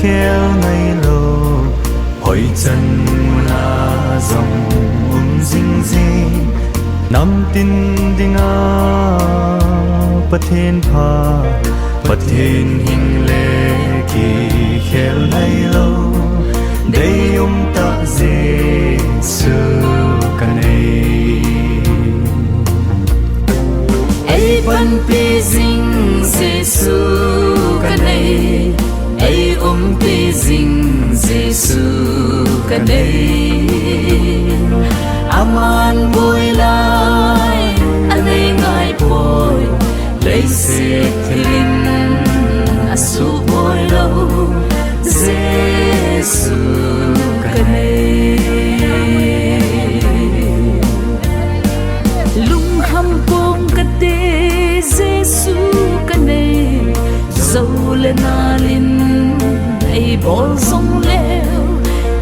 khéo ngay lô hỏi chân na dòng dinh dinh nắm tin đi ngã bất thiên pha bất thiên hình lệ kỳ khéo ngay lô đây ta Giêsu kanay ai ban pi ding Giêsu kanay ai pi ding Giêsu kanay aman bôi lai anh ấy ngài bôi lấy xe thiên asu bôi lâu Giêsu kanay lung ham pong kate Giêsu kanay dâu lên alin ai bol song leo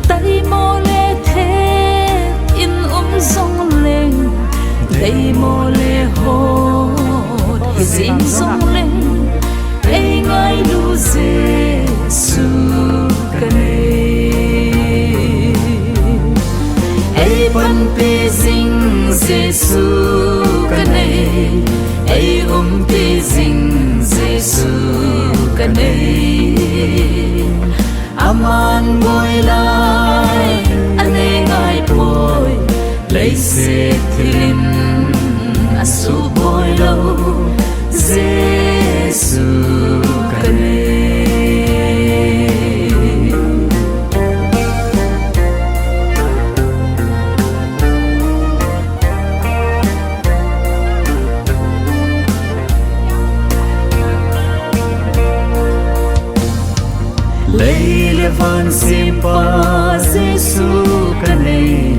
tay mo le the in song lên tay mo le hot zin song lên ai ngai lu Giêsu kanay ai ban pi ding Giêsu kanay ai pi ding Giêsu kanay aman bôi lai anh ấy ngài bôi lấy xe thiên asu bôi lâu Giêsu kanay lấy le van simpa Giêsu kanay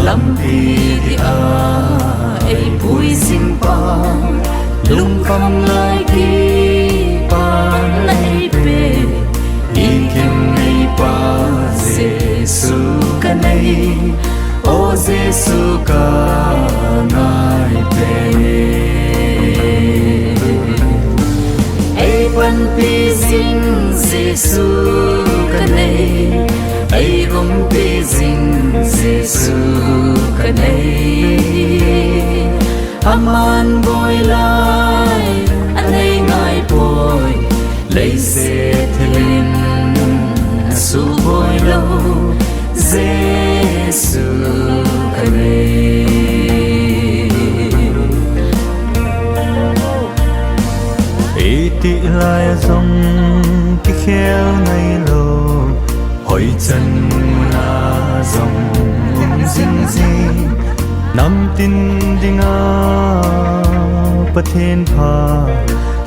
lam pi di ai pui simpa lung kam lai ki pa lai pe ikin nei pa Giêsu kanay o Giêsu ka ngai pe ai ban pi ding Giêsu kanay ai pi ding Giêsu kanay aman bôi lai anh ấy ngài bôi lấy xe thiên asu bôi lâu Giêsu kanay ti lai dòng cái khéo ngay lô hỏi chân na dòng dinh dinh nắm tin đi ngã bất thiên pha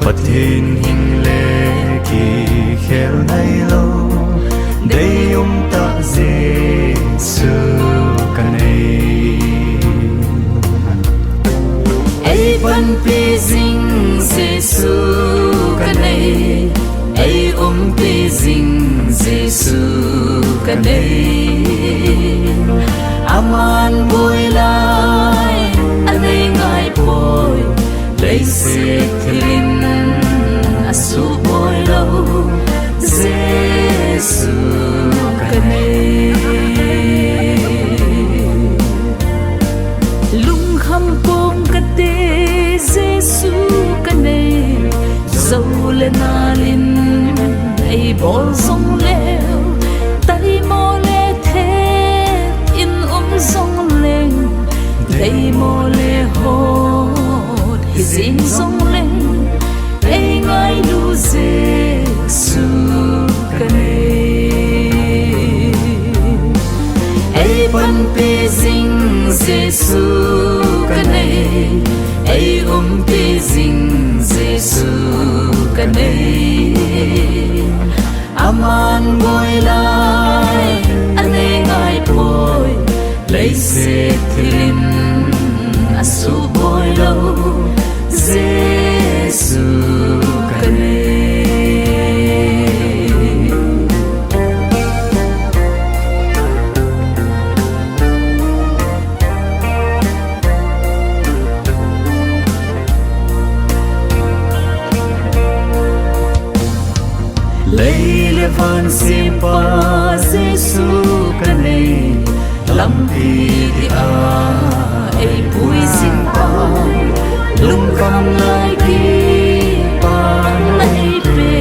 bất thiên hình lệ kỳ khéo ngay lô đây ta Giêsu kanay ai ban pi ding Giêsu kanay ai pi ding Giêsu kanay aman bôi lai anh ấy ngài bôi lấy xe thiên asu bôi lâu Giêsu kanay lung ham pong kate Giêsu kanay dâu lên alin ai bol song leo tay mo le the in song lên tay mo le hot zin song lên ai ngai lu Giêsu kanay ai ban pi ding Giêsu kanay ai pi ding Giêsu kanay aman bôi lai anh ấy ngài bôi lấy xe thiên asu bôi lâu Giêsu kanay lấy le van simpa Giêsu kanei lam pi di a ai pui simpa lung kam lai ki pa lai pe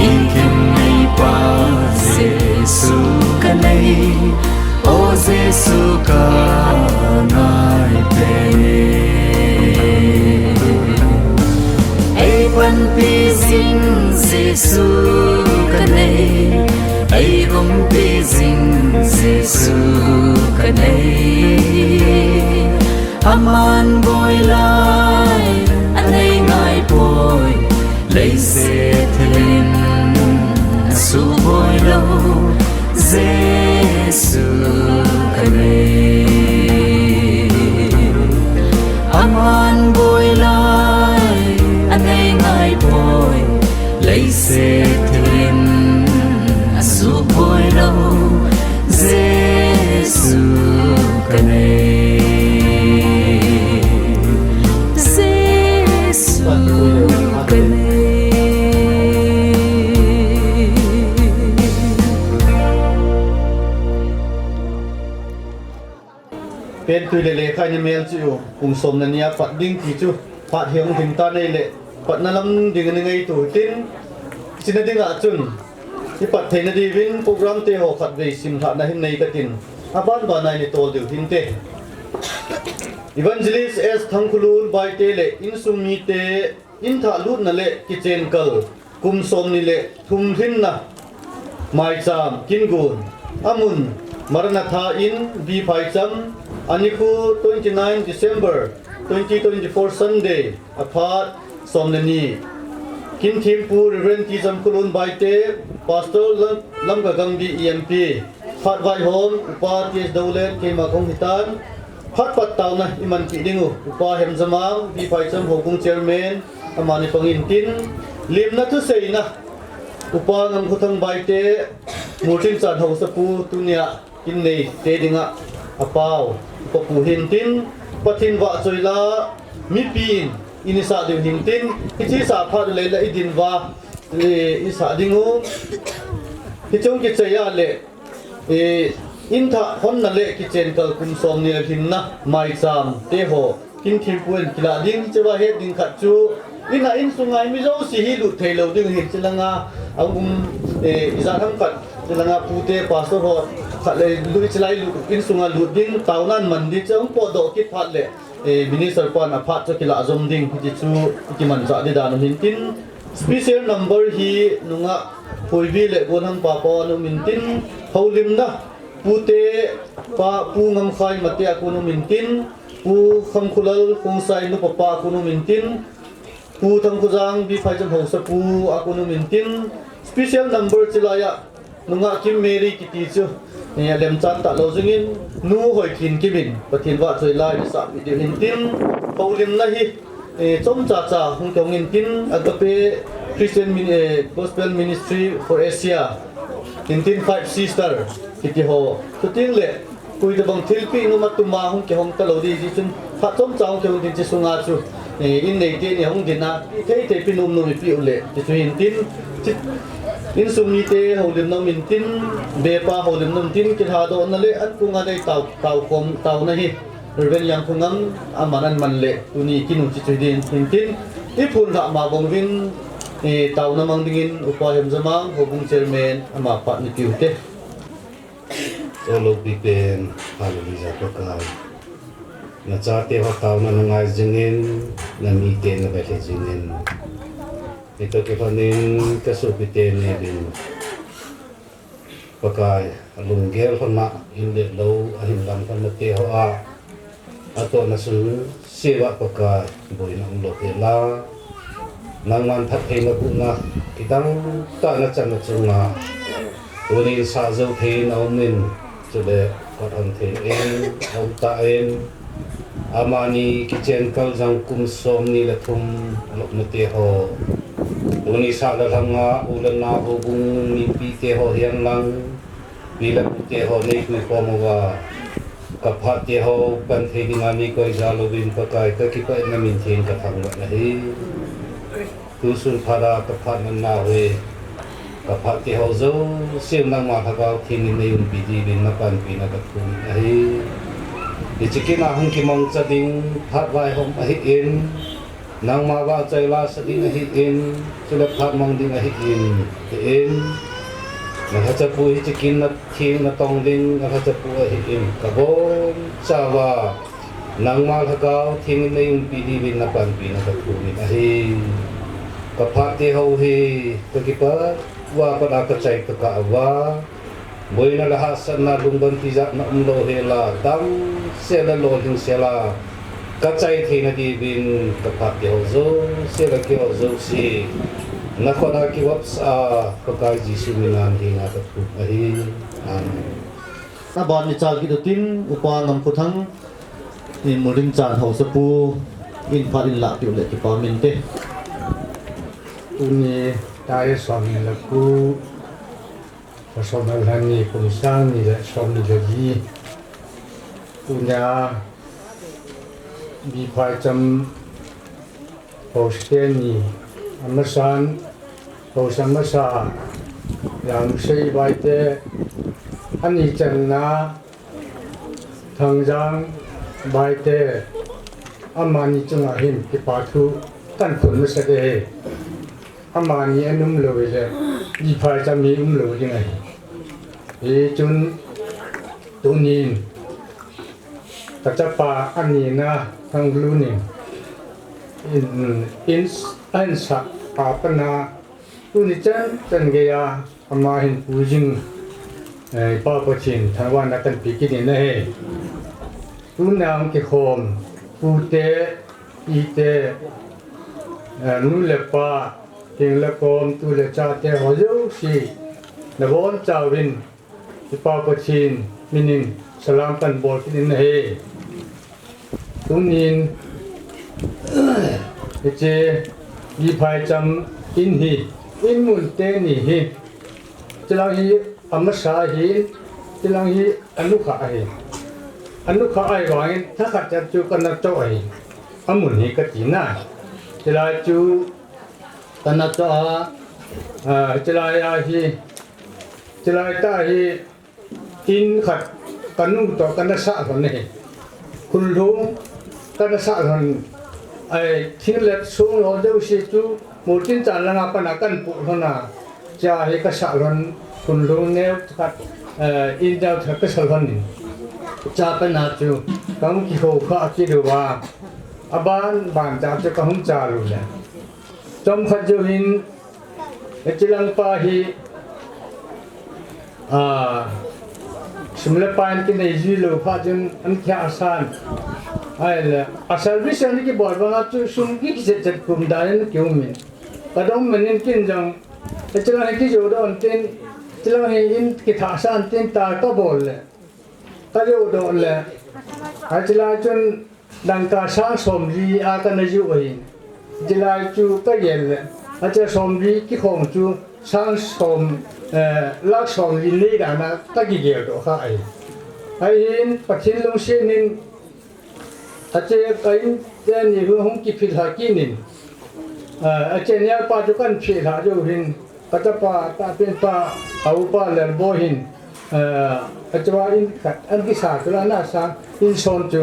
ikin nei pa Giêsu kanei o Giêsu ka ngai pe ai ban pi sing Giêsu kanei ai pi sing Giêsu kanei aman boy lai anei ngai boy lấy xe thềm su boy lâu Giêsu kanei aman boy lai anei ngai boy lấy xe thềm su boy lâu Giêsu kanei Giêsu kaneiเป็นตุยเล่ๆใครในเมลจิวกุมสมนันยาปัดดิ้งที่จูปัดเหียงถึงตาในเล่ปัดนั่นลำดิ้งในไงตัวตินสินดิ้งอาจุนที่ปัดเทนดีวินโปรแกรมเตหอขัดเวสิมถานะหินในกตินอาบ้านบ้านในตัวเดียวหินเต Evangelist S ทั้งคุลูนใบเตเล่อินสุมีเตอินถาลุดนั่นเล่กิเจนเกลกุมสมนี่เล่ทุ่มหินนะไมจามกินกูนอามุนMARANATHA in the Phaicham Aniku 29 December 2024 Sunday apart Somnani Kin Thimpu Reverend Tizam Kulun Baite Pastor Lamga Gangdi EMP Phat Vai Hom Upa Tis Daulet Kema Kong Hitan Phat Pat Tau na Iman Ki Dingu Upa Hem Zamang the Phaicham Hokung Chairman Amani Pangin Tin Lim na tu sei na Upa Ngam Khutang Baite Murtin Chan Ho Sapu Tunia in nei te dinga apau papu hintin pathin wa choila mi pin inisa de hintin ichi sa pha le la idin wa le isa dingu hichong ki chaya le e in tha hon na le ki chen kal kum som ni hin na mai cham te ho kin thim puen kila ding chewa he ding khat chu ina in sungai mi zo si hi lu thei lo ding hin chilanga angum e isa tham khat chilanga pute pastor ho le lu chlai lu in sunga lu ding taunan mandi chang po do ki phat le minister pan a phat chakila azom ding ji chu ki man za de dan hin tin special number hi nunga poibi le gonang pa pa no min tin holim na pute pa pu ngam khai mate aku no min tin pu kham khulal khung sai no pa pa aku no min tin pu thang khujang bi Phaicham ho sa pu aku no min tin special number chilaya nunga kim meri ki ti chu ne lem chan ta lo jingin nu hoi khin kimin pathin wa choi lai sa mi de hin tin paulim na hi chom cha cha hung tong in tin agape Christian Gospel Ministry for Asia in tin 5 sister kiti ho to tin le kui de bang thil pi nu matuma hung ke hong ta lo di ji chun pha chom chang ke hung tin chi sunga chu in nei te ni hung din na thei te pi num no mi pi ule ti chu hin tin in sumi te holim nam in tin bepa holim nam tin ki ha do na le an kunga dei tau kom tau na hi reven yang kungam amanan man le tuni kinu chi chidin tin ipun ra ma bong win tau na mang dingin upa hem zamang hobung chairman ama pa ni piute solo bipen hallelujah pakai na chate ho tau na ngai jingin na mi te na ba jingin ito ke panin kasupite ne din pakai lunggel hona inde lo ahin lam kan te ho a ato na su sewa pakai boy na ulo te la nangman that he na ku na kitang ta na chan na chunga uni sa zo the na min chule ko an the en au ta en amani kitchen kal jang kum som ni la thum lok na te ho uni sa la thanga ulan na ho bung mi pi te ho hian lang bila te ho nei ku ko mo wa kapha te ho pan the ni ma mi ko ja lo bin pakai ka ki pa na min thin ka thang na hi tu sun phara kapha na na we กับพระที่เขาเจ้าเสียงนั่งมาทักเอาทิ้งในยุนปีดีบินนับปันปีนับทุนไอ้ดิจิกินาหงกิมองจะดิ้งพัดไว้หงไอ้อินนางมาว่าใจลาสดิ้งไอ้อินจะเล็บพัดมองดิ้งไอ้อินอินนะครับจะพูดจะกินนับทิ้งนับตองดิ้งนะครับจะพูดไอ้อินกับโบชาวานางมาทักเอาทิ้งในยุนปีดีบินนับปันปีนับทุนไอ้กับพระที่เขาเฮก็คิดว่าเปิดกระจายกะว่าบอยนั่นละฮัสนาลุงบันทิจักนักโลเฮลาตั้งเสลโลหิงเสลากระจายที่นาดีบินกับพระที่เขาโจเสลเกี่ยวโจสีนักคนอาคิวับสาก็กายจิสุมินันที่นักทุกข์อะไรนั่นถ้าบอลนิจากิดตินอุปนำพุทังอินมุรินจานเฮาสปูอินพาอินละอยู่เลยที่ปามินเตกูนี่ได้สอนนี่แล้วกูสอนอะไรนี่กูสร้างนี่แหละสอนนี่เลยดีกูเนี่ยมีความจำโฮสเทนนี่อเมซอนโฮสอเมซอนอย่างเช่นไปเตะอันนี้จังนะทางจังไปเตะอามานี่จังอาหิมที่ปาทุกันผลไม่เสด็จอามานี่อันนุ่มเลยเลยมีพายจะมีอุ้มเลยยังไงจนตัวนี้แต่จะป่าอันนี้นะทางรู้นี่อินสักป่าปนาตัวนี้จันเกียอามาเห็นผู้หญิงป้าปชินทางว่านักการพิกินี่นะตัวน้ำกิโคมผู้เตะอีเตะนู่นเล็บป้าเองละกอมตัวเล็บจ่าเตะหัวเจ้าสีนบอนจ่าวินที่ป้าปชินมินิงสลามกันบอลที่นี่นะตัวนี้เจมีภัยจำอินฮีอินมุนเตนี่ฮีจะลองฮีอัมสาฮีจะลองฮีอนุขาฮีอนุขาไอ้ว่างี้ถ้าขัดจะจูกันนักโจ้ไอ้อามุนฮีก็จีน่าจะลายจูกันนักโจ้จะลายอาฮีจะลายตาฮีอินขัดกันนุ่งต่อกันนักสะคนนี้คุณลุงกันนักสะคนไอ้ทิ้งเล็บสูงเราเจ้าสิจูมูจินจานละนับปนักกันปุ่นคนน่ะจะให้กษัตริย์คุณลุงเนี่ยขัดอินเดียถักกษัตริย์นี่จะเป็นอาจูกังกิโฮข้าคิดว่าบ้านจะจะกังจารุเลยจอมขจูหินจิลังปาฮีสมัยปานที่ในจีโร่พาจนอันแค่อาสานไอ้เลยอาสาวิเศษนี่บอกว่าจูสุ่มกิจจะกุมได้นั่นเกี่ยวมินกระดมมันนี่กินจังจิลังกิจอุดรเต็นจิลังอินกิจอาสานเต็นตาก็บอลเลยก็เยอุดรเลยอาจิลังจนดังกาสานสมรีอากันในจูอินจิลังจูก็เย็นเลยอาจจะสมรีกิของจูสานสมลักษณะลิลิดานะตะกี้เกี่ยวกับข้าไอ้หินปัจจินลงเชนินอาจจะไอ้เจนี่คือหงกิพิธากินินอาจจะเนี่ยปัจจุบันพิธาจูหินปัจจุบันตาเป็นป้าเอาป้าเลนโบหินอาจจะว่าอินขัดอันที่สาตุลานาสังอินชนจู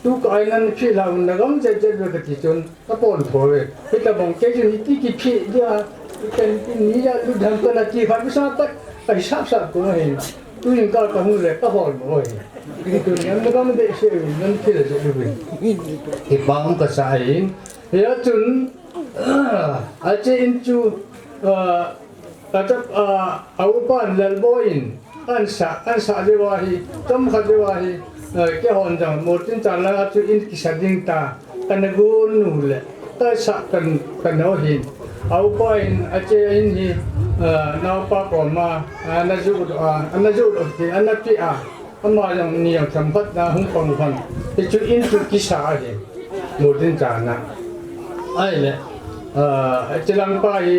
ทุกไอ้นั่นพิธามันก็ไม่จะเบิกติจนก็ปนโถเลยพิธาบอกแค่จะนี่ที่กิพิเดียกันนี่จะดูดังกันนะที่ฟังไม่ทราบก็ไอ้ทราบก็ไม่เห็นตัวยังก็ต้องเลยก็หอมบ่อยตัวนี้มันก็ไม่ได้เชื่อนั่นที่จะดูที่บางก็ใส่เฮ้ยจนอาจจะอินจูอาจจะเอาบ้านเลลโบอินอันสะเดียวฮีจำขัดเดียวฮีแค่หอนจังหมดจินจันแล้วอาจจะอินกิสัดดิ้งตากันกูนู่นเลยแต่สะกันเอาหินเอาไปอาจจะอินฮีน้าป้าก่อนมาอันนั้นจุดที่อันนั้นที่อันมาอย่างนี้อย่างสัมผัสนะหุ่นปังพันที่จุดอินจุดกิสาฮีหมดจินจันนะไอ้เลยจะลังป้าฮี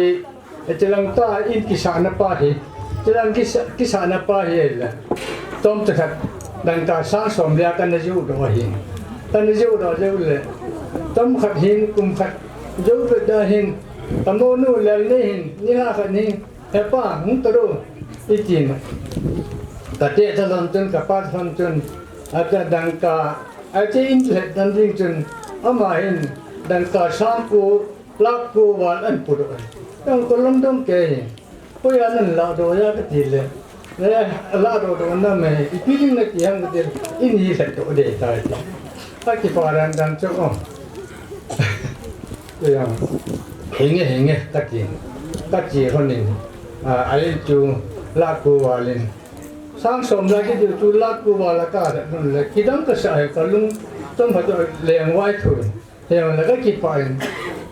จะลังตาอินกิสานะป้าฮีจะลังกิสานะป้าฮีเลยต้มจะขัดดังการสร้างสมเด็จกันในยุคดหินกันในยุคดเลยต้มขัดหินกุมขัดยุคดหินตำโมนู่นแล้วนี่หินนี่ละขัดนี่ เฮ้ป้ามึงตรูอีจีนกะเจ๊จะลำจนกับป้าทำจนอาจจะดังกาอาจจะอินเทอร์เน็ตดังจริงจนอามาเห็นดังกาช่างกูลักกูวันอันปุถุต้องคนลำต้องเกยพยานั้นลาโดยากติเลยเนี่ยลาโดโดนั่นไม่อีพีนึงนักยังก็เดินอินฮีเสร็จตัวเดียวตายถ้าคิดว่าดันดันจะอ๋อตัวอย่างเห็นไงตะกี้คนหนึ่งไอ้จูลากกูวันเลยสร้างสมรภูมิจูลากกูวันละก็นั่นแหละคิดต้องก็ใช่ก็ลุงต้องมาตัวเลี้ยงไว้ถุนเลี้ยงแล้วก็คิดไป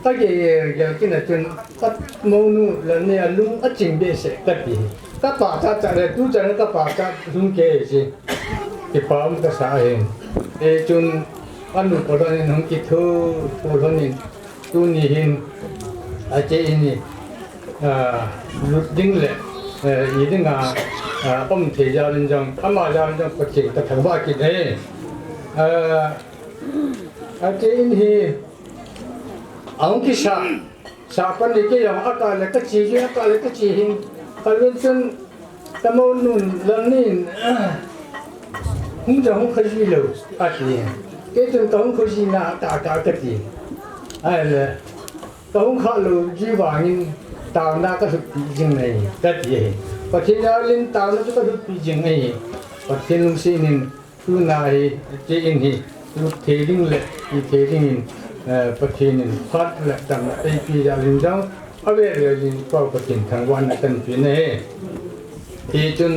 ถ้าเกี่ยวกินอะไรจนก็มองนู่นแล้วเนี่ยลุงก็จริงเบสก็ดีก็ป่าจะอะไรตู้จะนั่นก็ป่าจะลุงเกยสิคิดไปมันก็สายจนอันนู้นคนนี้น้องคิดทูคนนี้ตู้นี้เห็นอาเจนี่ลุดดิ้งเลยอีดิ้งป้อมเทียร์ลินจังอามาจารินจังก็จริงแต่ถังว่าคิดอาเจนี่อังกิชาปันนี่ก็ยังอากาศเลยก็จีจอากาศเลยก็จีหินคันเป็นจนตะโมนุนลันนี่หุ่นจะหุ่นขยี้เลยอาทิตย์เกิดจนต้องขยี้หน้าตากาก็จีไอ้เลยต้องข้าลูจีวานินตาวหน้าก็สุดปีจริงเลยก็จีพอที่เราเล่นตาวหน้าก็สุดปีจริงเลยพอที่ลุงซีนินตู้นายเจอินฮีลูกเทดิ้งเลยอีเทดิ้งประเทศนึงพัดและจังไอพีจะลินจังเอาไว้เรียนก็ประเทศทางวันนั้นปีนี้ที่จน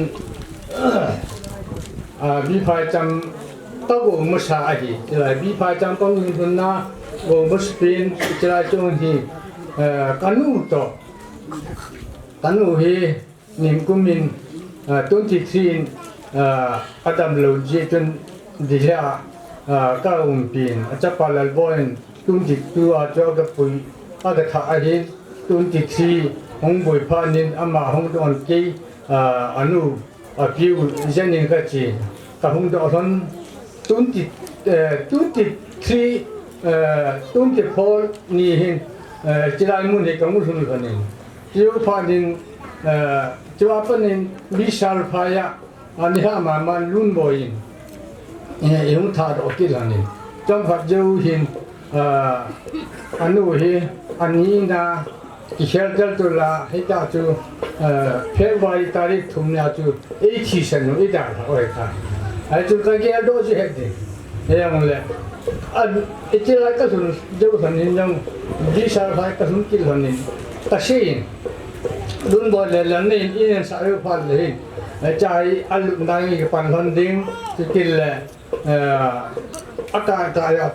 มีพายจำต้องบ่มุสาฮีจะไรมีพายจำต้องยินทุนนะบ่มุสเป็นจะไรจงที่กันูต่อกันูเฮนิมกุมินตุนที่ทีนอาดัมโลจีจนดิลาก้าวปีนจะพาลบอยตุนจิตตัวจอกกับปุยอาจจะขาดหินตุนจิตซีหงบุยพานินอามาหงดอนกีอนุพิวเจนินกัจจีกับหงดอนตุนจิตซีตุนจิตพอนี่หินจิลายมุนเอกมุสุนกันนินจิวพานินจิวาปนินวิชาลพายะอันนี้ฮะมันลุนบอยินยังท่าดอกที่หลังนี่จอมพัดเจ้าหินอันนู้นอันนี้นะที่เชื่อใจตัวละให้ตาจูเพื่อไว้ตาริทุ่มเนี่ยจูที่เส้นนู้นอีด่าเขาไอ้ท่าไอ้จูก็แก่ดูสิเห็นดิยังมันเลยอันที่ไรก็สุนเจ้าสันนิษฐานดิฉันไปก็สุนกิลสันนิษฐานแต่สิ่งดุนบอลเลยนี่อินสายพันเลยใจอัลลุนได้กับปันคนดิ้งจะกินเลยอากาศ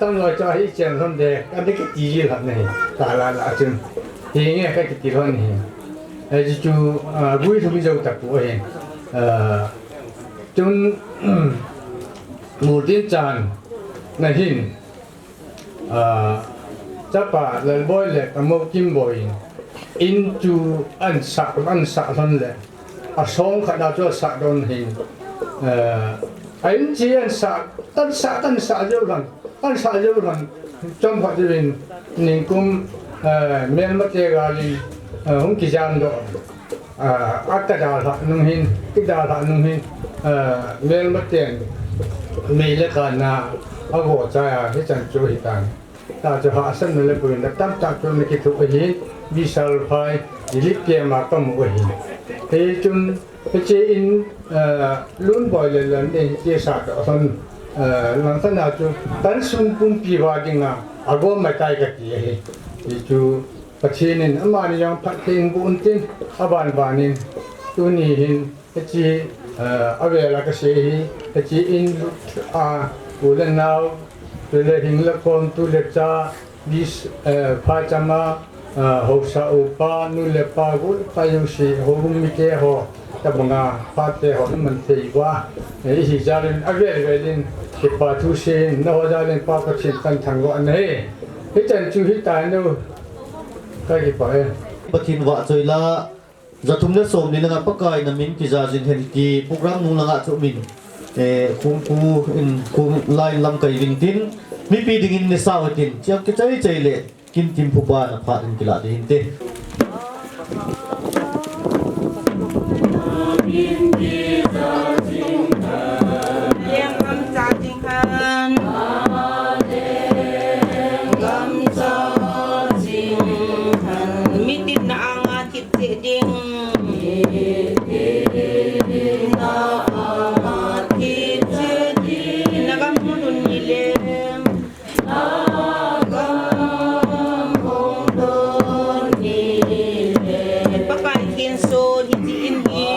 ตั้งรอใจให้เจนคนเด็กอันนี้ก็จีจีครับนี่ตาลาจุนที่นี่ก็กินคนนี้จู่บุยทุ่มเจ้าตะกุยจนมูดินจานในหินจะป่าเลยบ่อยเลยกับโมกิมบ่อยอินจูอันสักทนเลยสองขนาดจะสักโดนหินไอ้จีอันสักตั้งสักเยอะกันจอมพัดวินนิ่งกุมเมียนมาเตกาลิหงกิจานโดอัตตาละนุ่งหินกิดาละนุ่งหินเมียนมาเตนมีเล็กกันนะเอาหัวใจที่จันจูหิตังตาจะหาเส้นเลยปุ่นตั้งจากจุดนี้คิดถูกหินวิชาลพายลิเกียมาต้องมุหินเฮ้จุนเจอินลุ้นบ่อยเลยเนี่ยเจสักตอนหลังจากนั้นจูตั้งสุ่มปุ่มปีวากิงอ่ะอากูไม่ตายกันทีจูปัจจุบันอามานี่ยังพัดทิ้งบุญทิ้งอาบานนี่ตัวนี้หินจีอาเวลาก็เสียจีอินบุญนาวตัวเล็กหินละคนตัวเล็กจ้าดิสพาจามาหกสาวป้านุเล็กป้ากุลพายุสีหงมิเกหอแต่บางอาพาเตหอมันเทียว่าอีจารินอาเวลินที่พาทุเชนนวจารินป้าก็เช่นกันทั้งวันนี้ที่จันจูฮิตานูก็กี่ไปปะทินวะจอยละจะทุ่มเลือดสมนี่นะครับปะกายน้ำมินกิจาจินเฮนกีพวกรังนุงละจุมินคุมคุมไล่ลำไก่วิงตินมีปีดิ่งในสาวตินเจ้ากิจใจเล่กินทิมผู้บ้านผ่านกิลาดินเต Yang am cha jing han gam cha jing han mi tin na anga kit che ding na anga kit che ding na gam mun ni le na gam hong don ni le pakai kin so ni tin hi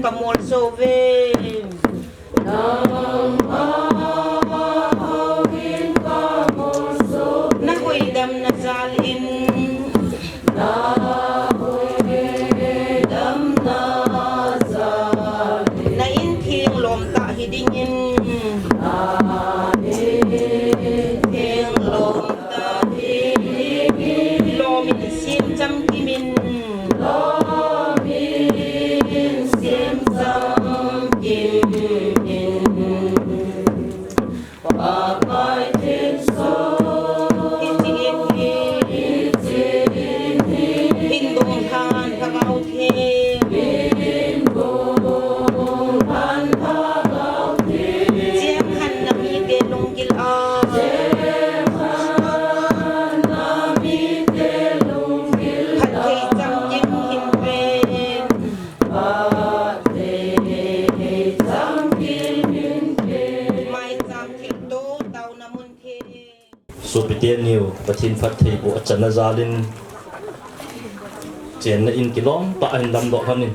Kamol sove na huidam na zalin na inthing lom ta hidingin inthing lom ta hidingin lomin sim cham kimin Supitian niu patin phat thei bo achana zalin chen na in kilom ta an dam do hanin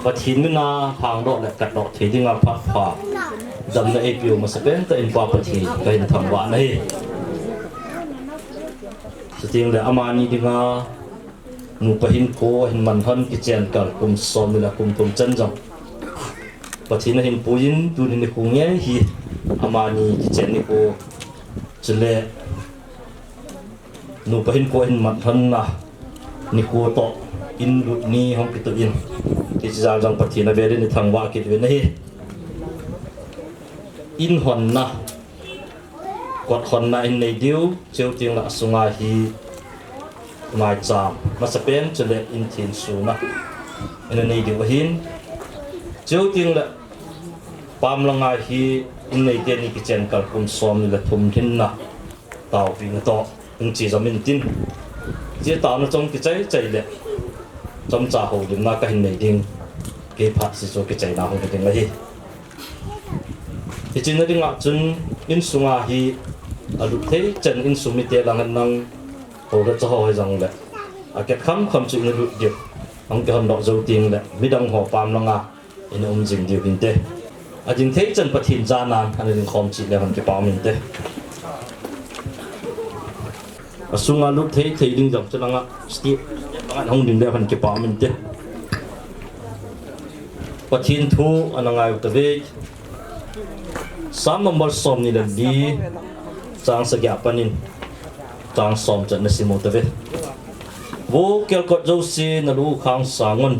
patin na phang do la kat do thei dinga pha pha dam na apu ma sapen ta in pa pathi ka in tham wa nei siting le amani dinga nu pahin ko hin man han ki chen kal kum som la kum kum chan jang patin na hin puin tu ni ku nge hi amani ki chen ni ko chile nu pahin ko in man han na ni ko to in lu ni hong pitu in ki jang jang pathi na veri ni thangwa ki ve nei in hon na quạt hon na in nei diu cheu ting la sunga hi mai cham ma sapen chile in thin su na in nei diu hin cheu ting la pam langa hi in nei te ni ki chen kal kum som ni la thum thin na tao pi na to ung chi zamin tin je ta na chong ki chai chai le chom cha ho dim na ka hin nei ding ke phat si so ki chai na ho ding la hi ti chin na ding a chun in sunga hi alu thei chen in sumi te lang nang ho ga cha ho jang le a ke kham chu ni lu dik ang ke hon do zo ting le midang ho pam langa in jing diu bin te a jing thei chen pathin za nan an ring khom chi le han ke pa min te asunga lu thei thei ding jong chalanga sti an hong ding le han ke pa min te pathin thu anangai ta ve sam number som ni le di chang sagya panin chang som chan na simo ta ve wo kel ko jo si na lu khang sangon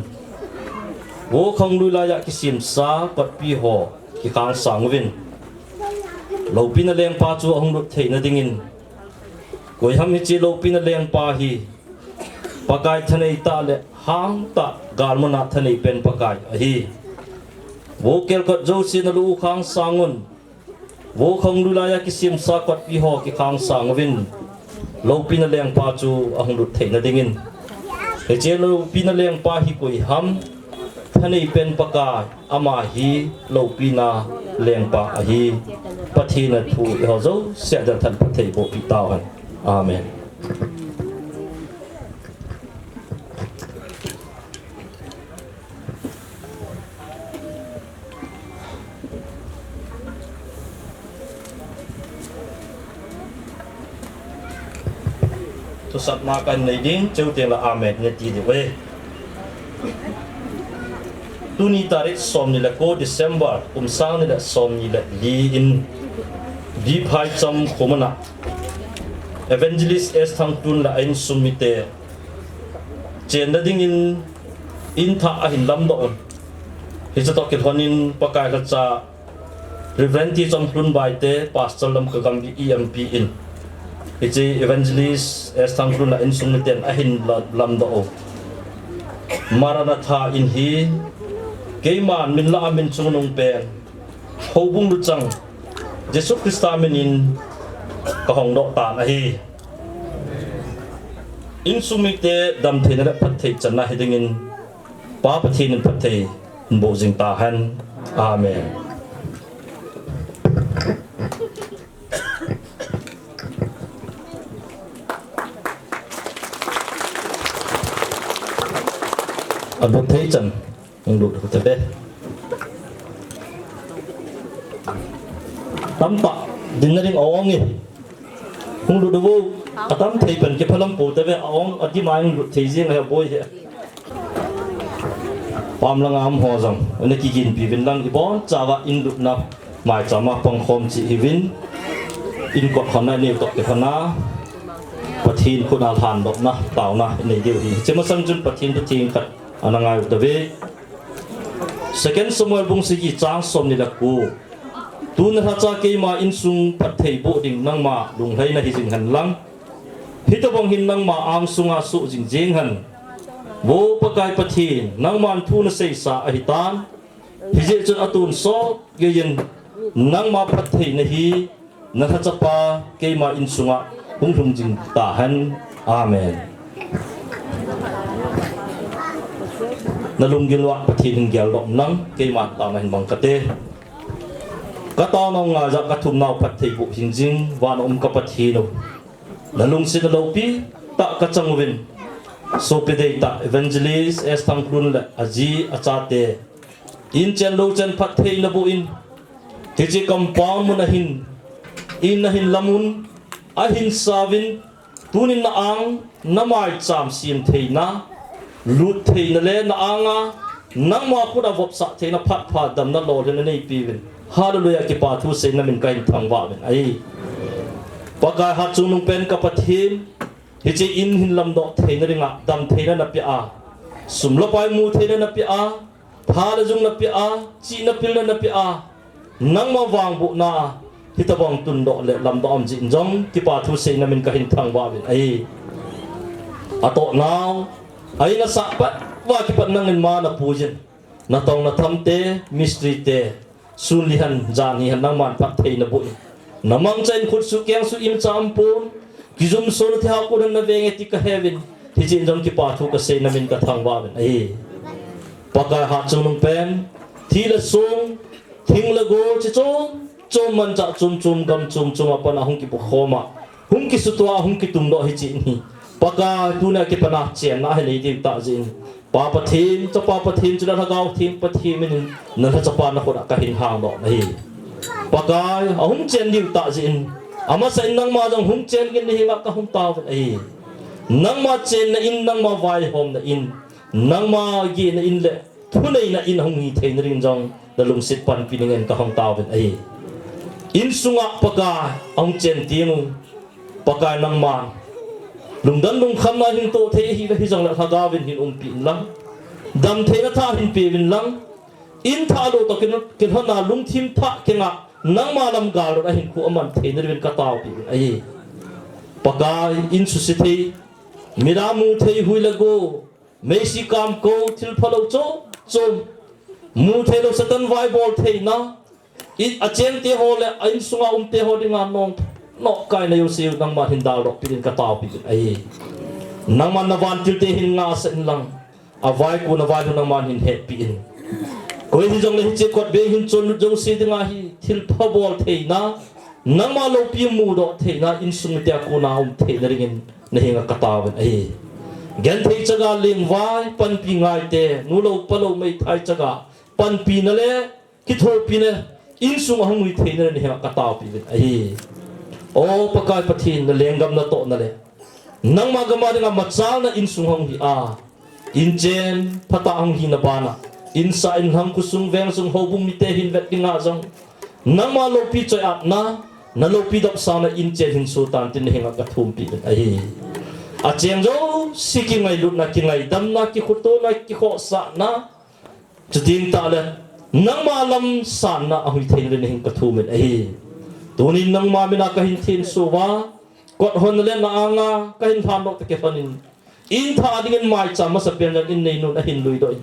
wo khong lu la ya ki sim sa pat pi ho ki khang sang win lo pin na leng pa chu hong lu thei na dingin koi ham hi chi lo pin na leng pa hi pakai thanei ta le hang ta galmana thanei pen pakai hi wo kel ko jo si na lu khang sangon wo khong lu la ya ki sim sa pat pi ho ki khang sang win lo pin na leng pa chu hong lu thei na dingin he che lo pin na leng pa hi koi ham thanei pen paka ama hi lo pina leng pa hi pathina thu ho zo se da than pathei bo pi taw han amen to sat ma kan nei ding cheu te la amen ne ti de we tuni tarik som ni la ko December sang ni la som ni la li in di Phaicham khomana evangelist es thang tun la ain sumite chen da ding in tha a hin lam do on hi cha to ke thonin pakai la cha reverend ti chom tun bai te pastor lam ka gam bi EMP in hi chi evangelist es thang tun la in sumite a hin lam do MARANATHA in hi keiman min la min chungnung pen hobung lu chang Jesus Christa min in ka hong do ta na hi in sumite dam the na phat thei chan na hiding in pa pathin in phat thei bo jing ta han amen abot thei chan ng lut ko te tam ta din na ring ong ni hung lut do atam thei pen ke phalam pu te ong ati mai lut thei jing ha boy he pam lang am ho jang ne ki gin pi vin lang ki bon chawa in lut na mai chama pang khom chi hivin in ko khana ni to ke khana pathin ko na than do na taw na nei deu hi chema sang jun pathin tu ting khat anangai de ve second Samuel bung si ki chang som ni la ku tu na tha cha ke ma in sung phat thei bo ding nang ma lung hlei na hi jing han lang hi to bong hin nang ma ang sunga su jing jing han wo pakai pathin nang man thu na sei sa a hi tan hi je chun atun so ge yin nang ma phat thei na hi na tha cha pa ke ma in sunga hung hung jing ta han amen na lunggilwa pathin gyal dom nang ke ma ta na hin bang kate ka ta no nga ja ka thum nau phat thei bu jing jing wan ka pathino na lung sin lo pi ta ka changwin so pe dei ta evangelist es thang klun la aji achate in chen lo chen phat thei na bu in ti ji compound mun in na hin lamun a hin savin tunin na ang na mai cham sim thei na lut thei na le na anga nang ma khu da vop sa thei na phat phat dam na lo le na nei pi win hallelujah ki pa thu se na min kain thang wa ben ai pakai ha chung nung pen ka pathin hi che in hin lam do thei na ringa dam thei na pi a sum lo pai mu thei na pi a pha la jung na pi a chi na pil na pi a nang ma wang bu na hi ta bang tun do le lam do am jin jong ki pa thu se na min ka hin thang wa ben ai ato now ai na sa pat wa ki pat nang in ma na pujin na tong na tham te mystery te sun lihan jani han nang man phat thei na bu namang chen khut su kyang su im cham pun ki zum so na thia ko na venge ti ka heaven thi jin jong ki pa thu ka se na min ka thang wa ben ai pakai ha chung nung pen thi la sung thing la go chi chom man cha chum gam chum apa na hung ki bu khoma hung ki su twa hung ki tum do hi chi ni pakai tu na ki pana chen na he nei ti ta jin pa pathin chu na gau thim pathi min na cha pa na ko ka hin hang do nei pakai hung chen diu ta jin ama sa nang ma jong hung chen kin ni ka hung ta ai nang ma chen na in nang ma vai hom na in nang ma gi na in le thu nei na in hung hi thein ring jong da lung sit pan piningen ka hung ta ai in sunga pakai hung chen timu pakai nang ma lung dan lung kham na hin to the hi jong la thaga win hin pin lang dam the na tha hin pe win lang in tha lo to kin hana lung thim tha kenga nang ma lam ga ro hin khu aman the na win ka taw pi ai pakai in su si the miramu the hui la go meisi kam ko thil phalo cho mu the lo satan vai bol the na in achen te ho le in sunga te ho dinga nong no kai na yu siu nang ma hin dal ro pin ka taw pi ai nang man na van til te hin nga sen lang avai ku na vai nang man hin he pi in koi hi jong le hi che kot be hin chon lu jong si dinga hi thil pha bol the na nang ma lo pi mu do the na in sung te ku na the na ringin na hinga ka taw ai gen thei chaga ling vai pan pi ngai te nu lo pa lo mai thai chaga pan pi na le ki thor pi ne in sung hong wi the na ni hinga ka taw pi ai o pakai pathin na lenggam na to na le nang ma gama dinga machal na in sung hong hi a in chen phata ang hi na bana insa in hang kusung veng sung hobung mi te hin vet kinga jong nama lopi choi at na lopi dop sa na in chen hin sultan tin hinga ka thum pi ai a cheng jo siki ngai lut na ki ngai dam na ki khuto na ki kho sa na chutin ta le nang ma lam san na a hui thein le hin ka thum ai tunin nang ma mina ka hin thin suwa kot hon le na anga ka hin tham dok te ke fanin in tha ding mai cha ma sa pen in nei no na hin lui doi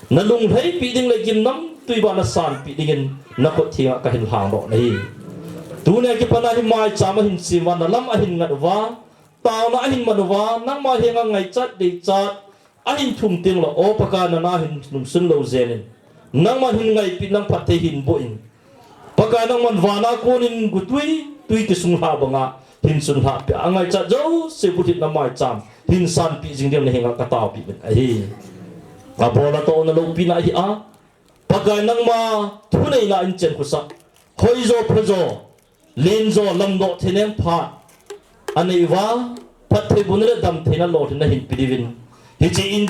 na lung hei pi ding le gim nam tui ba na san pi ding na ko thia ka hin hang ro nei tu ne ki pana hi mai cha ma hin si wa na lam a hin ngat wa taw na hin manwa nang ma henga ngai chat de chat a hin thum ting lo o paka na hin num sun lo zen nang ma hin ngai pi nang phat the hin bo in paka nang man wa na ko nin gu tui ki sung ha banga hin sun ha pe angai cha jo se putit na mai cham hin san pi jing dem ne henga ka taw pi ai a bola to na lo pi na hi a paka nang ma thu nei na in chen ku sa khoi zo phjo len zo lam do theneng pha ani wa pathe bunre dam thena lot na hin pidivin hi chi in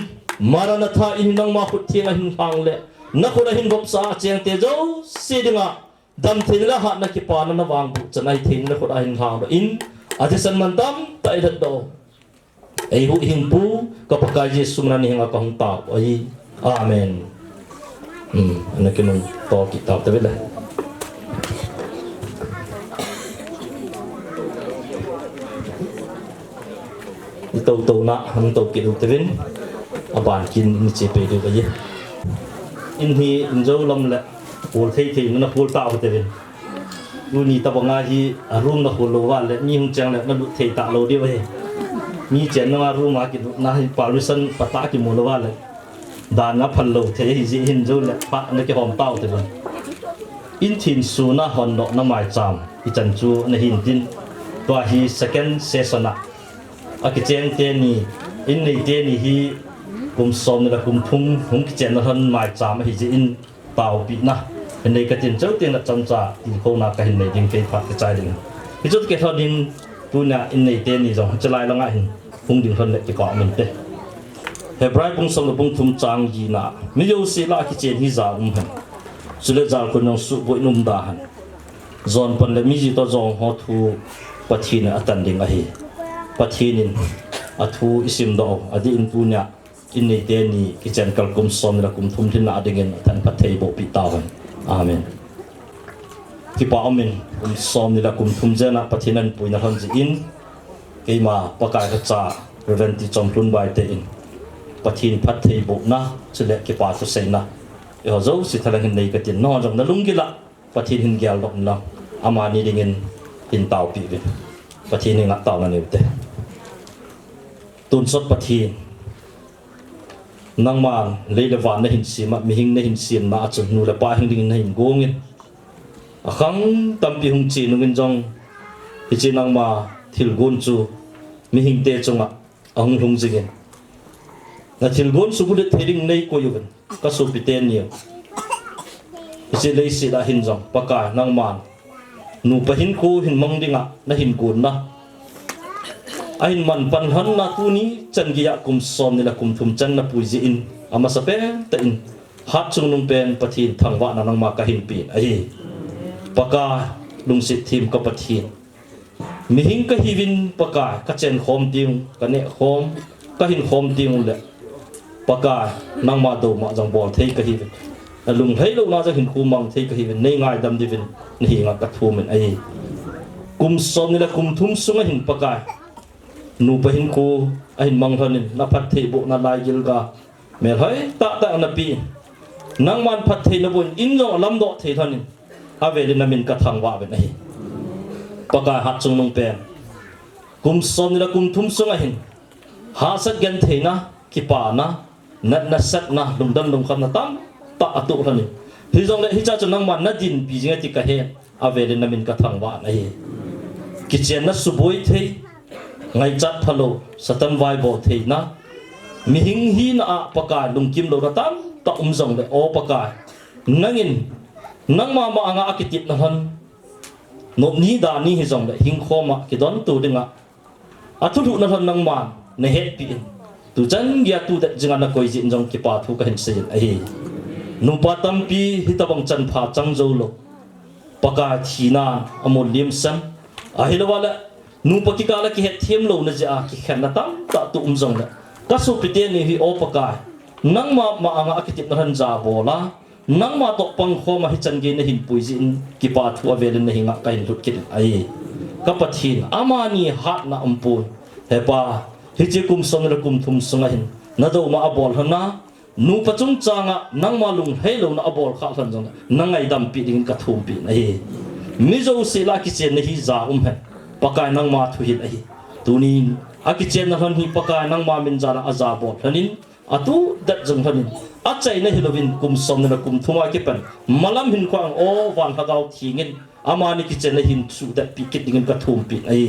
maranatha in nang ma khut thena hin hang le na khuna hin gop sa cheng te jo sidinga dam thela ha na ki pa na wang bu chanai thin na khut a hin hang in adisan man dam ta i do ai hu hin pu ka pakai jesu na ni nga ka hong ta ai amen ana kinong to kitab ta bela tàu na ham tàu kỹ thuật viên à bản kinh như chế bề được vậy in hi in dấu lâm lệ phul thấy nó phul tạo cái viên lu ni ta bằng ai room nó phul lâu lệ mi hung chang lệ nó thấy tạo lâu đi vậy mi chén nó room mà kỹ thuật na permission pata cái mù lâu lệ đàn nó phần lâu thấy hi gì in dấu lệ phát nó cái hòm tạo cái viên in thiên su na hòn nọ nó mài chạm i chân chu nó hin tin tua hi second session à cái chuyện tên này in này tên này hi cùng xóm này là cùng thung không cái chuyện là hơn mai chạm thì chỉ in tàu bị na hình này cái chuyện trước tiên là chăm trả thì không là cái hình này tiền phê phạt cái trái đình cái chút cái thằng in tu nè in này tên này rồi trở lại là ngay hình không đừng hơn lại cái cọ mình thế Hebrai cũng xong là cũng thung trang gì nè nếu như sẽ là cái chuyện hi giả hình sự lệ giả của nó sự vội nung đà hình giòn phần là mi gì to giòn họ thu bắt thi này tận đình ấy pathinin athu isim do adi in punya in nei te ni kitchen kal kum som la kum thum thin na adingen than pathei bo pi tawan amen ki pa amen kum som ni la kum thum jana pathinan puina han ji in keima pakai ka cha reventi chomplun bai te in pathin pathei bo na chule ki pa tu seina e ho zo si thalang nei ka tin no jong na lungila pathin hin gyal dok na amani dingen in taw pi be pathin ni ngak taw na ne te tuần sốt bát thiên nang man lấy được vạn na hình xì mà mi hình na hình xiên mà chun nu là ba hình đình na hình gong in à khang tam pi hung chi nu ngin jong hi chi nang ma thil gon chu mi hình te chunga ang hung jing na thil gon su bu the ding nei ko yu ben ka su pi ten ni hi chi lei si da hin jong paka nang man nu pa hin ko hin mang dinga na hin gon na ain man pan han na tu ni chan gi ya kum som ni la kum thum chan na pui ji in ama sa pe ta in hat chung nung pen pathin thangwa na nang ma ka hin pi ai paka lung sit thim ka pathin mi hing ka hiwin paka ka chen khom ting ka ne khom ka hin khom ting le paka nang ma do ma jang bol thei ka hiwin lung hei lo na jang hin khu mang thei ka hiwin nei ngai dam divin ni hi nga ka thu men ai kum som ni la kum thum sunga hin paka nu pahin ko ahin mang hanin na phat thei bo na lai gil ga mel hai ta na pi nang man phat thei na bun in lo lam do thei thanin ave le na min ka thang wa be nahi paka hat chung nong pen kum som ni la kum thum sunga hin ha sat gan thei na ki pa na na sat na dum dam dum kham na tam ta atu thanin hi jong le hi cha chung nang man na din pi jinga ti ka he ave le na min ka thang wa nahi ki chen na suboi thei ngay chat phalo satam vai bo thei na mi hing hi na paka lung kim lo ratam ta jong le o paka nangin nang ma anga akitit na han no ni da ni hi jong le hing khoma ki don tu dinga athu thu na han nang man ne het pi tu chan gya tu da jinga na koi jin jong ki pa thu ka hin se ai nupa tampi hitabang chan pha chang zo lo paka thina amon lim sam ahilawala nupa ki kala ki het them lo na ja ki khan na tam ta tu umjong na ka su pite ni hi opaka nang ma anga akitip na han ja bola nang ma tok pang kho ma hi chan ge na hin puizin ki pa thu avelin na hinga kain lut kit ai ka pathin amani hat na ampu hepa hiji kum song na kum thum sunga hin na do ma abol hana nu pachung changa nang ma lung helo na abol kha than jong nang ai dam pi ding ka thum pi ai mi zo se la ki chen na hi za he pakai nang ma thu hin ai tunin aki chen na han hi pakai nang ma min jara aza bol hanin atu dat jong hanin achai na hilovin kum som na kum thuma ki pan malam hin kwang o wan hagaw thingin amani ki chen na hin su dat pi kit ding ka thum pi ai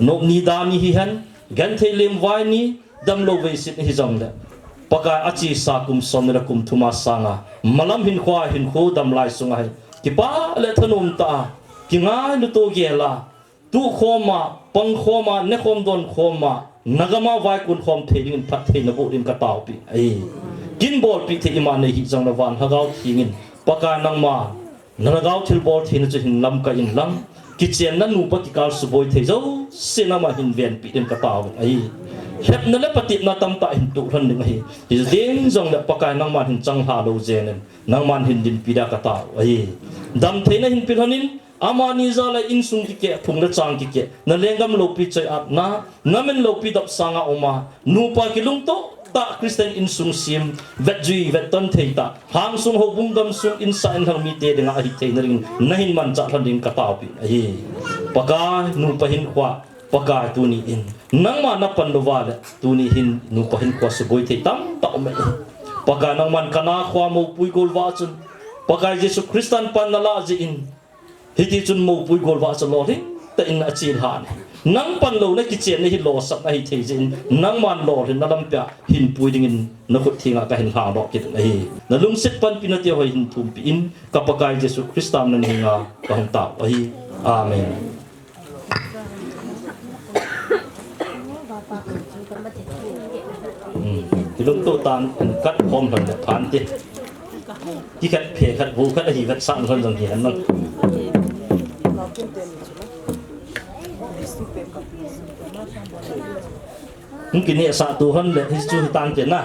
no ni dami hi han gan thelim wai ni dam lo ve sit hi jong da pakai achi sa kum som na kum thuma sanga malam hin khwa hin kho dam lai sunga hai ki pa le thanum ta ki nga lu to ge la tu khoma pang khoma ne khom don khoma nagama vai kun khom theding phat the na bo dim ka taw pi ai kin bol pi the iman nei hi jang na wan hagaw thingin paka nang ma nagaw thil bol thina chu hin lam ka in lang ki chen na nu pa ki kal su boi the zo sinama hin ven pi dim ka taw ai hep na le pati na tam ta hin tu than ding ai hi ding jong na paka nang ma hin chang ha lo jen nang man hin din pi da ka taw ai dam the na hin pi hanin amani zala insung ki ke thungna chang ki ke na lengam lopi chai at na ngamen lopi dap sanga oma nupa ki lungto ta Christian insung sim vetjui veton theita hang sung ho bungdam sung insa in hang mi te denga hi te naring nahin man cha thanding ka tapi ai paka nupa hin kwa paka tuni in nang ma na panwa tuni hin nupa hin kwa su goi theitam ta ome paka nang man kana khwa mo pui gol wa chun paka Jesu Christian pan na la ji in hiti chun mo pui gol wa cha lo hi ta in achil han nang pan lo na ki chen na hi lo sak na hi thei jin nang man lo hin na lam pya hin pui ding in na khut thinga ka hin ha ro ki na hi na lung sit pan pinati ho hin thum pi in ka pakai Jesu Christam na ni nga ka hong ta hi amen lung to tan kat khom han than ti ki khat phe khat bu khat hi khat sang hon jong hi han nang mungkin ni sa Tuhan le hisu tan chen na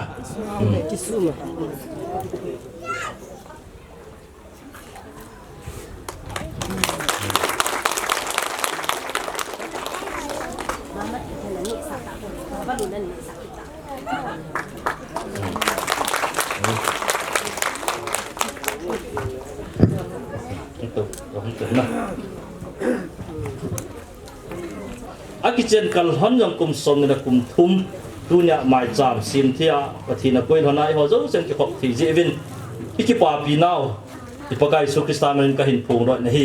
itu na akichen kal hon yang kum som na kum thum dunya mai cham sim thia pathina koi honai ho zo sen ki khop thi jevin iki pa pi nau ipakai su kristamen ka hin phung ro na hi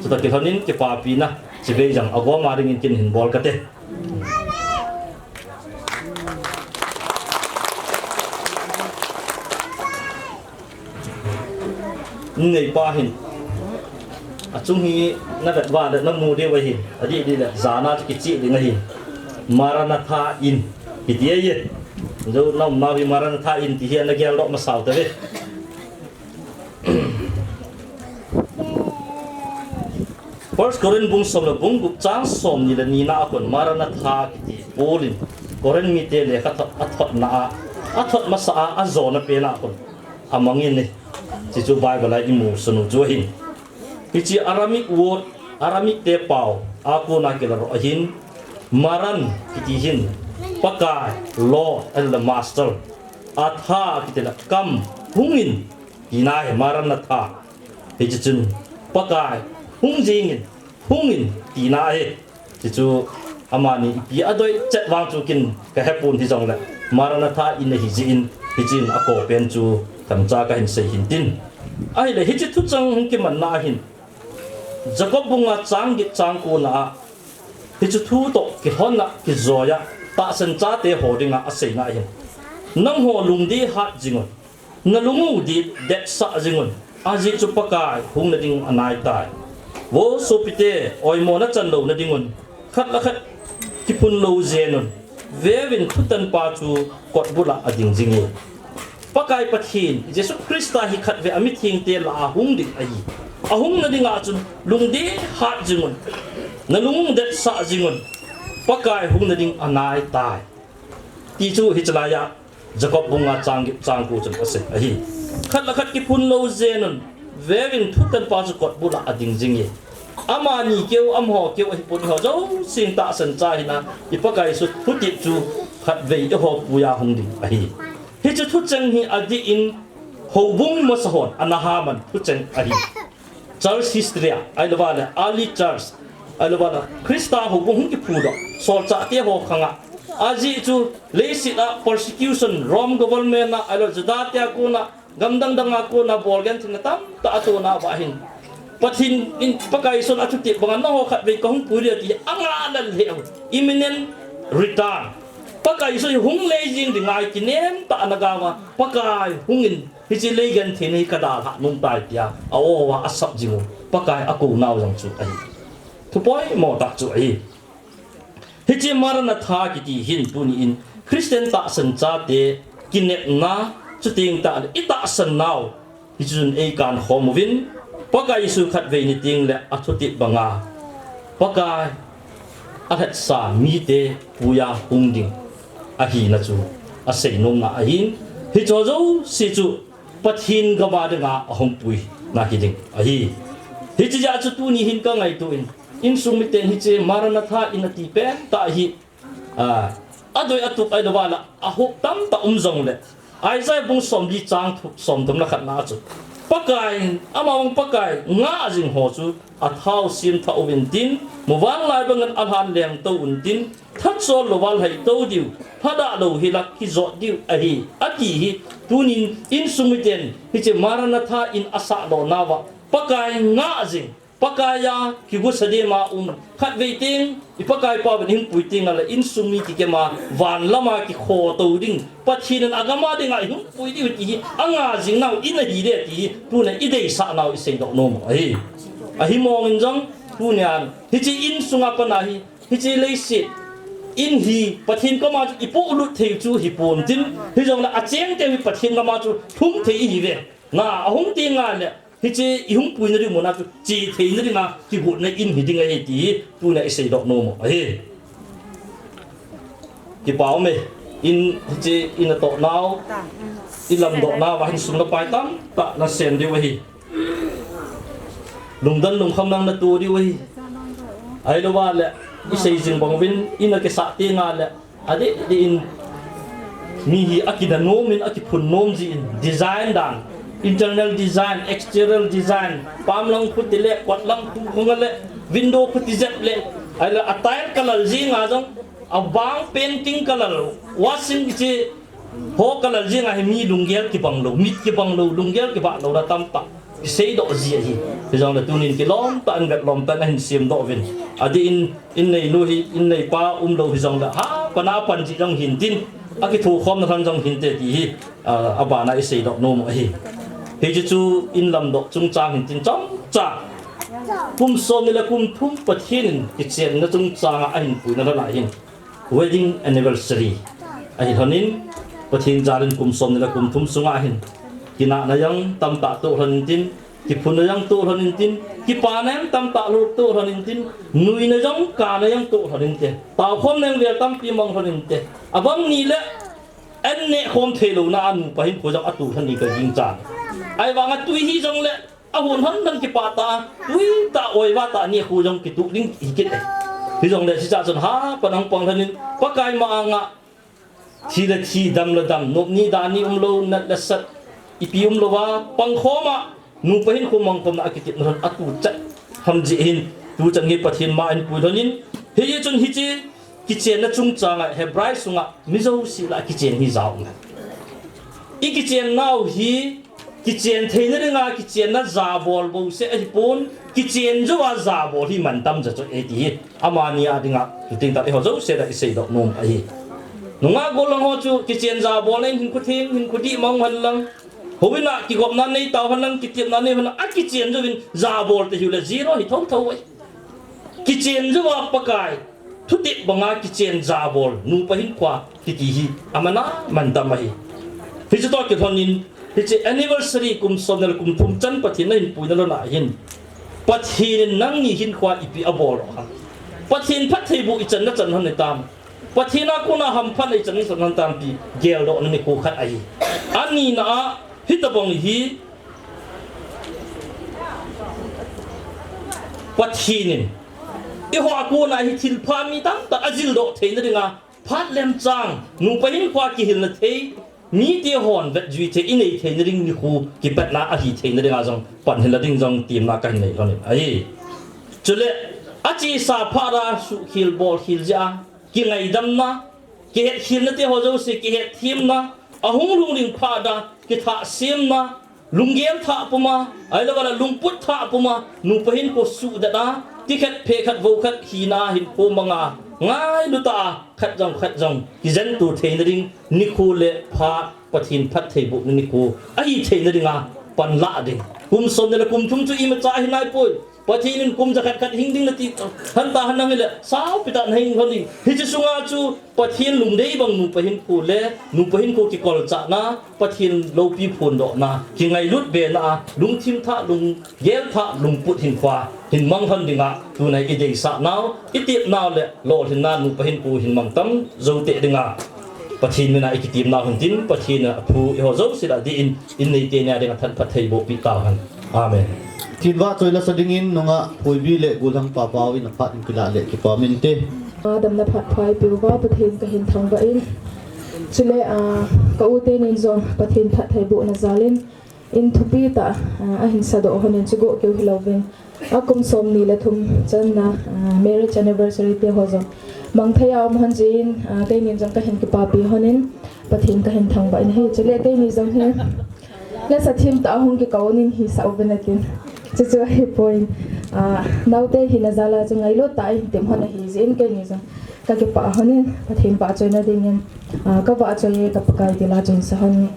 chu ta ki honin ki pa pi na chi be jang ago ma ring in kin hin bol ka te nei pa hin chung hi na vet wa da nam mu de wa hi adi di la zana ki chi de ngai maranatha in ki dia ye zo nam na hi maranatha in ti hi na gel ro ma saw ta ve first koren bung som la bung gup chang som ni la ni na kon maranatha ki ti polin koren mi te le kha athot na athot ma sa a zo na pe na kon amangin ni chi chu bible la imu sunu jo hin Ichi Aramik word, Aramik te pau, aku na kilaro ahin, maran kitihin, pakai, Lord and the Master, atha kitila kam, hungin, inai maranatha, ichi chun, pakai, hungjingin, hungin, inai, ichi amani, pi adoi chat wang chukin, kahepun hijong le, maranatha in hijin, hijin ako penchu, kamcha kahin say hintin, ay le hijit tu chang hungki man nahin, Jacob bunga chang git chang ko na hi chu thu to ki hon na ki zoya ta san cha te hodinga asei na hin nang ho lung di ha jingon na lungu di det sa jingon aji chu pakai hung na ding anai tai wo so pite oi mo na chan lo na dingon khat la khat ki pun lo zenon vevin thutan pa chu kot bula ading jingi ปากายปะทินเยซูคริสต์ฮิขัดเวอมิทิงเตลาหุงดิไออาหุงนั่นดิงาจุนลุงดีหาจิงุนนั่นลุงเด็ดสะจิงุนปากายหุงนั่นดิงอนายตายที่จูฮิจลายะจะกบบุงอาจางกูจุนเอเซไอขัดละขัดกิพุนโลเจนุนเววินทุตันปาจุกดบุละอดิงจิงเยอามานีเกียวอมหอเกียวไอปุ่นเขาเจ้าสิ่งตาสันใจนะอีปากายสุดพุทธิจูขัดเวอหอปุยาหุงดิไอฮิจทุจังฮิอดีอินหอบุงมาสหอนอนาฮามันทุจังไอCharles history ai lo bana early church ai lo bana Krista ho bung ki phudo sol cha te ho khanga aji chu leisita persecution Rome government na ai lo jada te ko na gamdang danga ko na borgen thing tam ta ato na ba hin pathin in pakai son atu ti bangan na ho khat ve ko hung puri ti anga na leu imminent return pakai so hung lejing dingai kinem ta anagawa pakai hungin hichi leigan thini kada ha nung tai tia awa asap jingu pakai aku nau jang chu ai thupoi mo tak chu ai hichi maranatha ki ti hin puni in Christian ta san cha te kinet na chu ting ta ita san nau hichun ei kan homovin pakai su khat ve ni ting le athuti banga pakai athat sa mi te puya hungding ahi na chu asei nom na ahin hi cho zo si chu pathin gama de nga ahong pui na hiding ahi hi chi ja chu tu ni hin ka ngai tu in sung mi ten hi che maranatha in ati pe ta hi adoi atup ai dawala ahok tam ta umjong le ai zai bung som di chang thu som dum na khat na chu pakai amawang pakai nga jing ho chu a thau sim tha ovin tin mowang lai bangan alhan leng to un tin that so lowal hai to diu phada lo hilak ki zo diu ahi ati hi tunin in sumiten hi che maranatha in asa do nawa pakai nga jing pakaya ki bu sade ma khat waiting ipakai pa ban hing puiting ala in sumi ki ke ma van lama ki kho to ding pathin agama ding a hing puiti ti anga jing nau in a hi de ti tu na i dei sa nau i sei do no mo ai a hi mong in jang tu nyan hi chi in sunga pa na hi chi lei sit in hi pathin ko ma ipo lu thei chu hi pon tin hi jong la a cheng te hi pathin ma chu thum thei hi ve na a hung ti nga le hi che ihung pui na ri mo na chu chi thei na ri na ki bu na in hi ding ai ti tu na i sei do no mo ai ki pao me in hi che in to now in lam do na wa hin sum na pai tam ta na sen di wa hi lung dan lung kham nang na tu di wa hi ai lo wa le i sei jing bang win in a ke sa ti nga le ade di in mi hi akida no min akipun nom ji in design dan internal design external design pam lang putile kwat lang kungale window putizet le ala attire color ji nga jong abang painting color washing ji ho color ji nga mi lunggel ki banglo mit ki banglo lunggel ki ba lo da tam ta sei do ji hi jong la tunin ki lom ta an gat lom ta hin sim do vin adi in nei lu hi in nei pa lo hi jong la ha pana pan ji jong hin tin aki thu khom na thang jong hin te ti hi abana i sei do no mo hi he chu in lam do chung chang hin tin chong cha kum som ni la kum thum pathin ki chen na chung chang a hin pu na la hin wedding anniversary a hi honin pathin jarin kum som ni la kum thum sunga hin kina na yang tam ta to honin tin ki phun na yang to honin tin ki pa nem tam ta lu to honin tin nui na jong ka na yang to honin te ta khom nem vel tam pi mong honin te abang ni le en ne khom thelo na an pa hin ko jong atu than ni ka jing cha ai wanga tui hi jong le a hun han dan ki pa ta tui ta oi wa ta ni khu jong ki tu ding hi kit hi jong le si cha chon ha panang pang thanin pakai ma anga thi le thi dam le dam nop ni da ni lo na la sat ipi lo wa pang khoma nu pa hin khu mong kom na akit na atu cha ham ji hin tu chang hi pathin ma in pu thanin he ye chon hi chi ki chen na chung changa hebrai sunga mizo si la ki chen hi zaw na i ki chen nau hi kitchen theina ringa kitchen na zabol bo se ai pon kitchen jo wa zabol hi man tam ja cho eti amani adinga ting ta ho jo se da se do nom ai nunga golong ho chu kitchen zabol len hin ku thing hin ku di mong han lang hobina ki gop na nei taw han lang kitchen na nei han a kitchen jo win zabol te hu la zero hi thong thau ai kitchen jo wa pakai thuti banga kitchen zabol nu pa hin kwa ki hi amana man tam ai hi chu to ki thonin hi chi anniversary kum somnal kum thum chan pathin in puina na hin pathin nang ni hin khwa ipi abol ha pathin phat thei bu i chan na chan han tam pathina kuna ham phan ai chan san tam pi gel do ni ko khat ai ani na hitabong hi pathinin i hwa ku na hi thil pha mi tam ta azil do thein ringa phat lem chang nu pahin kwa ki hil na thei mi te hon vet jui the inei thein ring ni khu ki pat na a hi thein ringa jong pan hil ding jong tim na kan nei hon ai chule achi sa phara su khil bol khil ja ki ngai dam na ki het khil na te ho jo se ki het thim na ahung lung ring pha da ki tha sim na lunggel tha puma ai la wala lungput tha puma nu pahin ko su da da ti khat phe khat vo khat hina hin ko manga ngai lu ta khat jong ki zen tu thein ring ni khu le pha pathin phat thei bu ni khu ai thein ringa pan la ding kum som ne kum thum chu i ma cha hi nai poi pathin kum ja khat hing ding na ti han ta han nang le sao pi ta hing hon ding hi chu sunga chu pathin lung dei bang nu pahin khu le nu pahin ko ki kol cha na pathin lo pi phun do na ki ngai lut be na lung thim tha lung gel tha lung put hin khwa hin mang han dinga tu nai i dei sa naw i tip naw le lo hin na nu pahin ku hin mang tam zo te dinga pathin me na i ki tim na hun tin pathin na phu i ho zo sila di in nei te nya dinga than phat thei bo pi ta han amen Kinwa choila sadingin nunga poibi le gulang papaw in phat in kila le ki pamin te Adam na phat phai piwa pathin ka hin thang ba in chile ka ute nin zon pathin phat thai bu na zalin in thupi ta a hin sa do honin chugo ke hilovin akum som ni la thum chan na marriage anniversary te ho zo mang thaya om han jin kai nin jang ka hin ki pa pi honin pathin ka hin thang ba in he chile kai ni jang he le sa thim ta hung ki kaunin hi sa obenakin chu hi point naute hi na zala chungai lo tai tem hona hi zin ke ni jang ka ke pa honin pathin pa choina dingin ka ba choye ka pakai dila chen sa honi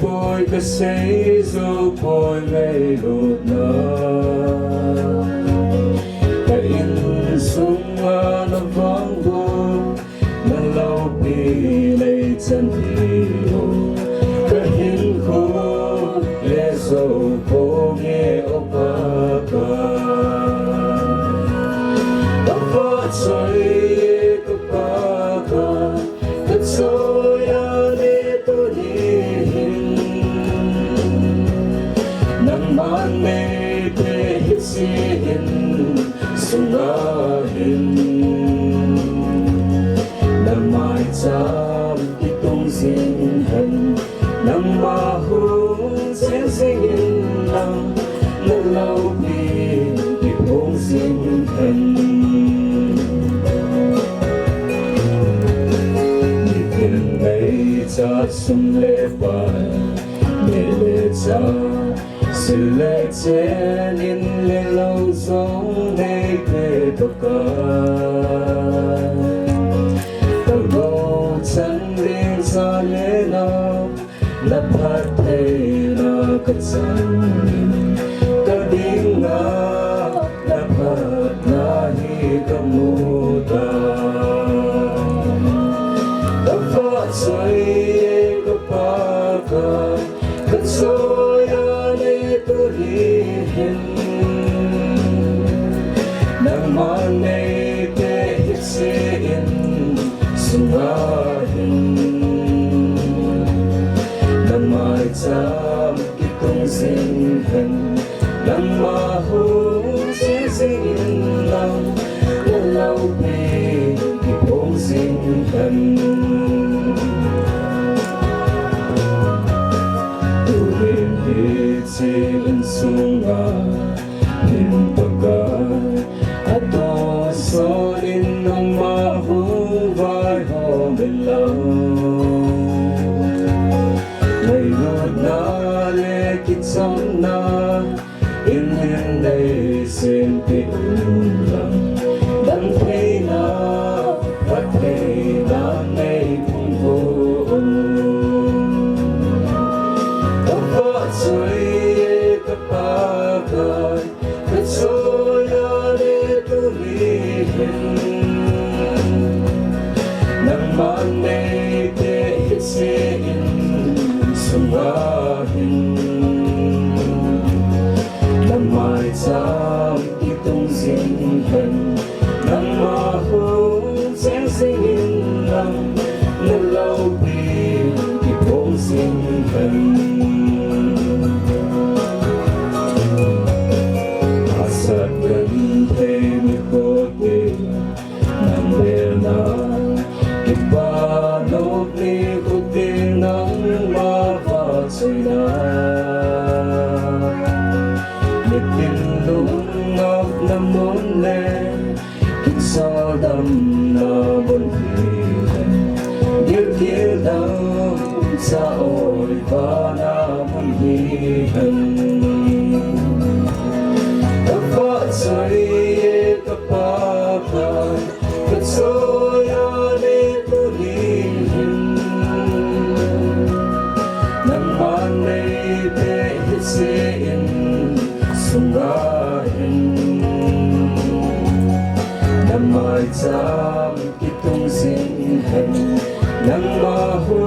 Boy, the say so boy, lay low now. The in sung on a bongo, the low be late and hero. The hill go, les so boy, opaka. The thoughts are the paka, the soya little. Man made the hits in Sungahin. The might of the tongues in hen, the mahos and singing now, the lovely people's in hen. You can make us some labor, selected in little zone they play the card. The roads and rings are lit up, the patena katsan, kadinga, the patna hi kamuta. The thoughts are the paka, katsoya. Naman ay te hitsin sungahin. Namay tam kitong sinhan, namahong sisingin lang, lalawin kitong sinhan. Tuwin hitsin sunga, himpagan, ato solin ng mahubay homelang. Ngayon na lekit sa na, inhinday xin tin rằng đấng thế na và thế na ngày cùng vô các vợ chơi các ba cài các số ya để tu luyện nang man nay te sẽ sung ahin nang mai sam ki tung sinh hen nang ma hu sen sinh nang na lâu bi ki bong sinh hen asat gan te mi ko te nang be na ki ba no ni ko te nang ma va chai na tin lung ngọc nam môn lệ kinh sao đầm na bồn điều kia đau sao ôi và na bồn hân các vợ chơi các ba cài các số ya để tu luyện nang man nay để hết sẽ sung ahin nang mai cham ki tung sinh hen nang ma hu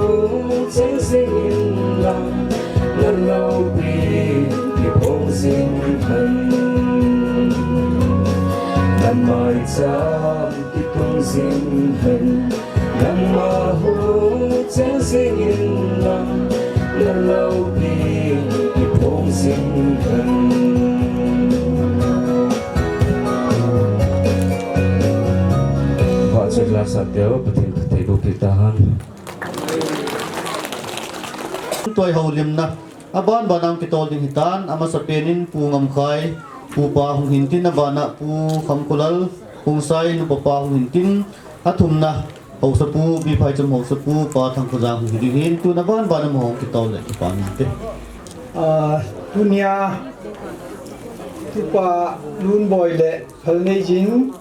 sen sinh lang na lâu bi ki bong sinh hen nang mai cham ki tung sinh hen nang ma hu sen sinh lang na lâu bi ki bong sinh hen Setelah satya betul betul tahan. Toy haulim na aban banang kitol ding hitan ama sa penin pu ngam khai pu pa hung hintin na bana pu khamkulal hung sai nu pa hung hintin athum na hau sa pu bi phaicham hau sa pu pa thang khujang hung hin tu na ban banam hong kitol le pan te dunia tu pa lun boy le phalne jin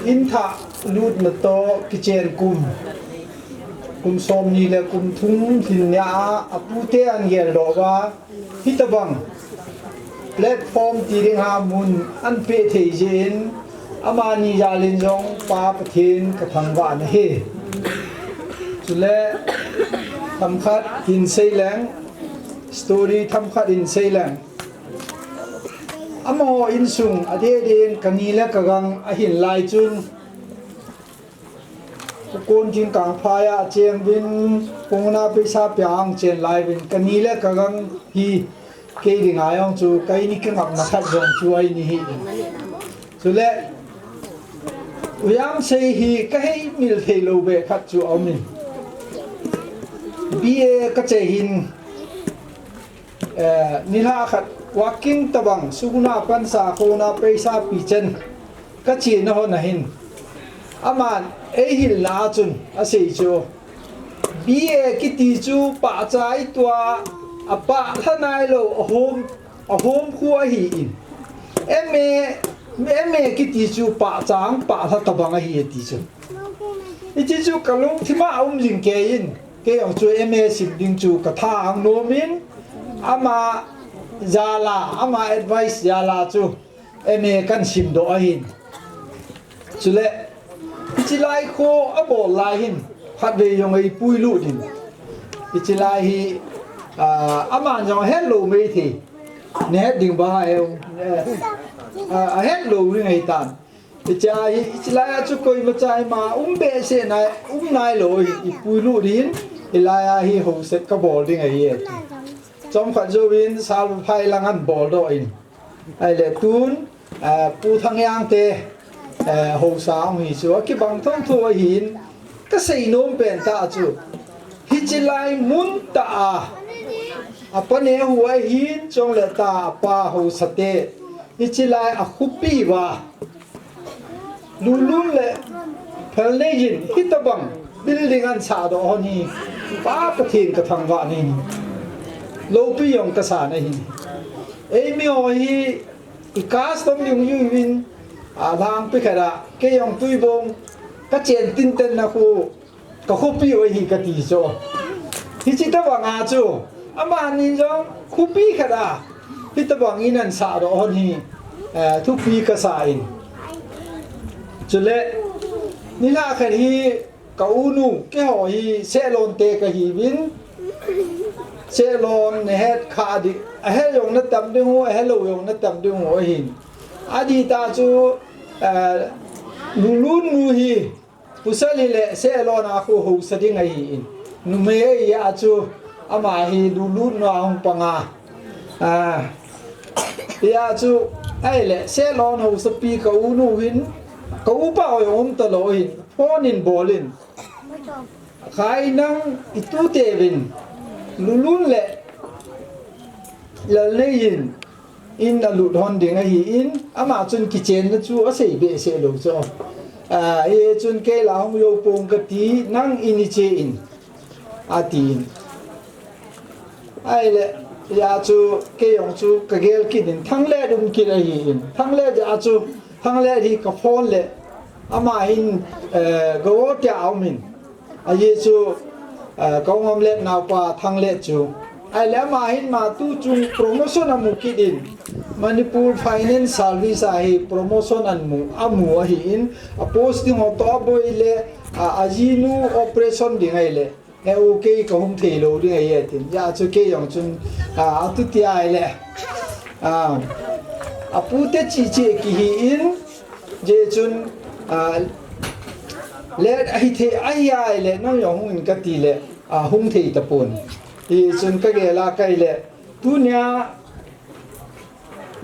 in tha lut na to kichen kum som ni le kum thung thin ya apute an gel do wa hitabang platform ti ring ha mun an pe thei jin amani jalin jong pa pathin ka thangwa na he chule thamkhat hin seilang story thamkhat in seilang amo insung ade den kanila kagang ahin lai chun kon jing kang phaya cheng bin pungna paisa pyang chen lai bin kanila kagang hi ke ding ayong chu kai ni ke ngam na khat jong chu ai ni hi chu le uyam sei hi ka hei mil thei lo be khat chu amin bie ka che hin nila khat walking tabang suguna pansa khona paisa pichen ka chi na ho na hin aman e hil na chun a sei chu bie ki ti chu pa chai tua apa thanai lo ahom khuwa hi in eme ki ti chu pa chang pa tha tabang a hi ti chu i ti chu kalung thima jing ke in ke ong chu eme sim ding chu ka tha ang no min ama zala ama advice zala chu eme kan sim do a hin chule chilai kho abo lai hin phat ve yong ai pui lu din chilai hi aman jong hello me thi ne ding ba eo hello ri ngai tan chilai chu koi ma chai ma be se nai nai lo i pui lu din ilai hi ho set ka bol ding ai ye chom khat jo win sal phai langan bol do in ai le tun pu thang yang te hồ sao hi chu ki bang thong thu hin ka sei nom pen ta chu hi chilai mun ta apane huai hin chong le ta pa ho sate hi chilai a khupi wa lulun le phalnejin hitabang building an sa do ni pa pathin ka thangwa ni lo pi yong ka sa na hi e mi ho hi ikas tom yung yuwin lang pikara ke yung tuibong ka chen tin ten na ku ka kopi oi hi ka ti so hi chi ta wa nga chu ama ni jong kopi khara hi ta bang inan sa ro on hi thu pi ka sa in chule ni la khan hi ka unu ke ho hi se lon te ka hi win se lon ne het kha di a he yong na tam de ho he lo yong na tam de ho hin adi ta chu lulun nu hi pusali le se lon a khu ho sa ding ai in nu me ya chu ama hi lulun na hong panga ya chu ai le se lon ho sa pi ka unu hin ka u pa oi om ta lo hin phone in bolin khai nang itu te vin lulun le la lein in a lut hon ding a hi in ama chun kitchen na chu a sei be se lo cho e chun ke la hong yo pong ka ti nang ini che in a tin ai le ya chu ke yong chu ka gel ki din thang le dum ki a hi in thang le ja chu thang le hi ka phone le ama in go ta au min a ye chu ko ngom le naw pa thang le chu ai le ma hin ma tu chung promotion amu ki din Manipur Finance Service hi promotion an mu amu hi in a posting of to boy le ajinu operation ding ai le e okay ko hum thei lo ding ai tin ya chu ke yong chun tu ti ai le a pu te chi chi ki hi in je chun le ai the ai ai le no yong in ka ti le hung thei ta pon hi chun ka ge la kai le tu nya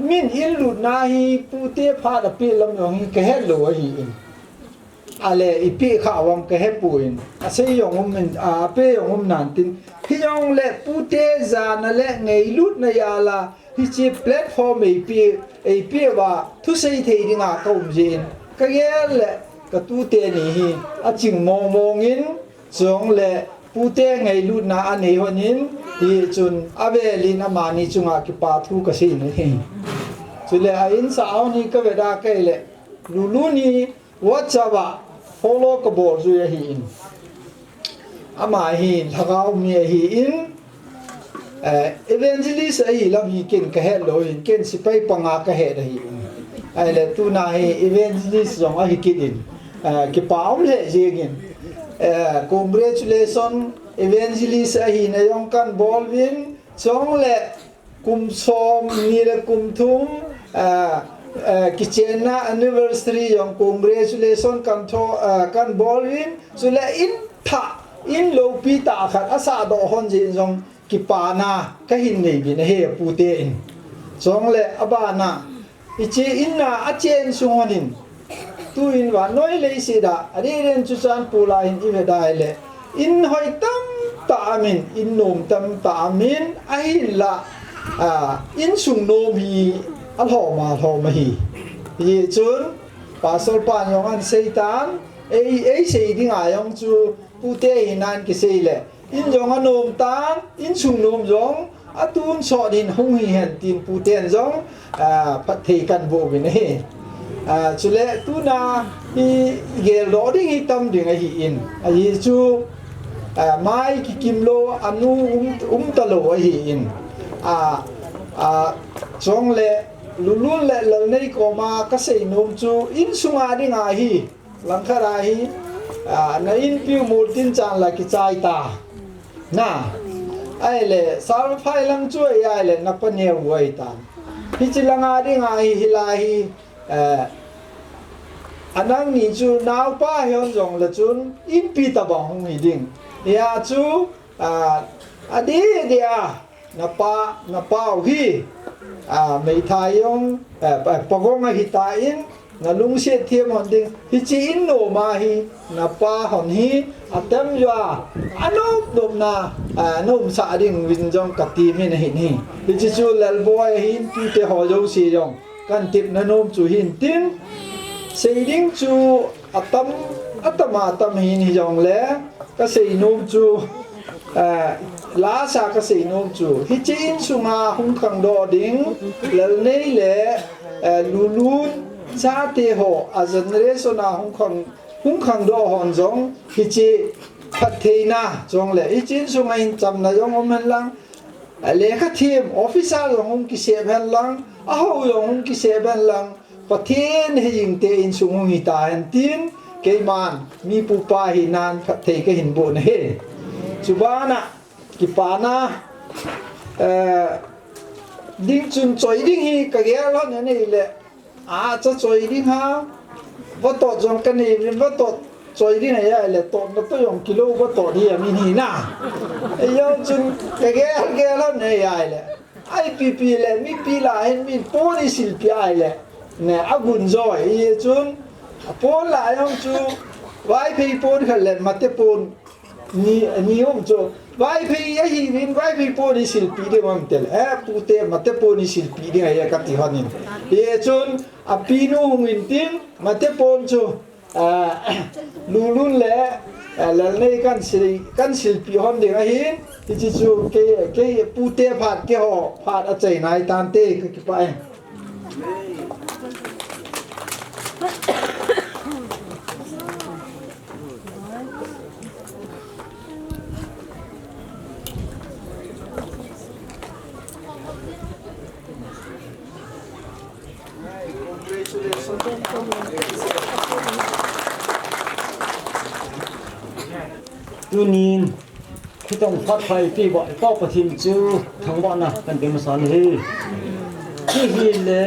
min in lut na hi pu te pha da pi lam yong hi ka he lo hi in ale i pi kha wam ka he pu in a se yong min pe yong nan tin hi yong le pu te za na le ngei lut na ya la hi chi platform ei pi wa thu sei thei dinga ka jin ka ge le ka tu te ni hi a ching mong mong in chong le pu te ngei lut na ani honin hi chun ave lin amani chunga ki pa thu ka si ni hi chule a in sa au ni ka veda kai le lulu ni wachawa follow ka bor zu hi in ama hi thagau mi hi in evangelist ai lam hi ken ka he lo in ken si pai panga ka he hi ai le tu na hi evangelist jong a hi kidin ki paum le jegin congratulations evangelist hi na yong kan bolwin chong le kum som ni le kum thum kitchen na anniversary yong congratulations kan bolwin chule in tha in lo pi ta khat asa do hon jin jong ki pa na ka hin nei bin he pu te in chong le abana ichi in na a chen sungonin tu in wa noi le si da ari ren chu chan pu la in i ve dai le in hoi tam ta min in nom tam ta min a hin la in sung nom hi a tho ma hi hi chun pasol pan yong an seitan ei sei ding a yong chu pu te hinan ki sei le in yong a nom tan in sung nom yong a tun so din hung hi hen tin pu ten yong phat thei kan bo bin he chule tu na hi gel lo ding hi tam ding hi in a hi chu mai ki kim lo anu ta lo hi in chong le lulun le lo nei ko ma ka sei nom chu in sunga ding a hi lang khara hi na in piu mul tin chan la ki chai ta na ai le sar phai lang chu ai le na pa ne wai ta hi chilanga ding a hi hilai anang ni chu naw pa hyon jong la chun in pi ta ba hong hi ding ya chu adi dia na pa hi mei thai yong pagong hi ta in na lung se thiam hon ding hi chi in no ma hi na pa hon hi atam ya anop dom na nom sa ding win jong ka ti min hi ni hi chu lal boy hin pi te ho jo si jong kan tip na nom chu hin tin sei ding chu atama hin hi jong le ka sei nom chu la sa ka sei nom chu hi chi in sunga hung khang do ding lal nei le lu lu cha te ho a generation a hung khang do hon jong hi chi phatheina jong le I chin sung in cham na jong om hen lang le kha thim officer jong hung ki se ben lang a ho jong hung ki se ben lang pathen he jing te in sung hi ta hen tin ke man mi pu pa hi nan phathe ke hin bo ne he chubana ki pana ding chun choi ding hi ka ge lo ne nei le a cha choi ding ha va to jong ka nei rin va to choi ding ya le to na to yong kilo va to di mi ni na e yo chun ka ge lo ne ya le ai pi le mi pi la hen mi po ni sil pi ai le ne a gun joy ye chun po la yong chu vai pi po kha le ma te pon ni om chu vai pi ya hi win vai pi po ni sil pi de mam tel pu te ma te po ni sil pi de ya ka ti hanin ye chun a pi nu ngin tin ma te pon chu lulun le la nei kan sil pi hon de hin ti chi chu ke pu te phat ke ho phat a chei nai tan te ki pa tunin kitong phát phai pi bo to pathin chu thangwa na kan dem san hi hi le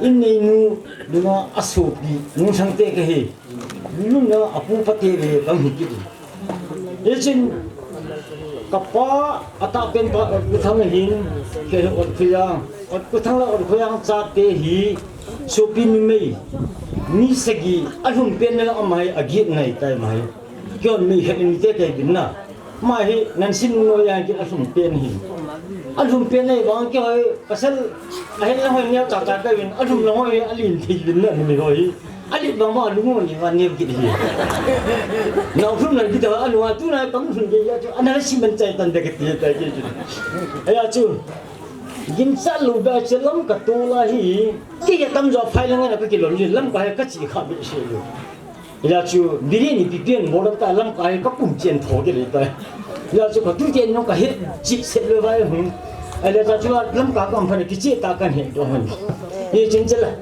in nei nu dunga asu pi nu sang te ke hi nu na apu pate le bang hi ki e chin kapa ata pen pa thang hin ke ot khya ot thang la ot khya cha te hi shopin mei ni sagi alhum pen na amai agit nai tai mai kyon mi hen te ke bin na mai hi nan sin no ya ki alhum pen hi alhum pen nei bang ke hoi pasal ahen la hoi nya cha cha ka bin alhum la hoi alin thi bin na mi hoi ali bang ma lu ngo ni wa ne ki hi na phum na ki ta alu wa tu na kam sun ge ya chu ana si man chai tan de ke ti ta ki chu aya chu gin sa lu ba chelam ka tu la hi ki ya tam jo phai lang na ka ki lo li lam ka ka chi kha bi she lu 야 주 미리니 비비엔 모르다 람 가이 가끔 젠 토게 있다 야 주 그 젠 농가 햇지 셀러 봐요 알레 자주 람 가끔 파네 기지 따간 해 도한 이 진짜라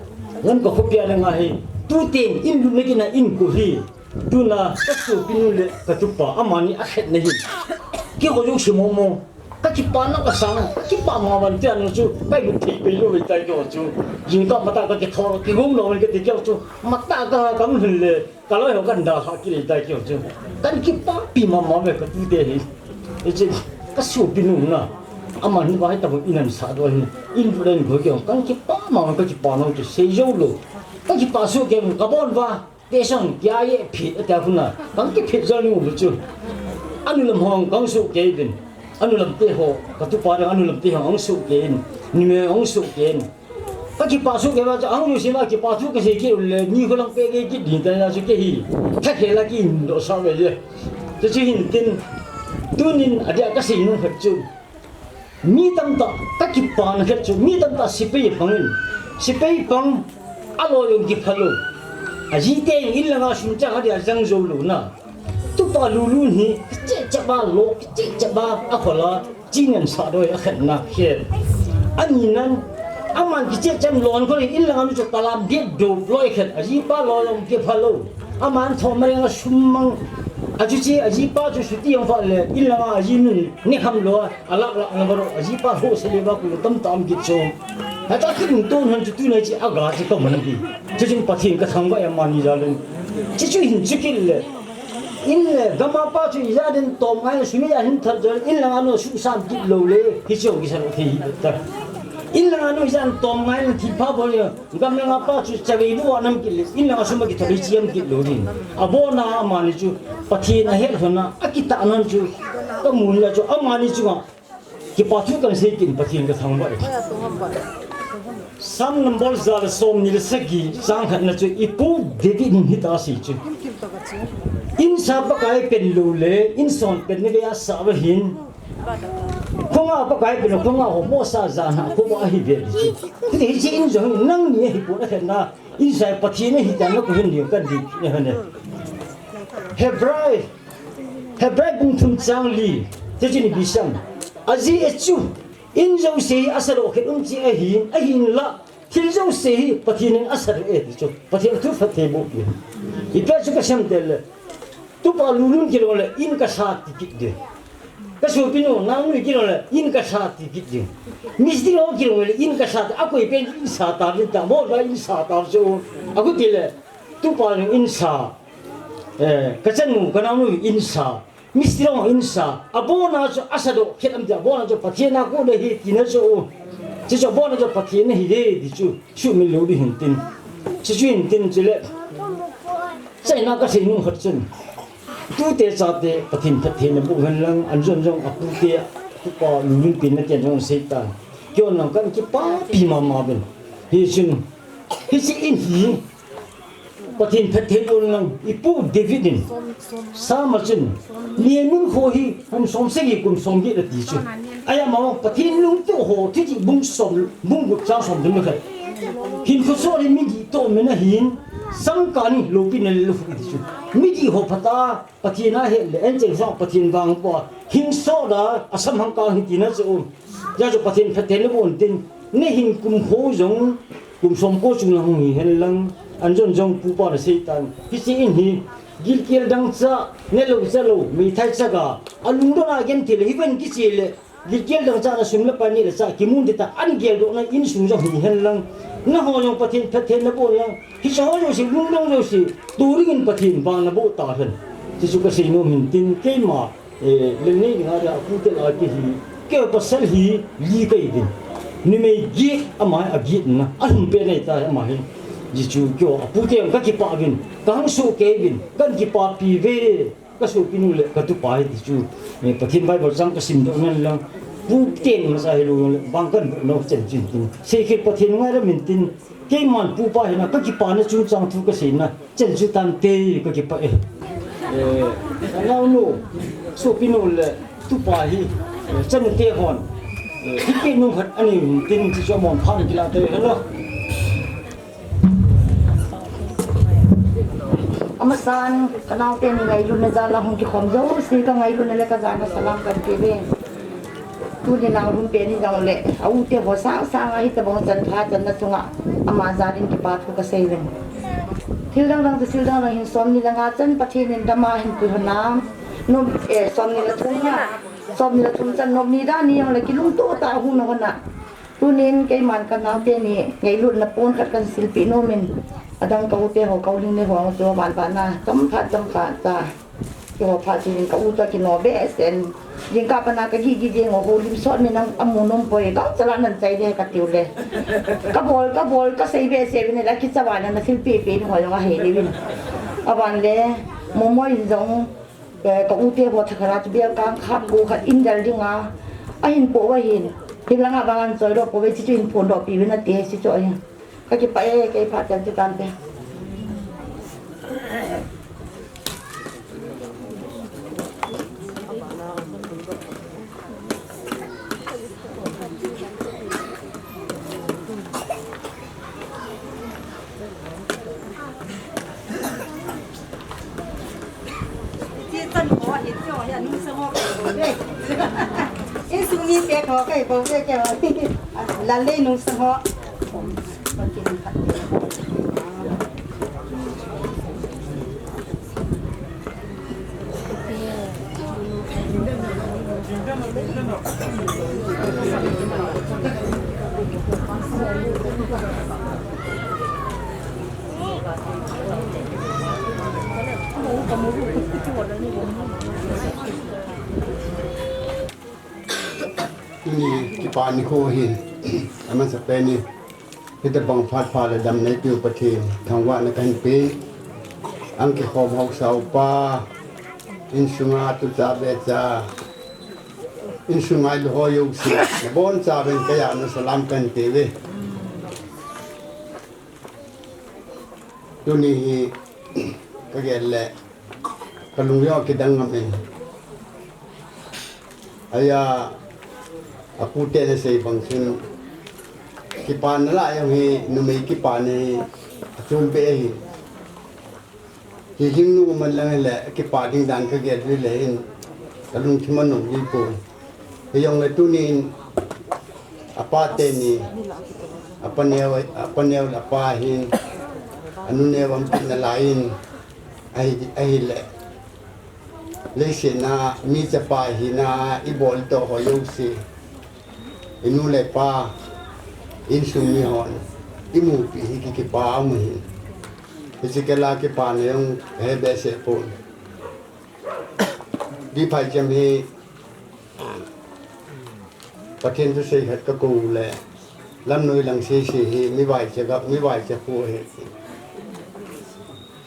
람 거 코피하는 가해 두텐 인루 메기나 인고히 두나 딱수 비누레 가투파 아마니 아헷 네히 기 고중 시모모 까치 빠나 가상 까치 빠마만 떼는 주 빨리 티베로 있다 이거 주 인가 마다 그게 토로 기공 놓을 게 되게 주 마다가 감을래 kalau yang kan dah hakil dah kau tu, kan kita pima mama ke tu deh, itu kasuh bingung na, aman ni bahaya tapi inan satu ni, influence kau kan kita mama kan kita nak tu sejauh lo, kan kita pasuk ke kabon bah, desang kiai pit ada puna, kan kita pit jalan ni lucu, anu lam hong kang suk ke bin, anu lam teh ho, katu parang anu lam teh hong suk ke, ni me hong suk ke. Kaki pasuk ke macam angin sih macam pasuk ke sikit le ni kalau pergi ke di tanah sikit hi tak lagi Indo sahaja je jadi hintin tunin ada kasih nu kerja mi tam tak kaki pan kerja mi tam tak sipai pang alo yang kipalo aji teng ilang asun cak ada jang jolu na tu palulu ni kecik caba lo kecik caba apalah jingan sadoi akan nak share aninan aman kecil jam lon kau ni ilang anu cak dalam dia do loy kan aji pa lo yang ke palo aman thom mereka sumang aji pa tu suti yang fal ilang aji ni ham lo alak baru aji pa ho seleba ku tam gitu hata kin tu han tu na ji aga ji ko mangi jijin pathin ka thangba ya mani jalan jiju hin jikil in gama pa tu yadin tom ngai sumi ya hin thar jal ilang anu su sam ji lo le hi jo gi san thi ta ilang anu isan tom ngai thi pa boleh gam nang apa tu cawe itu anam kilis ilang asu magi thabi jiam kit lo ni abona amani ju pathin a hel hona akita anan ju kamun la ju amani ju ki pathu kan se kin pathin ka thangba sam number zal som ni sagi sang khat na chu ipu dedi ni hita si chu in sa pa kai pen lo le in son pen ne ya sa ba hin nga pa kai pin ko nga ho mo sa za na ko ba hi be ji ti ji in zo nang ni hi pu na na in sai pathi ne hi ta na ko hin ni kan di ne ha ne hebrai bung thum chang li te ji ni bi sang azi echu in zo se asaro khet chi a hin la thil zo se pathi ne asar e chu pathi tu fa the bu ki I pe chu ka sam del tu pa lulun ki le in ka sa ti ki de ka so pinu na nu ki le in ka sa ti ki de mis di o ki le in ka sa a ko i pe in sa ta ni ta mo ba in sa ta so a ko ti le tu pa in sa ka chen nu ka na nu in sa mis di o in sa a bo na so asado khet am ja bo na so pathi na ko le hi ti na so chỉ cho bọn nó cho phát triển này thì chú mình lưu đi hình tin chỉ chú hình tin chỉ là sai nào cái gì nung hot chân tu tế sao tế phát triển là bộ phận lăng anh dân trong áp tu tế tu có lưu tin là chuyện trong xây ta cho nó cái ba pi mà bên thì xin in hi phát triển luôn lăng ipu dividend sao mà chân liên minh khối hi हम somse gi kum somgi la ti chu aya ma pathin lung to ho thi ji bung gu cha som dum kha hin khu so ni mi gi to me na hin sam ka ni lo pi na lu fu ti chu mi gi ho phata pathina he le en cheng so pathin wang po hin so da asam hang ka hi ti na chu ya chu pathin phathen le bon tin ne hin kum ho jong kum som ko chung lang hi hen lang an jon jong pu pa na seitan hi si in hi gil kiel dang cha ne lo cha lo mi thai cha ga alung do na gen til hiven ki chile gil kiel dang cha na sum la pa ni la cha ki mun de ta an gel do na in sum jo hi hen lang na ho yong pathin phathen na bo yang hi cha ho yo si lung dong yo si turing in pathin bang na bo ta hen chi su ka sei no min tin ke ma le ni ga da ku te la ki hi ke pa sel hi li kai din ni me gi ama a gi na an pe nei ta ma hin ji chu kyo apu te ka ki pa bin kang su ke bin kan ki pa pi ve ka su pinu le ka tu pa ji chu me pathin bai bor jang ka sim do ngan lang pu te ma sa helu bang kan no chen chin tin se ki pathin ngai ra min tin ke man pu pa hena ka ki pa na chu chang thu ka se na chen chu tan te ka ki pa lao no su pinu le tu pa hi chen te hon hi ke nu khat ani tin chi cho mon phang ki la te hello amasan kanau te ni ngai lu na jala hong ki khom zo si ka ngai lu na le ka jana salam kan ke be tu ni nang rum pe ni jang le au te bo sa ngai te bong chan pha chan na chunga ama zarin ki pa thu ka sei len thil dang dang sil dang hin som ni langa chan pathin in dama hin pu hanam no som ni la thunya som ni la thum chan nom ni da ni yang le ki lung to ta hu no na tu nin ke man kanau te ni ngai lu na pon khat kan sil pi no min adang kau te ho kau ling ne ho so ban ban na tam pha ta ki ho pha chi kau ta ki no be sen yin ka pa na ka gi jing ho lim so me nang amunom poi ka chala nan chai de ka tiu le ka bol ka sei be se ne la ki chawa na sil pe pe ho la he le win aban le mo mo yin jong ka u te ho thakara be ka khap go khat in dal dinga a hin po wa hin hilanga bangan choi ro po be chi chin phon do pi na te si choi cái phải phát triển cho tan thế tân có hiện cho hiện như sao họ đây cái sung ni bé khó cái bầu cái là lên nông sao họนี่ที่ปานโคหินมันจะเป็นนี่ที่จะบังพัดพาและดำในปิวประเทศทางว่าในการปีอังกิขอบหกเสาป่าอินสุงาตุจาเบจาอินสุงาลหอยุสิบอนจาเป็นกายานุสลามกันเตวิตัวนี้ก็แก่แหละกลุงยอกิดังกันเองอายา aku tena sei bangsin kipan la yang hi numei kipan ni chumbe hi hing nu man lang le kipan ding dan ka get ri le in kalung thiman no ni ko yong le tunin apa te ni apa ne apa hin anu ne wam tin lain ai le le se na mi cha pa hi na I bol to ho yo si inu le pa in sum ni hon I mu pi hi ki pa mu hi si ke la ke pa ne yung he be se pon di Phaicham hi pathen tu sei hat ka ko le lam noi lang se hi mi bai che ga mi bai che ko he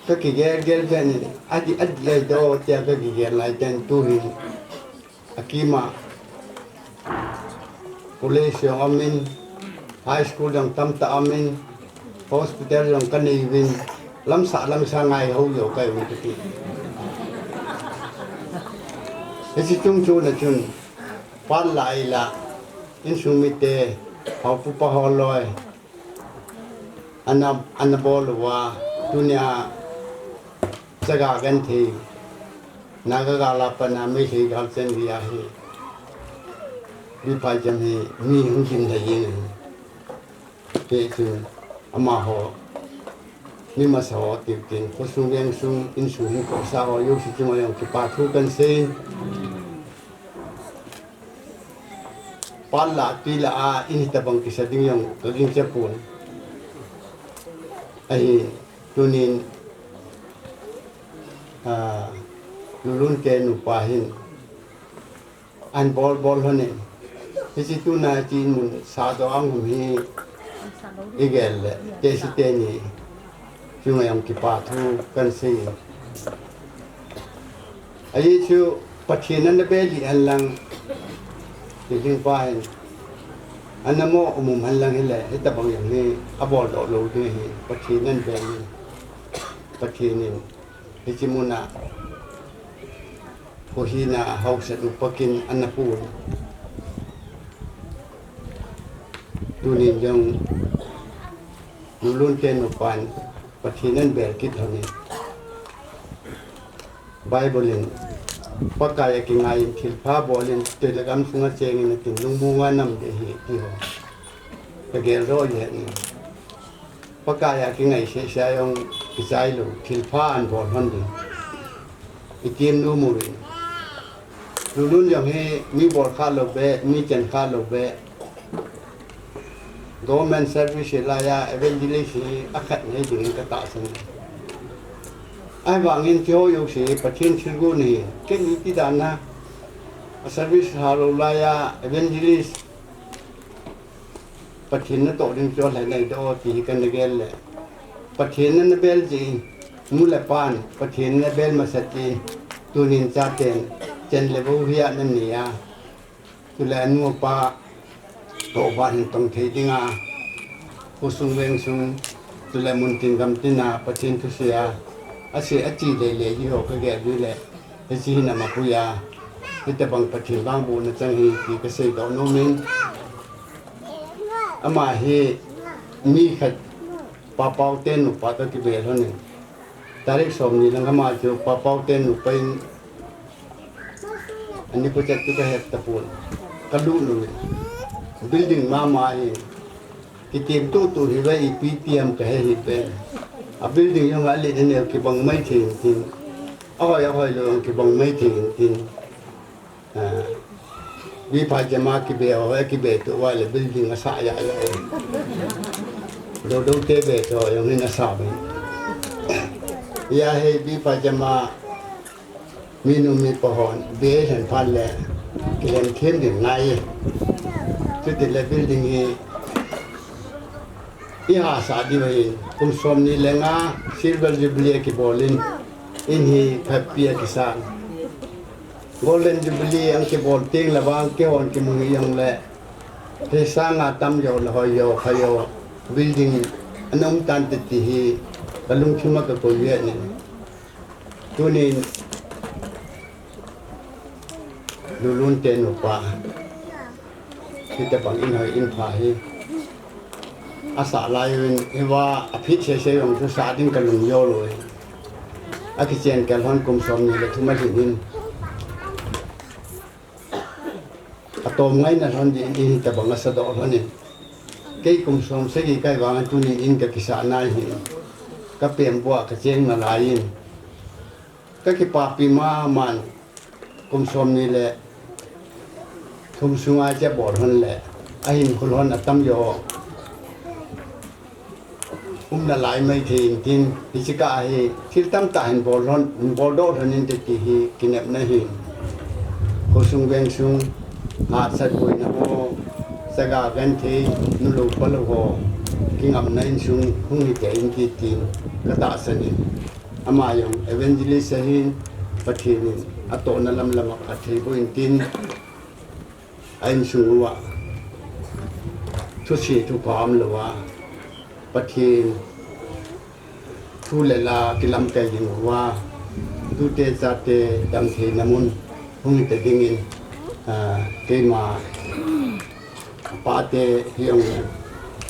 ka ki gel ben adi le do te ka ki gel lai ten tu hi akima college yang amin high school yang tam ta amin hospital yang kan win lam sa ngai ho yo kai wi ti esi chung chu na chun pan lai la in sumite hau pu pa ho loi anabol wa dunia jaga gan thi naga gala pana me hi gal chen dia hi di Phaicham hi mi hung jin da yin ke chu ama ho ni ma sa ho ti tin ko su yang su in su hi ko sa ho yu si chung yang ki pa thu kan se pan la ti la a in ta bang ki sa ding yang ka ging che pun ai tunin lulun ke nu pa hin an bol hone isi tu na chin mun sa do ang hum hi igel te si te ni chung yang ki pa thu kan se ai chu pathin an be li an lang ti jing pa hin anamo umum han lang hele eta bang yang ni abol do lo ni hi pathin an be ni pathin ni isi muna ko hina hausa upakin anapun tunin yang lulun ken upan pathinan ber kit honi bible pakaya ki ngai thilpha bolin telegram sunga chengin tin lungmunga nam de hi ti ho pagel ro ye ni pakaya ki ngai se sayong kisai lo thilpha an bol hondi itim nu muri lulun yang he mi bol kha lo be mi chen kha lo be government service la ya evangelist akhat ne ding ka ta san ai wangin cho yo se pathin chirgu ni ke ni ti dana service halo la ya evangelist pathin na to ding cho lai nei do ti kan gel le pathin na bel ji mula pan pathin na bel masati tunin cha ten chen le bu hiya nan ni ya tu la nu pa to ban tong thei dinga kusung weng sung tu la mun tin gam tina pathin tu sia ase achi le le yi ho ka ge du le esi na ma pu ya te bang pathin bang bu na chang hi ki ka sei do no min ama he mi khat pa pau ten nu pa ta ki be ho ni tarik som ni lang ma chu pa pau ten nu pai ani ko chat tu ka het ta pun ka lu nu building ma hi ki tim tu hi vai PTM ka hi pe a building yang ali ne ki bang mai thin tin oi lo ki bang mai thin tin vi Phaicham ki be o ki be tu wa le building asa ya do te be to yang ni na sa be ya he vi Phaicham minu mi pohon be hen phan le ki len thiên din ngai tu de le building hi ha sa di wai kum som ni lenga silver jubilee ki bolin in hi happy kisan golden jubilee ang ki bol ting la bang ke on ki mung yang le he sanga tam yo la ho yo khayo building anong tan ti hi kalung chuma ka ko ye ni tunin lulun ten pa ที่จะบังอินหอยอินผายอาสาลายเป็นว่าอภิเชษยงทุสาดินกันลุงโยเลยอาคิเจนแกลฮอนกุมสมนี่เลยทุมาถึงนินอะตอมไงนะฮอนดีอินแต่บังอาสะดอกฮอนนี่เกี่ยกุมสมเสกีใกล้วางตุนินอินกับกิสานายหินก็เปลี่ยนบัวกระเจงมาลายินก็คิดปาปีมามันกุมสมนี่แหละทุมสุงอาเจ็บบอดฮอนแหละไอ้หินคนฮอนอัตตมโยน่าหลายไม่ทิ้งทิ้งพิจิกาฮีที่ตั้มตาหินบอลฮอนบอลโดดนินติที่ฮีกินเอบนะหินกุสุงเวงสุงหาสัตว์บุยนะโอสกากันทีนุลูปลุโฮกิงอับนัยสุงหุ่นเกอินกิตินกระตาสนินอามายงเอเวนจิลิสหินปะทีนินอโตนัลลัมอัฐิบุอินตินไอ้สุงวะทุชีทุพามลวะปะทีนทุเลลากิลัมเกยิงว่าทุเตจาเตดัมเทนมุนหุ่นเตดิงินเกมาปาเตเฮียง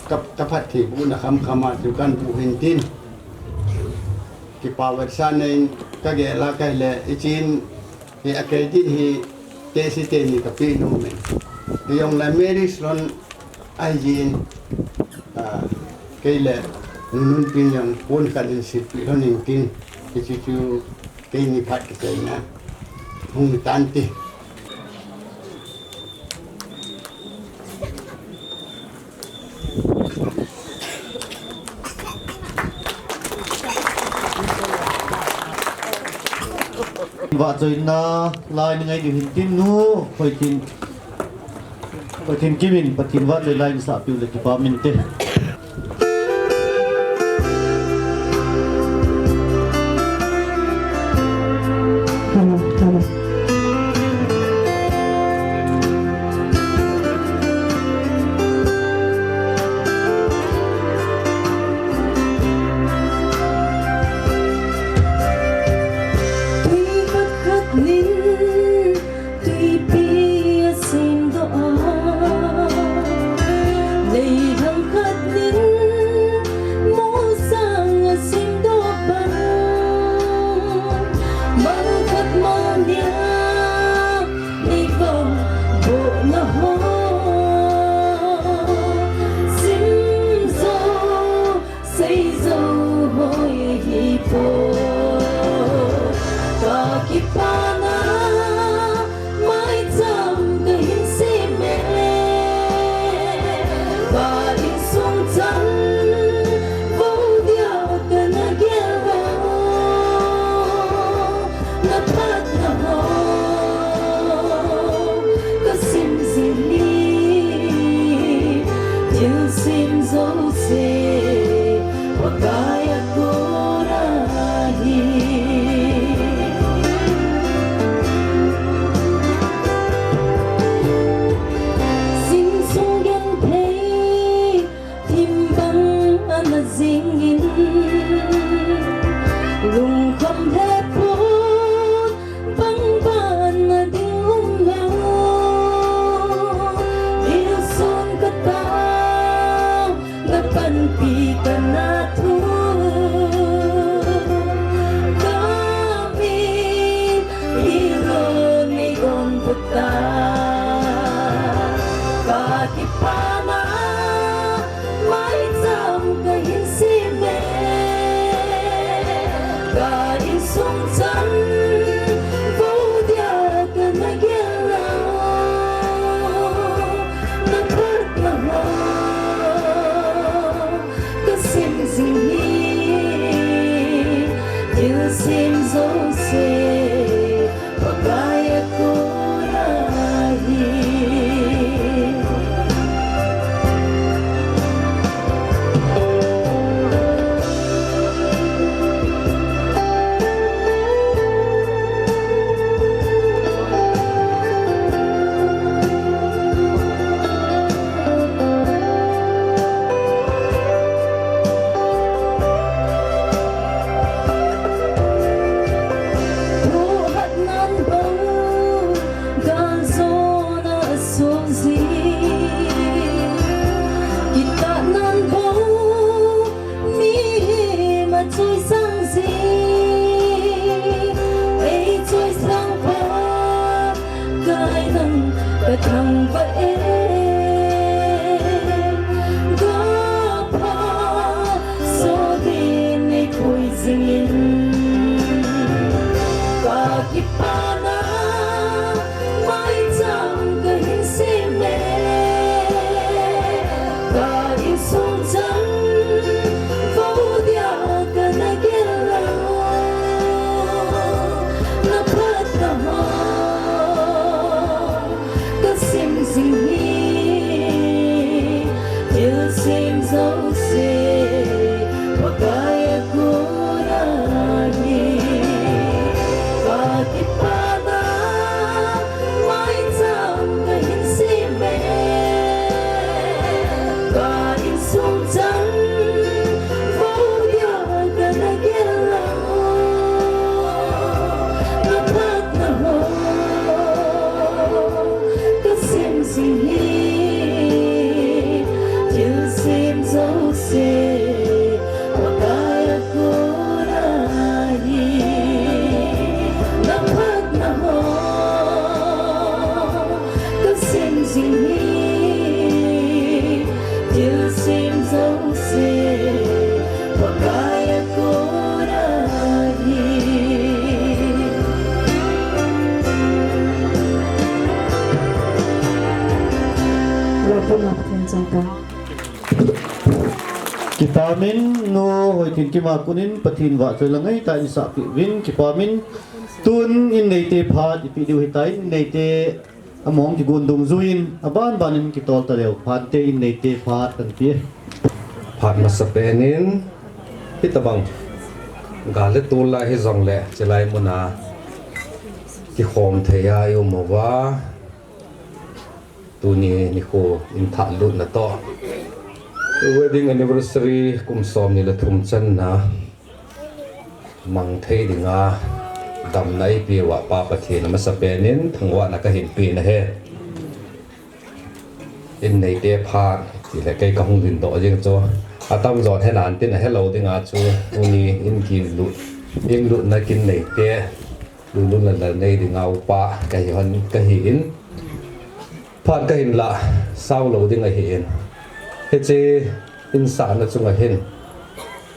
กับตะพัดที่บุญคำขมาจุกันบุหินตินกิปาวัชานัยก็เกลาไกเลอิจินเฮอเกจินเฮเตสิเตนิกับปีโนเมนเฮียงละเมริสลอนไอจินเกลนุนปินยังปนกันอินสิปีลอนิงตินกิจิจูเกนิพัดกิเตนะหุ่นตันติว่าใจน่าลายยังไงอยู่หินกินนู้ไปกินกิมินไปกินว่าใจลายสาบอยู่เลยที่ปามินเต้ Tuna pathin jangka. Kipamin no hoi tin ki ma kunin pathin wa choi langai ta in sa pi win kipamin tun in nei te phat ipi diu hitai nei te among ki gun dung zuin aban banin ki tol ta leu phat te in nei te phat kan pi phat ma sapenin pitabang gale tola he zong le chelai muna ki khom theya yo mowa tuni ni ko in tha lut na to wedding anniversary kum som ni la thum chan na mang thei dinga dam nai pi wa pa pathin ma sapenin thangwa na ka hin pi na he in nei te phat ti le kai ka hung din do jing cho atam zot he nan tin hello dinga chu uni in ki lu na kin nei te lu la nei dinga pa ka hi hon ka hi in phat ka hin la sau lo dinga hi in he che in sa na chunga hin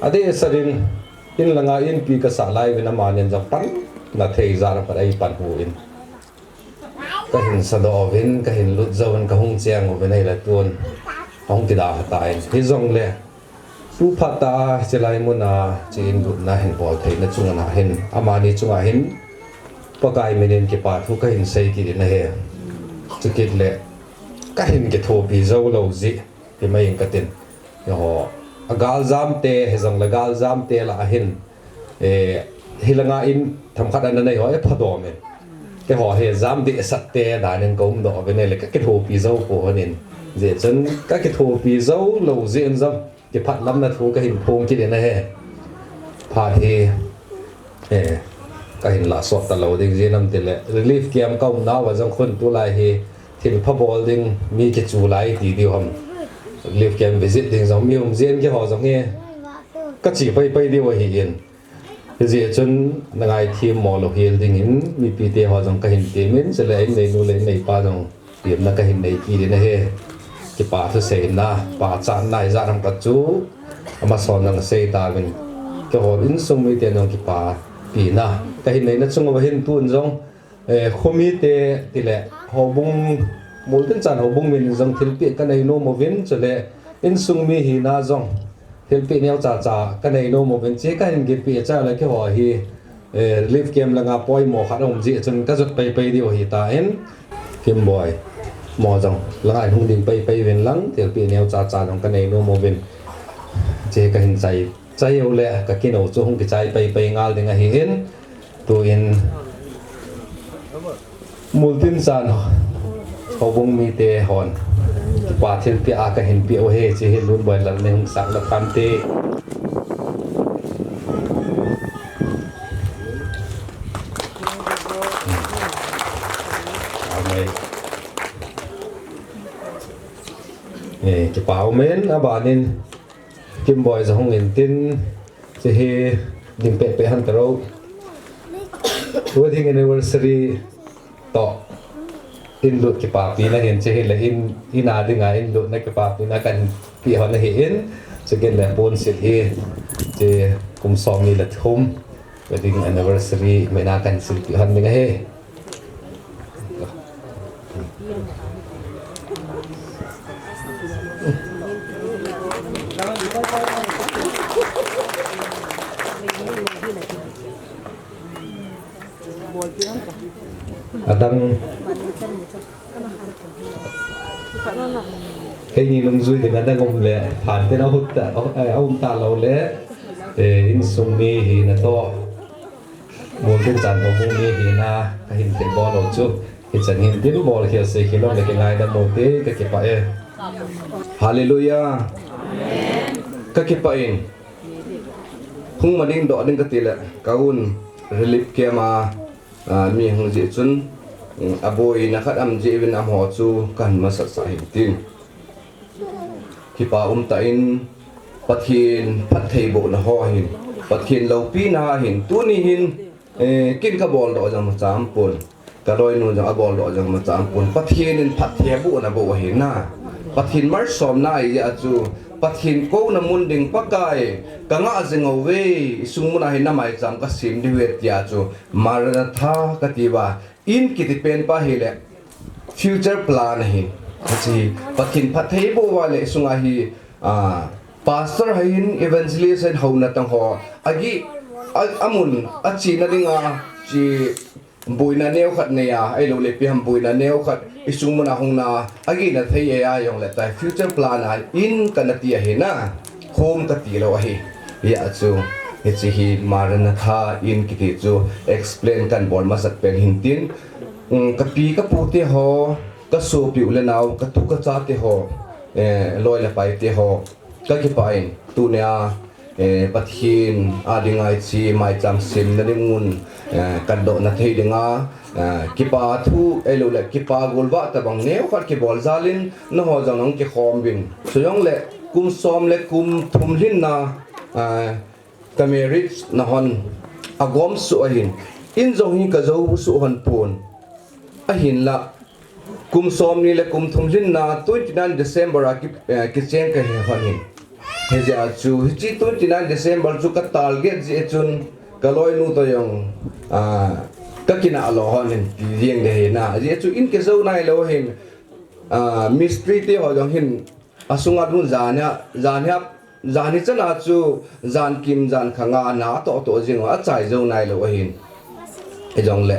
ade sarin in langa in pi ka sa lai vina manen jang pan na thei zar par ai pan hu in ka hin sa do vin ka hin lut zon ka hung chiang o venai la tuan hong ti da ta in hi zong le tu phata chelai muna chin lut na hin bol thei na chunga na hin amani chunga hin pakai menen ke pa thu ka hin sei ki na he chukit le ka hin ke tho pi zo lo zi ti mai ka tin yo agal zam te he zong la gal zam te la hin hilanga in tham khat an nei ho e phadom en ke ho he zam di sat te da nen kom do ve ne le ka ke tho pi zo ko hanin je chen ka ke tho pi zo lo zen zam ke phat lam na thu ka hin phong ki de na he pha he ka hin la so ta lo ding je nam te le relief kiam kaum na wa jang khun tu lai he thin pha bol ding mi ke chu lai ti di hom relief kiam visit ding zong mi hom zen ke ho zong nghe ka chi pai di wa hi in je chun nangai thim mo lo hil ding in mi pi te ho jong ka hin te min se le nei nu le nei pa jong tiam na ka hin nei ki de na he ki pa thu se na pa cha nai za ram ka chu ama son nang se ta min ke ho in sum mi te nong ki pa pi na ka hin nei na chung wa hin tun jong khomi te ti le ho bung mul tin chan ho bung min jong thil pi ka nei no mo vin chale in sung mi hi na jong thil pi neu cha cha ka nei no mo vin che ka hin gi pi cha la ke ho hi live game la nga poi mo kha dom ji chun ka jot pai di ho hi ta en kim boy mo jong la ngai hung ding pai ven lang thil pi neu cha cha dong ka nei no mo vin che ka hin chai o le ka ki no chu hung ki chai pai ngal ding a hi in tu in multin san ho bung mi te hon pa thil pi a ka hin pi o he che hin lun boy la ne hung sak la pam te ki pau men abanin kim boy za hong in tin che he ding pe han taro wedding anniversary to in lut ki pa pi na hen che he la in a dinga in lut na ki pa pi na kan pi hon na he in che gen la bon sil he che kum som ni la thum wedding anniversary me na kan sil pi hon dinga he adang cái gì lung duy thì người ta ngom lệ phản thế nó hút ta ông ta lâu lệ in sung mi thì nó to muốn cái chăn của bung mi thì na cái hình tiền bò lâu chút cái chăn hình tiền bò là kia sẽ khi lo cái ngày đó một cái phải hallelujah cái phải hung mà đinh đỏ đinh cái tiền lệ kaun relief kia mà mi hung dễ chun aboi na khat am je vin am ho chu kan ma sa sa hin tin ki pa ta in pathin phat thei bo na ho hin pathin lo pi na hin tu ni hin kin ka bol do jang ma cham pon ka roi nu jang a bol do jang ma cham pon pathin in phat the bu na bo hin na pathin mar som na ya chu pathin ko na mun ding pakai ka nga zingo we sungmuna hin na mai cham ka sim di wet ya chu maranatha ka ti ba in kiti pen pa hi le future plan hi chi pathin pathei bo wale sunga hi pastor hain evangelist and hona tang ho agi amun achi na dinga chi buina neu khat ne ya ai lo le pi ham buina neu khat isung mona hong na agi na thei ya yong le tai future plan a in kanati he na home ka ti lo hi ya chu it's hi maranatha in kiti chu explain kan bol masak pen hintin kapi ka puti ho ka so pi ule naw ka tu ka cha te ho loi la pai te ho ka ki pai tu nya pathin adingai chi mai cham sim na dingun kan do na thei dinga ki pa thu elo le ki pa golwa ta bang neu khat ki bol zalin no ho jang ki khom bin suyong le kum som le kum thum lin na kamerit na hon agom su ahin in zo hi ka zo su hon pun ahin la kum som ni le kum thum lin na 29 December ki chen ka he hon hin he ja chu chi 29 December chu ka target je chun kaloi nu to yong ka kina alo hon hin rieng de na je chu in ke zo nai lo hin mystery te ho jong hin asunga dun zani chana chu zan kim zan khanga na to jing a chai zo nai lo hin e jong le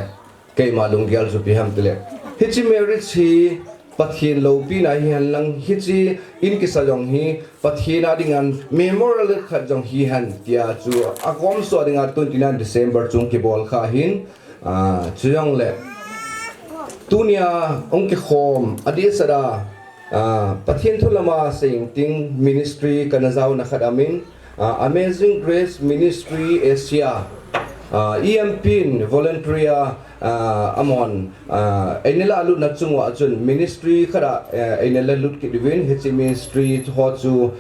ke ma lung gyal chu pi ham tele hichi marriage hi pathin lo pi na hian lang hichi in ki sa jong hi pathina dingan memorial khat jong hi han tia chu akom so dinga 29 December chung ki bol kha hin chu jong le tunia ong ki khom adi sada pathin thulama sing ting ministry kanazau na khadamin Amazing Grace Ministry Asia EMP volunteer amon enela alut na chungwa chun ministry khara enela lut ki divin hechi ministry ho chu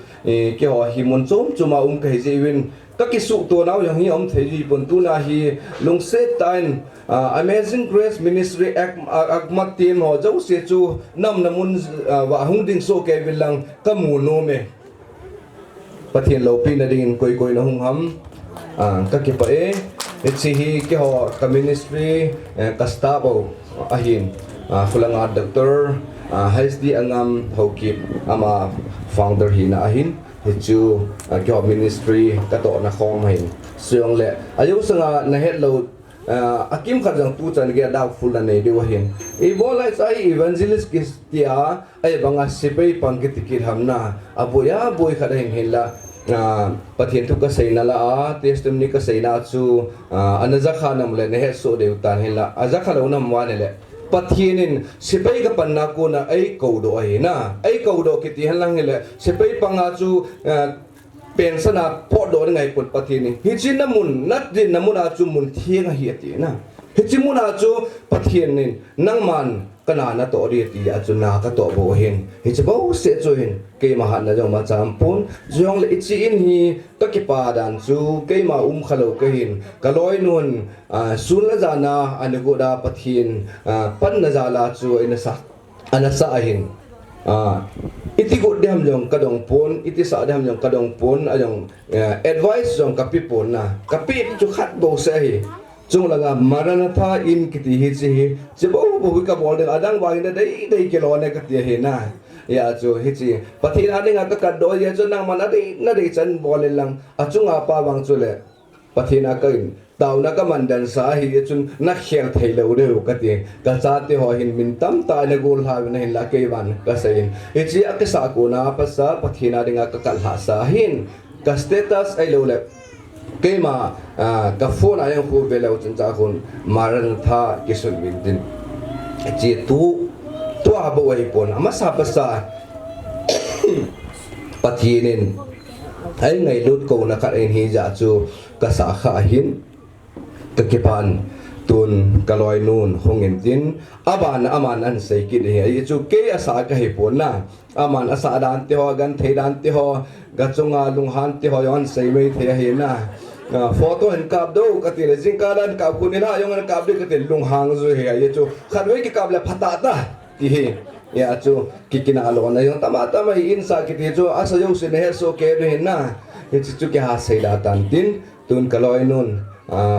ke ho himon chom chuma ka hejewin ka kisu to naw yang hi thei ji pon tu na hi lungse tain Amazing Grace Ministry akmat team ho jau se chu nam namun wa hung ding so ke bilang kamu no me pathin lo pin na ding koi na hung ham ka ki pa itsi hi ke ho ka ministry kastabo ahin fulanga doctor HD angam hokip ama founder hi na ahin hichu ke ho ministry ka to na khom hin suyong le ayu sanga na hello akim khajang tu chan ge da full na nei de wahin e bolai sai evangelist kistia ai banga sipai pangkitikir hamna abuya boy khada hin hela pathian thu ka seina la testimony ka seina chu anaza khanam le ne so de utan hela aza khalo nam wa ne le pathianin sipai ka panna ko na ai ko do ai na ai ko do ki ti halang hele sipai panga chu pensana po do ngai put pathiani hichin namun nat din namun a chu mun thiang hi ti na hichimun a chu pathianin nangman kana na to ri ti a chu na ka to bo hin hichbo se chu hin ke ma han na jong ma champun jong le ichi in hi ka ki pa dan chu ke ma khalo ke hin kaloi nun sun la jana anago da pathin pan na jala chu ina sa anasa hin iti go dem jong kadong pon iti sa dem jong kadong pon ajong advice jong kapi pon na kapi chu khat bo se hi chung langa maranatha in kiti hi chi chebo bo ka bol de adang wa ina dei kilo ne ka ti hi na ya chu hi chi pathin ading ka ka do ya chu nang man na dei chan bol lang achunga pa wang chu le pathin a kain tau na ka mandan sa hi chun na khel theilo de ka ti ka cha te ho hin min tam ta na gol ha na hin la ke ban ka sein hi chi a ka sa ko na pa sa pathin ading ka kal ha sa hin ka status ai lo le ke ma ka phone ayang ko velo chen cha khun maranatha kisun min din chi tu abo ai pon ama sa pa sa pathinin ai ngai lut ko na ka en hi ja chu ka sa kha hin kakipan tun kaloi nun hongin tin aman an sei ki he ai chu ke asa ka he pon na aman asa dan te ho gan the dan te ho ga chunga lung han te ho yon sei mei the he na photo en kap do ka ti le jing ka dan ka ku ni na yong an kap de ka te lung hang zu he ai chu khanwei ki kap le phata ta ti he ya chu kikina alo na yung tama in sa ki ti chu asa yo se ne so ke de na he chu ke ha sei la tan tin tun kaloi nun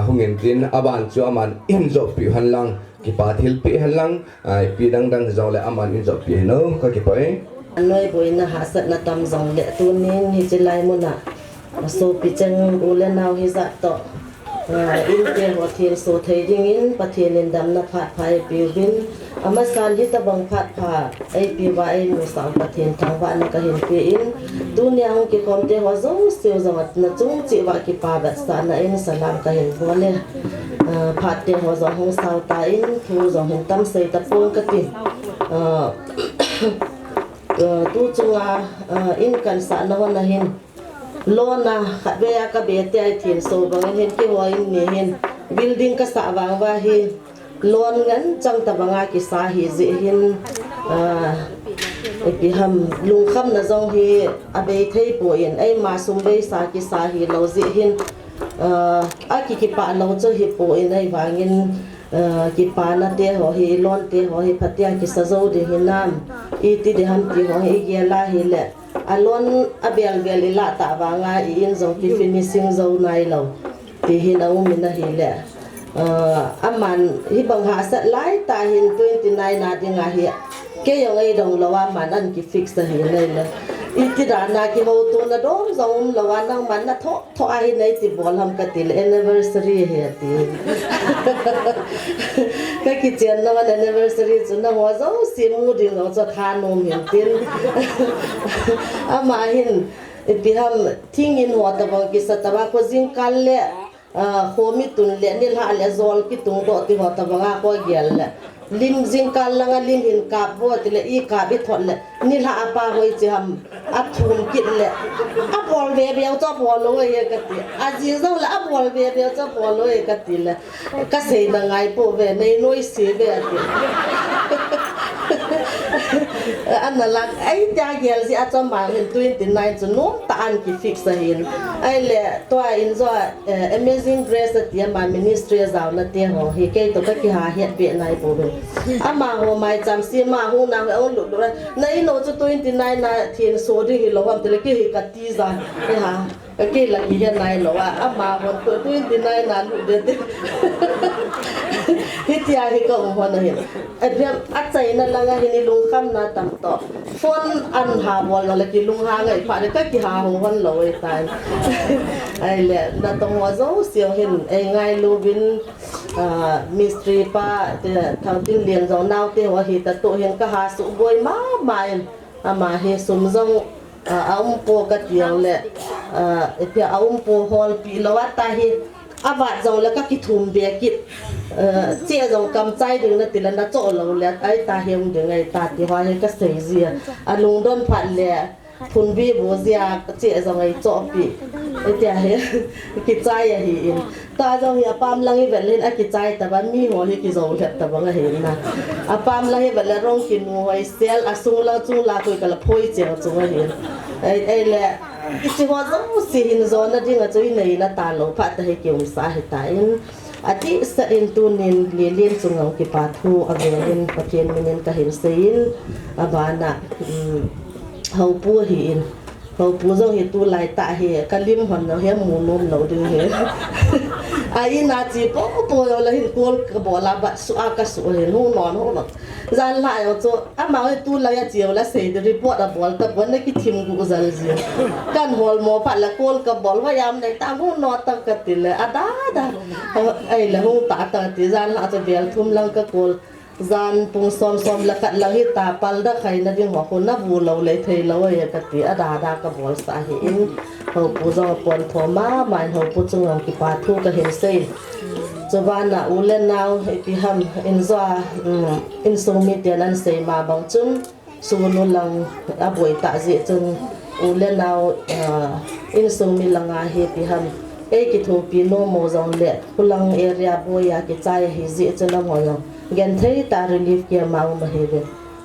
hungin tin aban chu aman in zo pi han lang ki pa thil pi helang ai pi dang dang zo le aman in zo pi no ka ki pai noi boina hasat na tam zong le tunin hi chilai muna so pichang ulen naw hi za to in te ho thil so thei ding in pathian in dam na phat phai pi bin amasan hi ta bang phat pha ai pi wa ai mu sang pathian thang wa na ka hin pi in dunia hong ki kom te ho zo seo zo na chung chi wa ki pa ba sa na in salam ka hin bo le phat te ho zo hong sao ta in thu zo hin tam sei ta pon ka ti tu chunga in kan sa na wa na hin lona khabe ya ka be te ai thin so bang hin ki ho in ni hin building ka sa wang wa hi lon ngan chang ta banga ki sa hi ji hin pi ham lung kham na zong hi abe thei po in ai ma sum be sa ki sa hi lo ji hin a ki pa lo cho hi po in ai wangin ki pa na te ho hi lon te ho hi phatia ki sa zo de hi nam I ti de ham ti ho hi ge la hi le alon abel bel la ta wanga in zong ki finishing zo nai lo ti hi na min na hi le aman hi bang ha sa lai ta hin 29 na dinga hi ke yo ngai dong lawa man an ki fix da hi le le iti da na ki ho tu na dom zong lawa nang man na tho a hi nei ti bol ham ka til anniversary he ti ka ki chen na anniversary chu na ho zo si mu ding zo cho kha nom hin tin ama hin iti ham thing in ho ta bang ki sa ta ba ko jing kal le khomi tun le ni la le zol ki tung do ti ho ta banga ko gel le lim jing kal langa lim hin ka bo ti le I ka bi thot le ni la apa hoi chi ham a thum kit le a bol ve be cho bol lo ye ka ti a ji zo la a bol ve be cho bol lo ye ka ti le ka sei na ngai po ve nei noi si ve ti an la ai ja gel si a cho ma hin 29 chu no ta an ki fix a hin ai le to in zo amazing grace ti ma ministry zaw na te ho hi ke to ka ki ha het be nai po be ama ho mai cham si ma hu na on lu do nai no chu 29 na thin so di hi lo ham te le ki hi ka ti za he ha ke la ki he nai lo ama ho 29 na lu de hi ti a hi ko ho na hi a bem a chai na la ga hi ni lung kham na tam to phone an ha bol la ki lung ha ngai pha de ka ki ha ho hon lo ai tai ai le na tong wa zo siêu hin ai ngai lu bin mystery pa te thang tin lien zo nau te wa hi ta to hin ka ha su boi ma mai ama he sum zong po ka tiang le pe po hol pi lawa ta hi abat zong la ka ki thum be kit che zong kam chai ding na tilan na cho lo le ai ta hem ding ai ta ti wa he ka sei zia alung don phat le phun bi bo zia che zong ai cho pi ai he ki chai ya hi in ta zong ya pam lang I vel a ki chai ta ba mi ho hi ki zo het ta ba nga he na a pam lang hi vel rong ki nu hoi sel asung la chung la koi ka la phoi che chu nga hi ai le iti ho zo si hin zo na ding a chui nei na ta lo pha ta he ki um sa he ta in ati sa in tu nin li lin chung ngau ki pa thu a ve in pathian minen ka hin sein abana hau pu hi in hau pu zo hi tu lai ta hi ka lim hon no he mu nom lo ding he ai na chi po la hin kol ka bola ba su a ka su he no non ho no zan la yo cho ama tu la ya chiu la sei de report a bol ta bon ki thim gu zal ji kan hol mo pa la kol ka bol wa yam nei ta hu no ta ka ti le ada da ai la hu ta ti zan la cho bel thum lang ka kol zan pung som la kat la hi ta pal da khai na ding ho ko na bu lo le thei lo ya ka ti ada ka bol sa hi in ho pu zo pon tho ma mai ho pu chung ang ki pa thu ka hin sei Jovana ulen now iti ham inzoa in so media nan sei ma bang chum sunu lang aboy ta ji chung ulen now in so mi langa he pi ham e ki tho pi no mo zong le kulang area boya ki chai hi ji chuna mo yo gen thei ta relief ki ma ma he be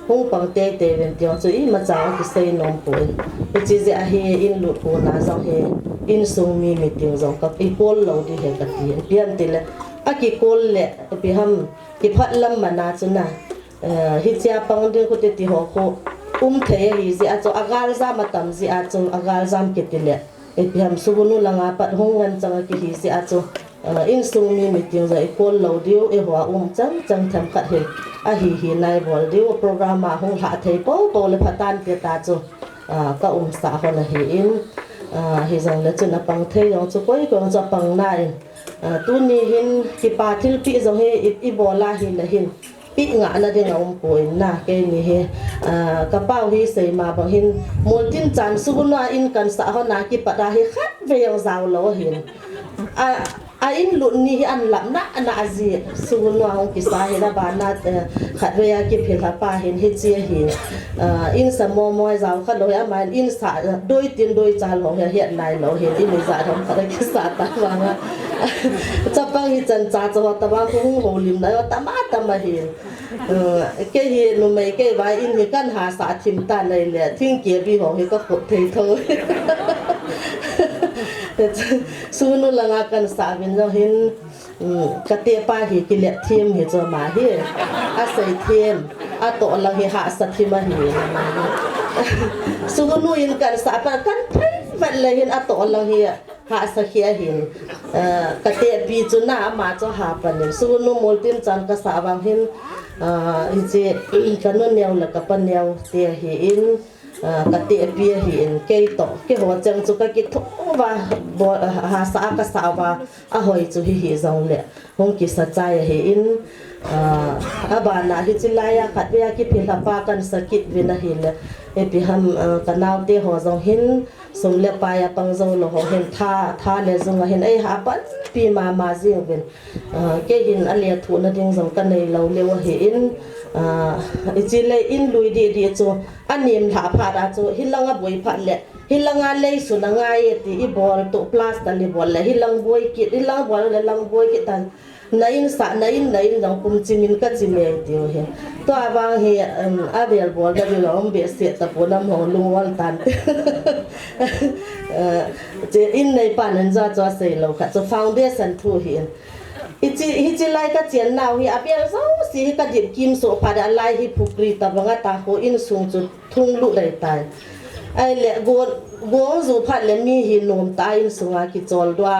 hung pang te ven tyo chu I ma chang ki sei nom poi chi ji a he in lu ko na zong he in so mi meeting zong ka I pol lo di he ka ti pian ti le aki kol le pi ham ki phat lam mana chuna hi cha pang de ko te ti ho ko the hi ji a cho agal za matam ji a cho agal zam ki ti le e pi ham subunu langa pat hongan chang ki hi ji a cho in sung mi meeting za ikol lo diu e hwa chang chang tham khat he a hi nai bol diu program ma hong ha thei po le phatan te ta chu ka sa ho na hi in hi zang le chuna pang thei yong chu koi ko cha pang nai tu ni hin ki pa thil pi zo he I bola hin la hin pi nga na ding om poin na ke ni he ka pau hi sei ma bang hin multin chan su na in kan sa ho na ki pa da hi khat ve yong zaw lo hin in lut ni an lam na ana azi su na hong ki sa he na ba na khat ve ya ki phil ha pa hin hi chi hi in sa mo mo zaw kha lo ya man in sa doi tin doi chal ho he nai lo hin in za thom kha ki sa ta wa nga cha pa hi chan cha cho ta ba hong ho lim na ta ma hi ke hi no mai ke vai in hi kan ha sa thim ta nei le thing ke bi ho hi ko khot thei tho su nu langa kan sa bin zo hin ka te pa hi ki le thim hi zo ma hi a sai thim a to lang hi ha sa thim hi su nu in kan sa pa kan thai vat le hin a to lang hi ha sa khia hin ka te bi chu na ma cho ha pa ni su nu mol tin chan ka sa wang hin in che kan no neu la ka pa neu te hi in ka te pi hi in ke to ke ho chang chu ka ki tho wa ha sa ka sa wa a hoi chu hi zong le hong ki sa chai hi in aba na hi chilaya khat ya ki phila pa kan sakit vina hi le e pi ham kanaw te ho zong hin som le pa ya pang zo lo ho hin tha le zong hin ai ha pan pi ma zing vin ke hin a le thu na ding zong kan nei lo le wa hi in chile in lui di chu anim la pha da chu hilanga boi pha le hilanga le su na ngai ti I bol to plus ta le bol le hilang boi ki hilang bol le lang boi ki tan nain sa nain dang kum chimin ka chime ti he to awang he abel bol da lo om be se ta ponam ho lungwal tan je in nei panan za cho sei lo kha cho foundation thu hi hi lai ka chen naw hi apel so si ka dip kim so pha da lai hi phukri ta banga ta ho in sung chu thung lu dai tai ai le go zu phat le mi hi nom ta in sunga ki chol dwa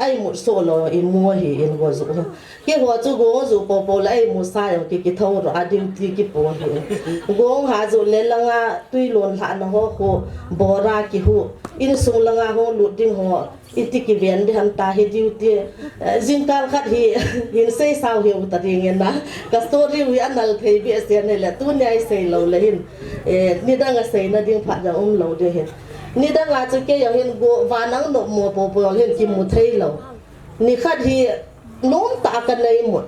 ai mu so lo I mu hi in go zu ke ho chu go zu po lai mu sa yo ki tho ro adim ti ki po hi go ha zu le langa tui lon la na ho ko bora ki hu in sung langa ho lu ding ho iti ki ven de ham ta hi duty jinkal khat hi hin sei saw hi ta ring na ka story wi anal thei bi se ne le tu ne ai sei lo le hin ni danga sei na ding pha ja lo de hin ni danga chu ke yo hin go wanang no mo po hin ki mu thei lo ni khat hi nom ta ka nei mo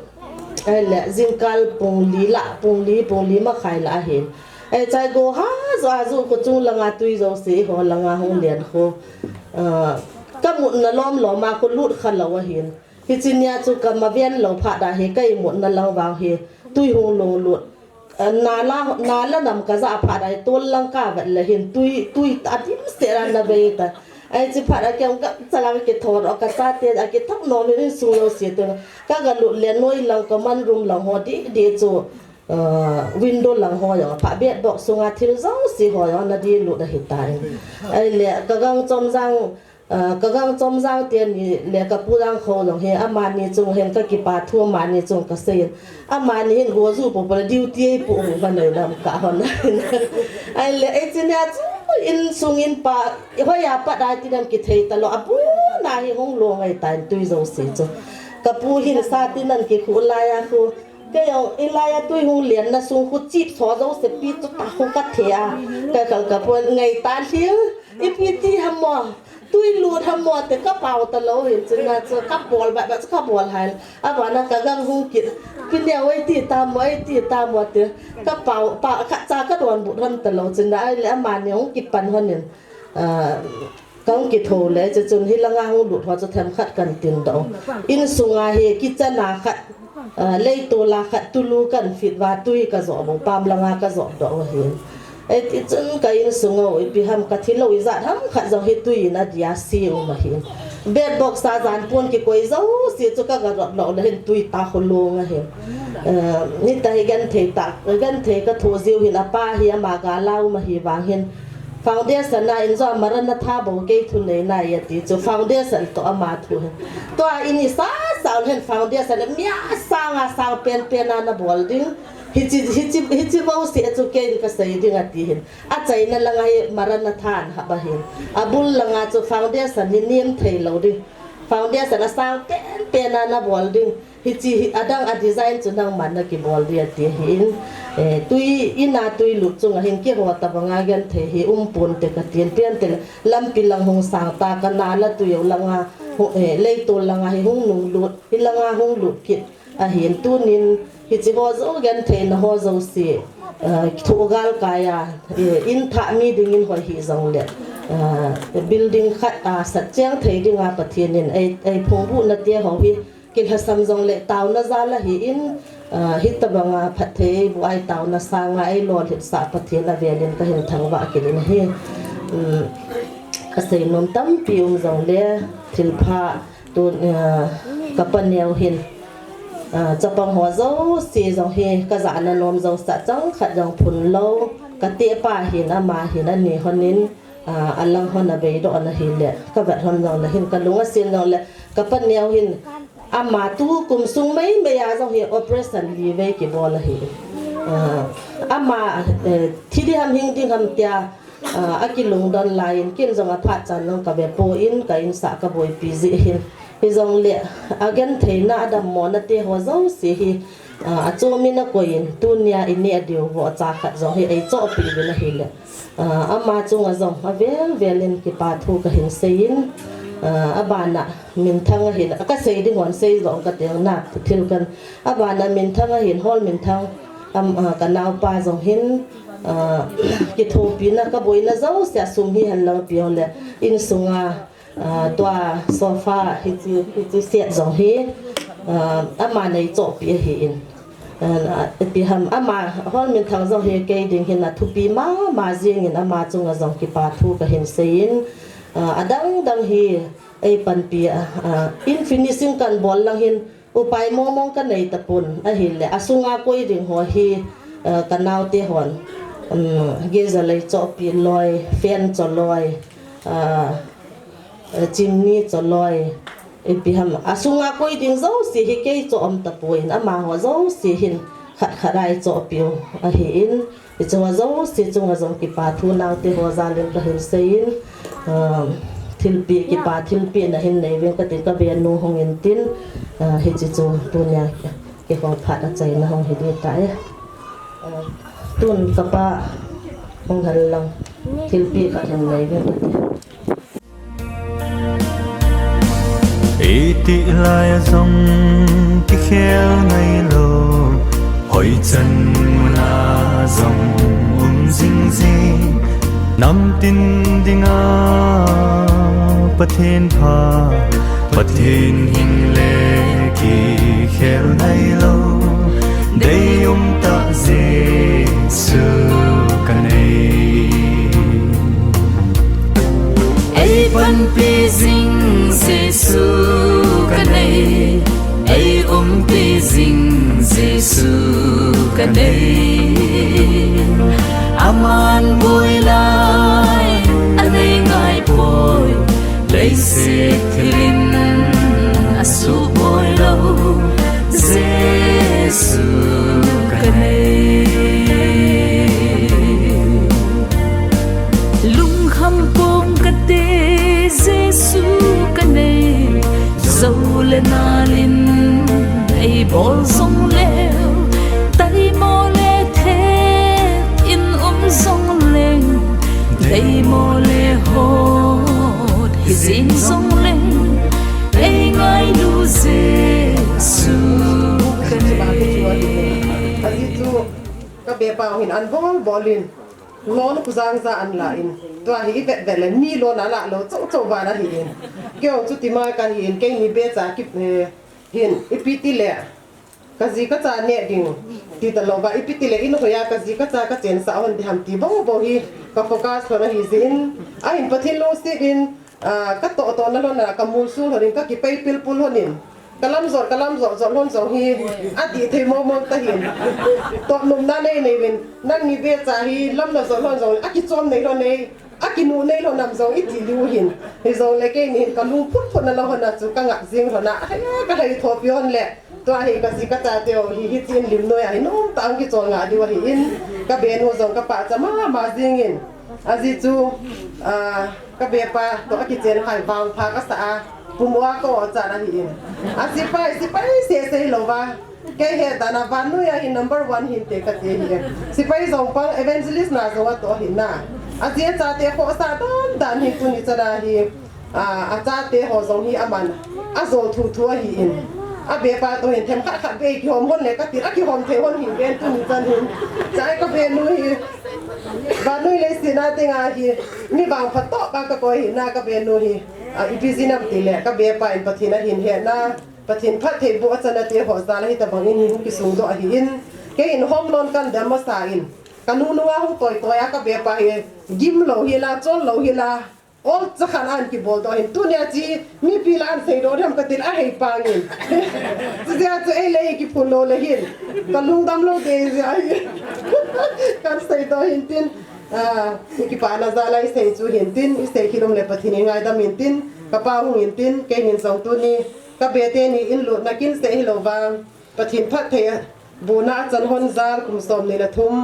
ai le jinkal pung li ma khai la hin ai chai go ha zo ko chung langa tui zo se ho langa hong lian kho ka mun na lom lo ma ko lut khan lo wa hin hi chinya chu ka ma vian lo pha da he kai mun na lo wang he tui hong lo lut na la nam ka za pha da tol lang ka va le hin tui ta dim se ran na be ta ai chi pha da kyam ka chalang ke thor ka sa te a ke thak no le su lo se te ka ga lut le noi lang ka man room lang ho di chu window lang ho ya pha be dok sunga thil zo si ho ya na di lut da hi tai ai le ka gang chom zang tiền le ka purang kho long he amani chung hen ka ki pa thu mani chung ka sen amani hin go zu po duty pu ba nei lam ka hon ai le e chinya chu in sung in pa ho ya pa da ti dam ki thei ta lo apu na hi hong lo ngai tan tui zo se chu ka pu hin sa ti nan ki khu la ya khu cái ông Ilaya tôi hung liền là xuống khu chip xóa dấu sẽ bị tôi ta không cắt thế à cái cái ngày ta thiếu ít ít ham mò tôi lùi ham mò thì các bảo ta lâu hiện trên là các bol bạn các bol hay à bạn là cái găng hung kiện cái đeo ấy thì ta mò thì các bảo các cha các đoàn bộ thân ta lâu trên là lẽ mà nếu kịp bàn hơn nên công kỹ thuật lẽ cho chúng hi là ngang lụt hoặc cho thêm khát cần tiền đâu in sung à hi kitchen à khát lấy tổ là khát tu lu cần fit và tui cả giỏ bông pam là ngang cả giỏ đó hi ấy thì chân cái in sung ngồi bị ham cả thi lôi dạ ham khát giỏ hi tui na dia siêu mà hi bed box sa zan pun ki koi zau si cho ka ga lo la hin tui ta khol lo nga hi ni ta hi gan the ka thu ziu hin apa hi ma ga lau ma hi wang hin foundation na in zo maranatha bo ke thu nei na ya ti chu foundation to ama thu to ini sa hen foundation mia sang pen na bol ding hichi bo si chu ke ka sai ding ati hin a chai na langa maranatha ha ba hin abul langa chu foundation ni nim thei lo ding foundation a sang pen na bol ding hichi adang a design chu nang man na ki bol dia ti hin tui ina tui lu chung hin ki ho ta banga gan the hi pun te ka tien pian te lam pilang hong sang ta ka na la tu yo langa le to langa hi hong nung lu hi langa hong lu kit a hin tu nin hi chi ho zo gan the na ho zo si thu gal ka ya in tha mi ding in ho hi zong le building khat a sat chang thei ding a pathian in ai phong bu na te ho hi kin ha sam zong le taw na za la hi in hit tabanga phathe bu ai taw na sanga ai lol hit sa pathian la velin ka hin thangwa kilin hi ka sei nom tam pium zong le thilpha tu kapaneu hin chapang ho zo si zong hi ka za na nom zo sa chang khat jong phun lo ka te pa hin ama hin ani honin alang hon abe do na hi le ka vat hon zong la hin ka lunga sin zong le kapaneu hin ama tu kum sung mai me ya zo hi operation li ve ki bol hi ama thidi ham hing ding ham tia akilung don line kin zong a phat chan long ka be po in ka in sa ka boi pi zi hin hi zong le again theina adam mon na te ho zo si hi a cho mi na ko in tunia ini adio wo cha khat zo hi ai cho pi be na hi le ama chung a zong a velin ki pa thu ka hin sein abana min thang hin ka sei ding wan sei zong ka teng na thil kan abana min thang hin hol min thang ka naw pa zong hin ki tho pi na ka boi na zo sia sum hi han lang pi le in sunga twa sofa hi chi set zong hi ama nei cho pi hi in pi ham ama hol min thang zong hi ke ding hin na thu pi ma jing in ama chung a zong ki pa thu ka hin sein adang hi ai pan pi in finishing kan bol lang hin upai mong kan nei tapun a hin le asunga koi ding ho hi kanaw te hon ge za lai cho pi loi fen cho loi chimni cho loi e pi ham asunga koi ding zo si hi ke cho tapuin ama ho zo si hin kharai cho pi a hin cho zo si chung a zong ki pa thu naw te ho za len ka hin sein thilpi ki pa thilpi na hin nei ven ka tin ka be nu hong in tin he chi chu tunya ke ko phat a chai na hong he di tai tun ka pa hong hal lang thilpi ka hin nei ven ka tin eti lai zong ki khel ngai lo hoi chan na zong jing jing nam tin dinga pathen pha pathen hing le ki khel nai lo dei ta jesu kanai ai pan pi jing jesu kanai ai pi jing jesu kanai aman boy lai anei ngai boy lấy se thilin asu boy lo jesu kanai lung kham pom kate jesu kanai zau le nalin ai bol song leo tai mo le the in song leng dei mo le hot hizin song leng ai ngai lu jesu kanai ani chu ka be pa hin an bolin lon ku jang za an la in to hi be be le ni lo na la lo chou ba na hi in kyo chu ti ma ka hi in ke ni be cha ki hin ipiti le kazi ka cha ne ding ti ta lo ba ipiti le in ko ya kazi ka cha ka chen sa hon di ham ti bo bo hi ka focus ko na hi zin a in pathin lo si in ka to na lo na ka mul su horin ka ki pai pil pul honin kalam zor lon zo hi a ti the mo ta hin to num na nei nei win nan ni be cha hi lam na zor lon zo a ki chom nei lo nei akinu nei lo nam zong iti lu hin hi zong le ke ni ka lu phut na lo hona chu ka ngak jing hona ka hai thopion le to hi ka si ka ta teo hi chin lim noi ai nom tang ki chol nga diwa hi in ka be no zong ka pa chama ma jing in azi chu ka be pa to ki chen hai wang pha ka sa pumwa ko cha na hi in asi pai se lo wa ke he dana vanu ya hi number 1 hin te ka te hi sipai zong pang evangelist na zo to hin na asia cha te ko sa dan hi tu ni cha hi a cha te ho zong hi aman a zo thu hi in a be pa to hin them kha be ki hom hon le ka ti a ki hom the hon hi ben tu ni chan hin chai ka be nu hi vanu le sina te nga hi mi bang pha to ba ka ko hi na ka be nu hi ipizinam ti le ka be pa in pathina hin he na pathin phat thei bu achana te ho za la hi ta bangin hi ki sung do a hi in ke in home loan kan dam sa in kanu nuwa hu toy ka be pa hi gim lo hi la chol lo hi la ol chakhan an ki bol do hin tu nya chi mi pilan sei do ram ka til a hei pangin zia chu ei le ki phun lo le hin kanu dam lo de zia kan sei do hin tin ki pa na za lai sei chu hin tin sei khilom le pathin ngai dam hin tin ka pa hu hin tin ke hin song tu ni ka be te ni in lu na kin se hi lo wang pathin phat the buna chan hon zar kum som ni la thum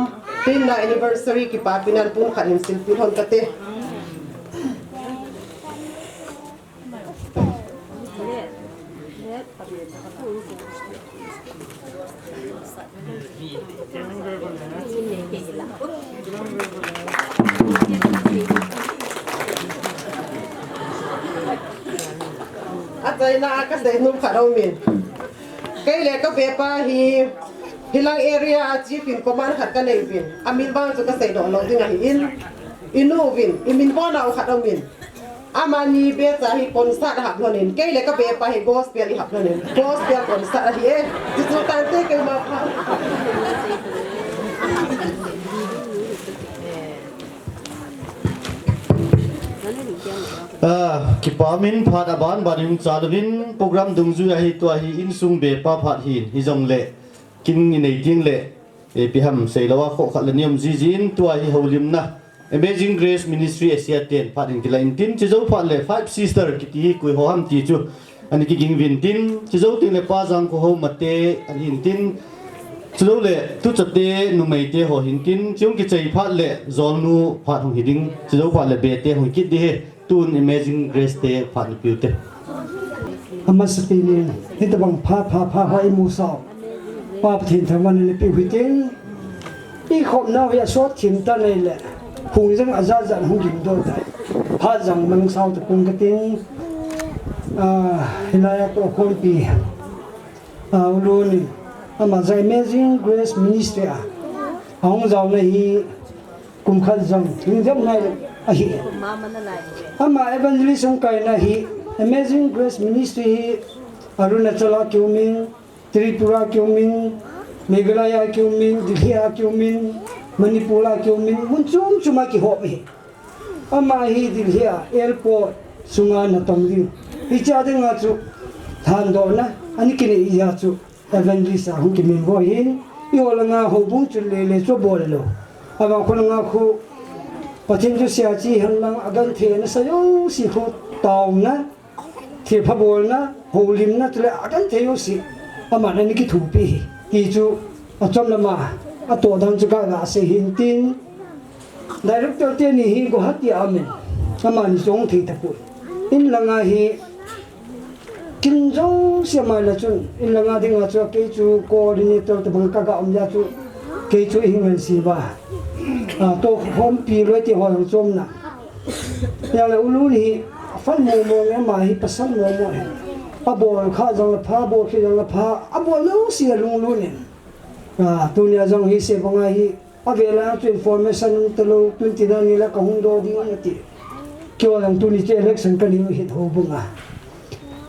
tin na anniversary ki pa pinan pun khanim sil pin hon ka te na ka dai num kharaw min kai le ka be pa hi hilang area chief in command khat ka nei bin amin bang chu ka sei do lo ding hi in inu bin imin bo na kharaw min amani be cha hi concert hap lonin kai le ka be pa hi gospel hi hap lonin gospel concert hi e chu tan te ke ma pha kipamin phat aban barim chalwin program dungju hi to hi insung be pa phat hin hi jong le kin nei ting le e piham seilawa kho khalaniam jin to hi holim na Amazing Grace Ministry Asia 10 phat in kilain tin chizo phat le 5 sister kiti kui ho ham ti chu ani ki ging vin tin chizo tin le pa jang ko ho mate ani in tin chizo le tu chate nu mai te ho hin tin chung ki chei phat le zol nu phat hong hiding chizo phat le be te hong kit di he tun Amazing Grace te phat ni piu te amas pini ni ta bang pha hai mu sa pa phin thawan ni pi hitin i khop na ya shot thim ta nei le khung jang azan hung jing do dai pha jang mang sau ta pung ka tin hilaya to khol pi lu ni ama zai Amazing Grace Ministry hong zau na hi kum khal jang thing jam nai a hi ama evangelism kai na hi Amazing Grace Ministry hi Arunachala Kyumin Tripura Kyumin Meghalaya Kyumin Dilhiya Kyumin Manipura Kyumin munchum chuma ki hop hi ama hi Dilhiya airport sunga na tongdi hi cha de nga chu than do na ani kini ya chu evangelist hong kimin bo hin yola nga ho bung chu le chu bol lo ama khol nga khu pathin ju sia chi han lang agan the na sayo si khu taw na thi pha bol na holim na tle agan the yo si ama na ni ki thu pi ki chu achom na ma a to dang chu ka ga se hin tin director te ni hi go hati amen ama ni song thi ta pu in langa hi kin jong sia ma la chun in langa ding a chu ke chu coordinator te bang ka ga om ya chu ke chu hingan si ba to hom pi lo ti ho chom na ya le ulu ni fan mo mo le ma hi pasan mo mo a bol kha jong la pha bol khi jong la pha a bol lo si lung lu ni tu nya jong hi se banga hi a vela tu information te lo 29 ni la ka hung do ding na ti kyo lang tu ni che election ka ni hit ho bunga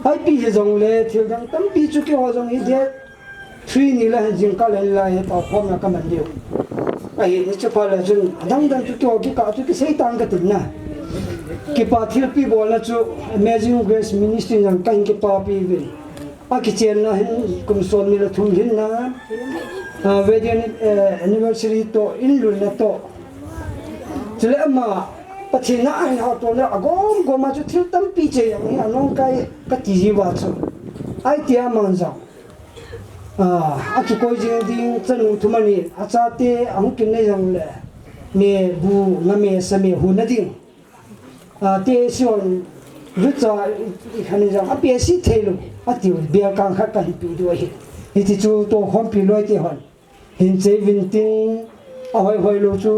ai pi je jong le thil dang tam pi chu kyo jong hi de 3 ni la jing ka le la he ta khom na ka man dio ai ni chu pa la jun dang dang chu kyo ki ka chu ki sei tang ka tin na ki pa thil pi bol na chu Amazing Grace Ministry nang kain ki pa pi ve a ki chen na kum son ni la thum hin na wedding anniversary to in lu na to chule ma pathin na ai ha to le agom go ma chu thil tam pi che yang hi anong kai ka ti ji wa chu ai tia mang za a ki koi jing ding chanu thumani acha te ang kin nei jang le me bu na me sa me hu na ding a te sion rucha khani jang a pe si thelu a ti be kang kha ka hi pi do hi ti chu to khom pi loi ti hon hin che vin tin a hoi hoi lo chu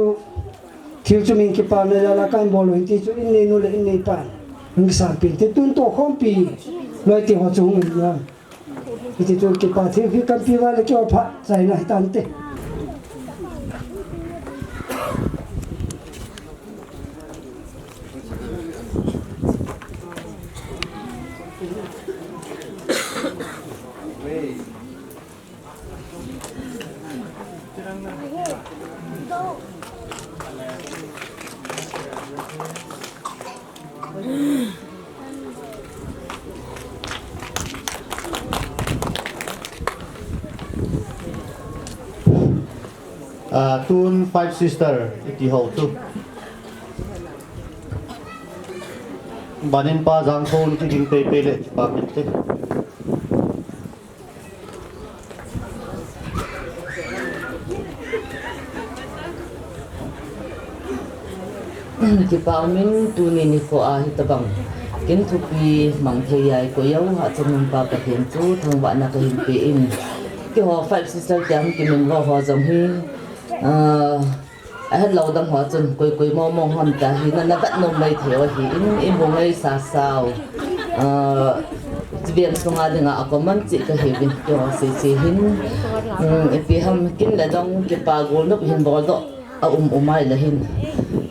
thiếu cho mình cái bàn này là cái bộ luyện thì cho in này nó là in này bàn mình sản品thì tuân thủ không bị loại tiền họ chung mình nha thì cho cái bàn thiếu cái căn phía là cho phát giải này tàn tệ Tun five sister iti ho tu banin pa jang phone ki ding pe pe le pa min te ki pa min tu ni ko a hi tabang kin thu pi mang thei ai ko yau ha chunum pa ka thiam chu thang wa na ka hin pe in ki ho five sister jam ki min ho jam hi hết lâu đâm họ chun quỳ mò mò hòn ta hi nó bắt nôm này theo hi in vùng này xa sao viện song ai ngã có mình chỉ cái hi viện cho xì hin vì ham kinh là trong cái pa gol nó hin bò đó mai là hin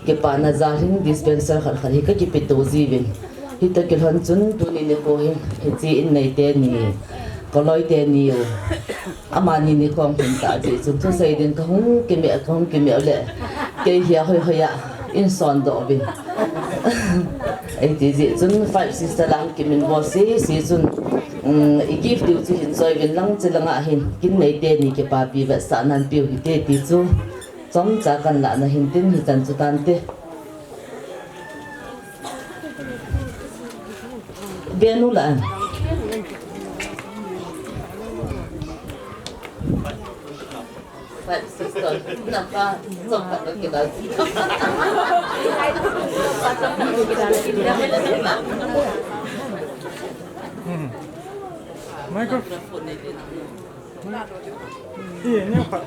cái pa na za hin dispenser khẩn khẩn hi cái pito gì viện hi ta cái hòn chun tu ni ko hi chỉ in này tên ni có lối tên nhiều mà nhìn không hiện tại thì chúng tôi xây đến không cái mẹ lệ cái here hơi à in son đó bên ấy thì gì chúng phải sister lang cái mình vào xí chúng gift điều chỉ hiện rồi bên lăng chỉ lăng hiện cái này tên này cái bà bị vợ xã nan biểu cái thì chú trong giá căn lại là hiện tin hiện chân chú tan thế bênนู้นlà Five sister, nampak sempat kita. Microphone. Iya, ni apa?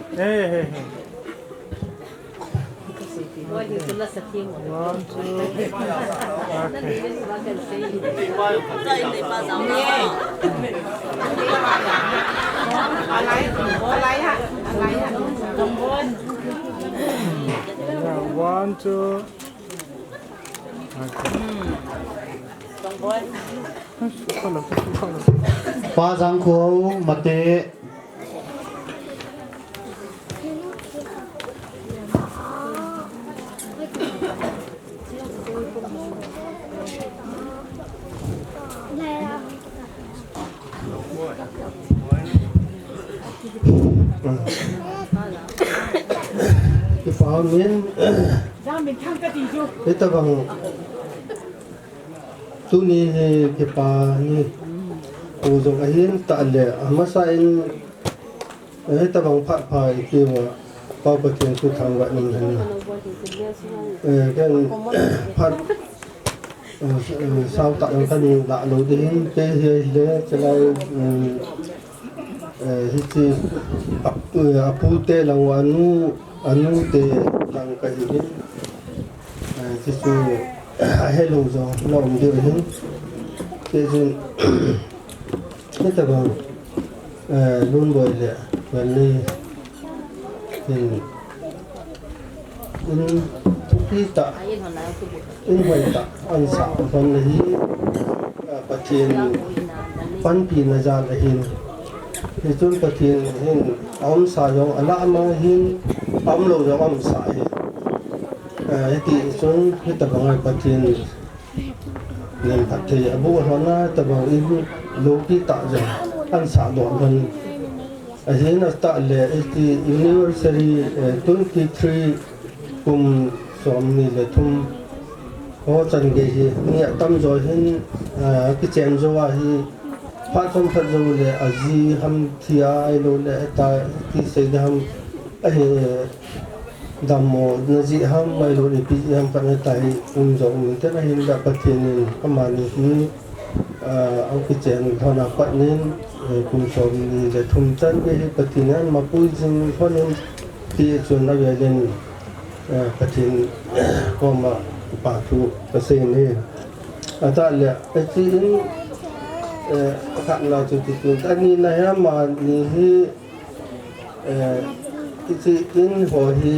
One, two. pa jang kho mate cái pháo miếng cái tao bằng tu ni cái pa ni u zo cái hiến tạ lệ mà sao in cái tao bằng phát phải kêu bao bậc tiền tu thằng vậy mình cái phát sao tạo ra cái lạ lối đến cái lễ cho lại hiti apute lang anu te lang kahirin tisu hello zo long de hin te jin kita bang lun boy le wali in tukita in boy ta an sa ban le hi patien pan pi na ja le hin thì chúng ta thiên hin ông xài giống anh làm mà hin ông lâu giống ông xài thì chúng cái tập bằng cái thiên nên thật thì bố họ nói tập bằng in lô kí tạ rồi anh xài đoạn hơn hin là tạ lệ thì Aniversary 23 cùng xóm này là thum ho chan ge hi ni tam zo hin ki chen zo wa hi Phaicham phat zo le azi ham thia ai lo le ta ki se ham damo nazi ham mai lo ni pi ham pa na tai zo min te na hin da pathin amani hi au ki chen thona pat nin kum som ni le thum chan ge pathin an ma pui jing phonin ti chun na ve len pathin ko ma pa thu ka se ni ata le ti in khat la chu ti ta ni na ha ma ni hi ti in ho hi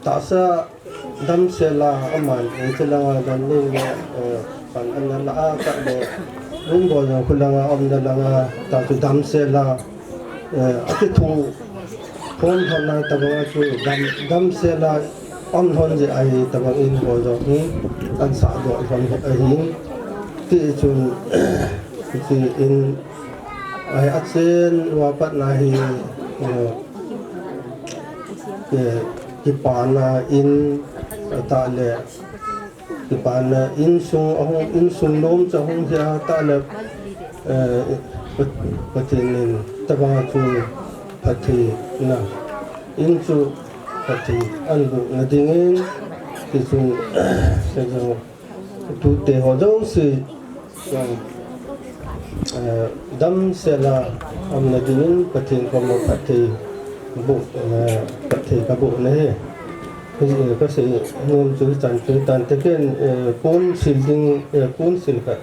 ta sa dam se la aman e te la dan ni pan an la a ka de rin bo ya khulanga om da la ta tu dam se la a ti thu phone thon na ta ba chu dam se la om thon je ai ta ba in bo jo ni an sa do thon a hi ti chun ti in ai a chen wa pat na hi ki pana in ta le ki pana in sung lom cha hong ya ta le patin ta ba chu pati na in chu pati an bu na dingin ti chu se jo tu te ho do si dam se la am na dingin patin ko mo pati bu pati ka bu ne có sự ngôn chữ tàn thế cái cuốn xin đinh cuốn xin cả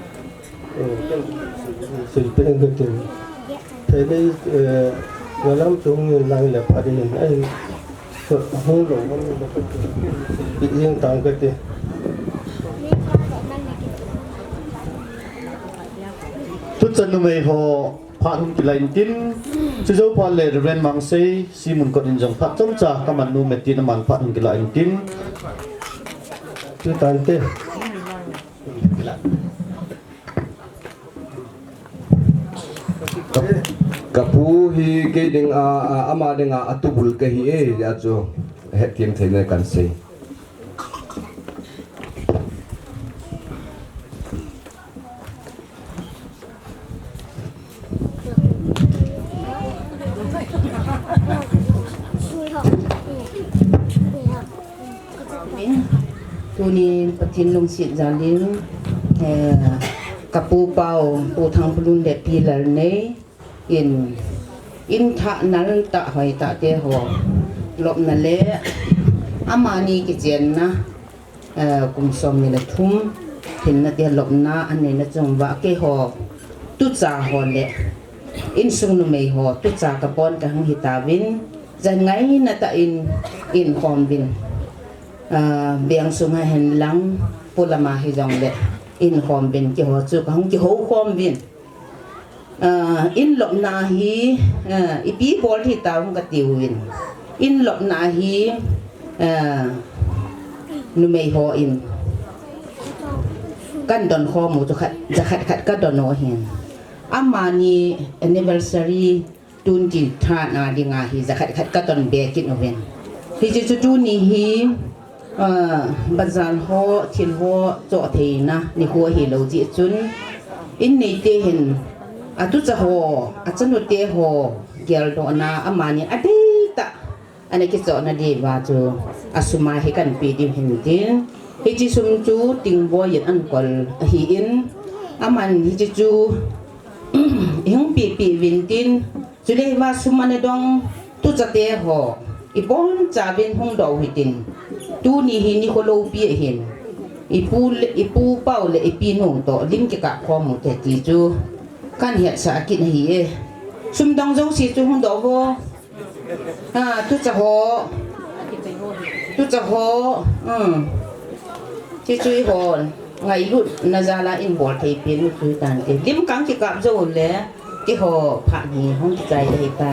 xin bên cái tiền thế đây và lắm chúng người lại là phải đi anh không đủ bị riêng tàng cái tiềnทุกจันทร์ไม่พอพระหุ่นกิเลนตินจะเจ้าพาเลเรนมังเซซีมุนกอดินจังพระจงจ่ากำมันนูเมตินมันพระหุ่นกิเลนตินชื่อตานเต้กับผู้ฮีเกดิงอามาดิงอาตุบุลเกฮีเอจะจูเฮ็ดเทียมเทนกันเซตัวนี้ปฏินลงสิจาลินกับปูเป่าปูทางพลุนเด็ดปีละเนอินทะนั้นตะหอยตะเตหอลบนั่นแหละอามานีกิเจนนะกุมสมนี่ละทุ่มเห็นนะเตียลบนาอันนี้นะจงว่าเกหอตุจ่าหอเละอินซุงนุเมหอตุจ่ากระปอนกับหังหิตาวินจะไงนะตะอินคอมวินเบียงสุงให้เห็นหลังปุลมาให้จงเลยอินคอมเป็นเกี่ยวจุกของเกี่ยวคอมวินอินหลบนาฮีอีปีบอลที่ตาของกติวินอินหลบนาฮีนุเมย์ฮออินกันดอนคอมูจะขัดก็ดอนโนเห็นอามานี Aniversary ตุนจิทานาดิงาฮีจะขัดก็ดอนเบกินโนเวนที่จะจูนี่ฮีบัจานหัวทินหัวโจเทนะนี่หัวเฮโลจิจุนอินนี่เตเห็นตุจะหัวจันนุเตหัวเกลโดนาอามานีอดีตะอันนี้กิจนาดีว่าจูสุมาให้กันปีดิเห็นดินฮิจิสุมจูติงบัวยันอันกอลฮีอินอามันฮิจิจูหิงปีวินดินจุเลว่าสุมาในดงตุจะเตหัวอีบอนจ่าเป็นห้องดาวหิดินตูนี่หินี่โคโลปีเห็นอีปูเป้าเลยอีปีนงโตลิ้มเกะความหมดแต่ตีจูการเหตุสากินหีซุ่มดองเจ้าสีจูห้องดาวตุจะหัวที่ช่วยหัวไงรุ่นนาซาลาอินบอลไทยเป็นช่วยกันเดี๋ยวลิ้มกังเกะเจ้าเลยที่หัวผ่านหีห้องใจได้ไป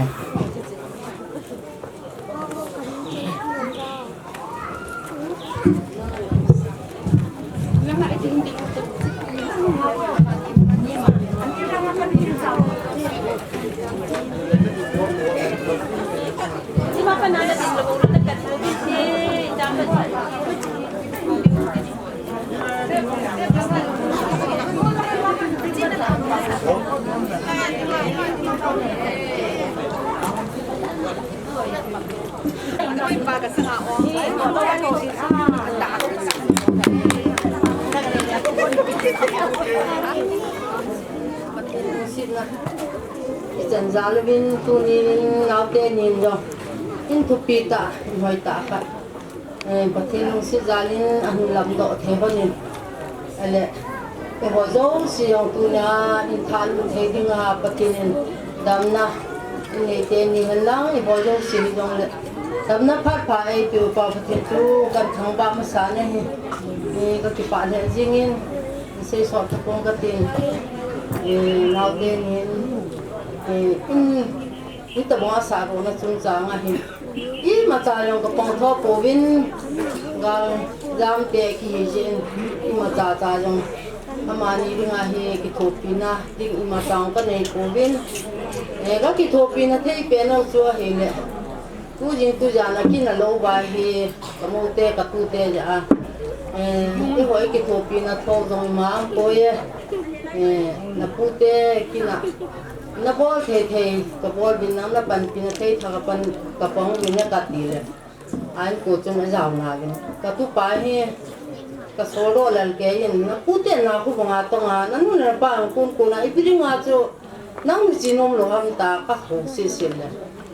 Chân giá là bên tu nín ngáo tê nín rồi in thu pi ta hỏi ta phải bát thiên xin giá lên anh làm độ thế hơn nín ale cái hồi dấu si ông tu nhà in than thế đi ngà bát thiên đam na in tê nín hơn lăng hồi dấu si dòng lệ đam na phát phải tiêu pa bát thiên tu gần thằng ba mà sáng này cái bạn này riêng xây sọt công cái tiền ngáo tê nín ít tao mua sả rồi nó chung trang à hin ít mà trả用cái bông thọ cổ vin gang làm bè kia trên ít mà trả用mà ni đi ngah hi cái thô pina đi mà trang cái này cổ vin cái thô pina thấy bè nó chua hi nè tu jing tu già là kia là lâu bài hi cái mô tê cái tu tê giả cái hỏi cái thô pina thô rồi mà coi là pu tê kia là na bol thei thei ka bol bin nam na pan pin thei tha ka pan ka pong bin na ka ti le an ko chung na jaw na bin ka tu pa he ka solo lal ke yin na pu te na ku nga to nga na nu na pa kun ku na ipiri nga chu nang chi nom lo ham ta ka ho si si le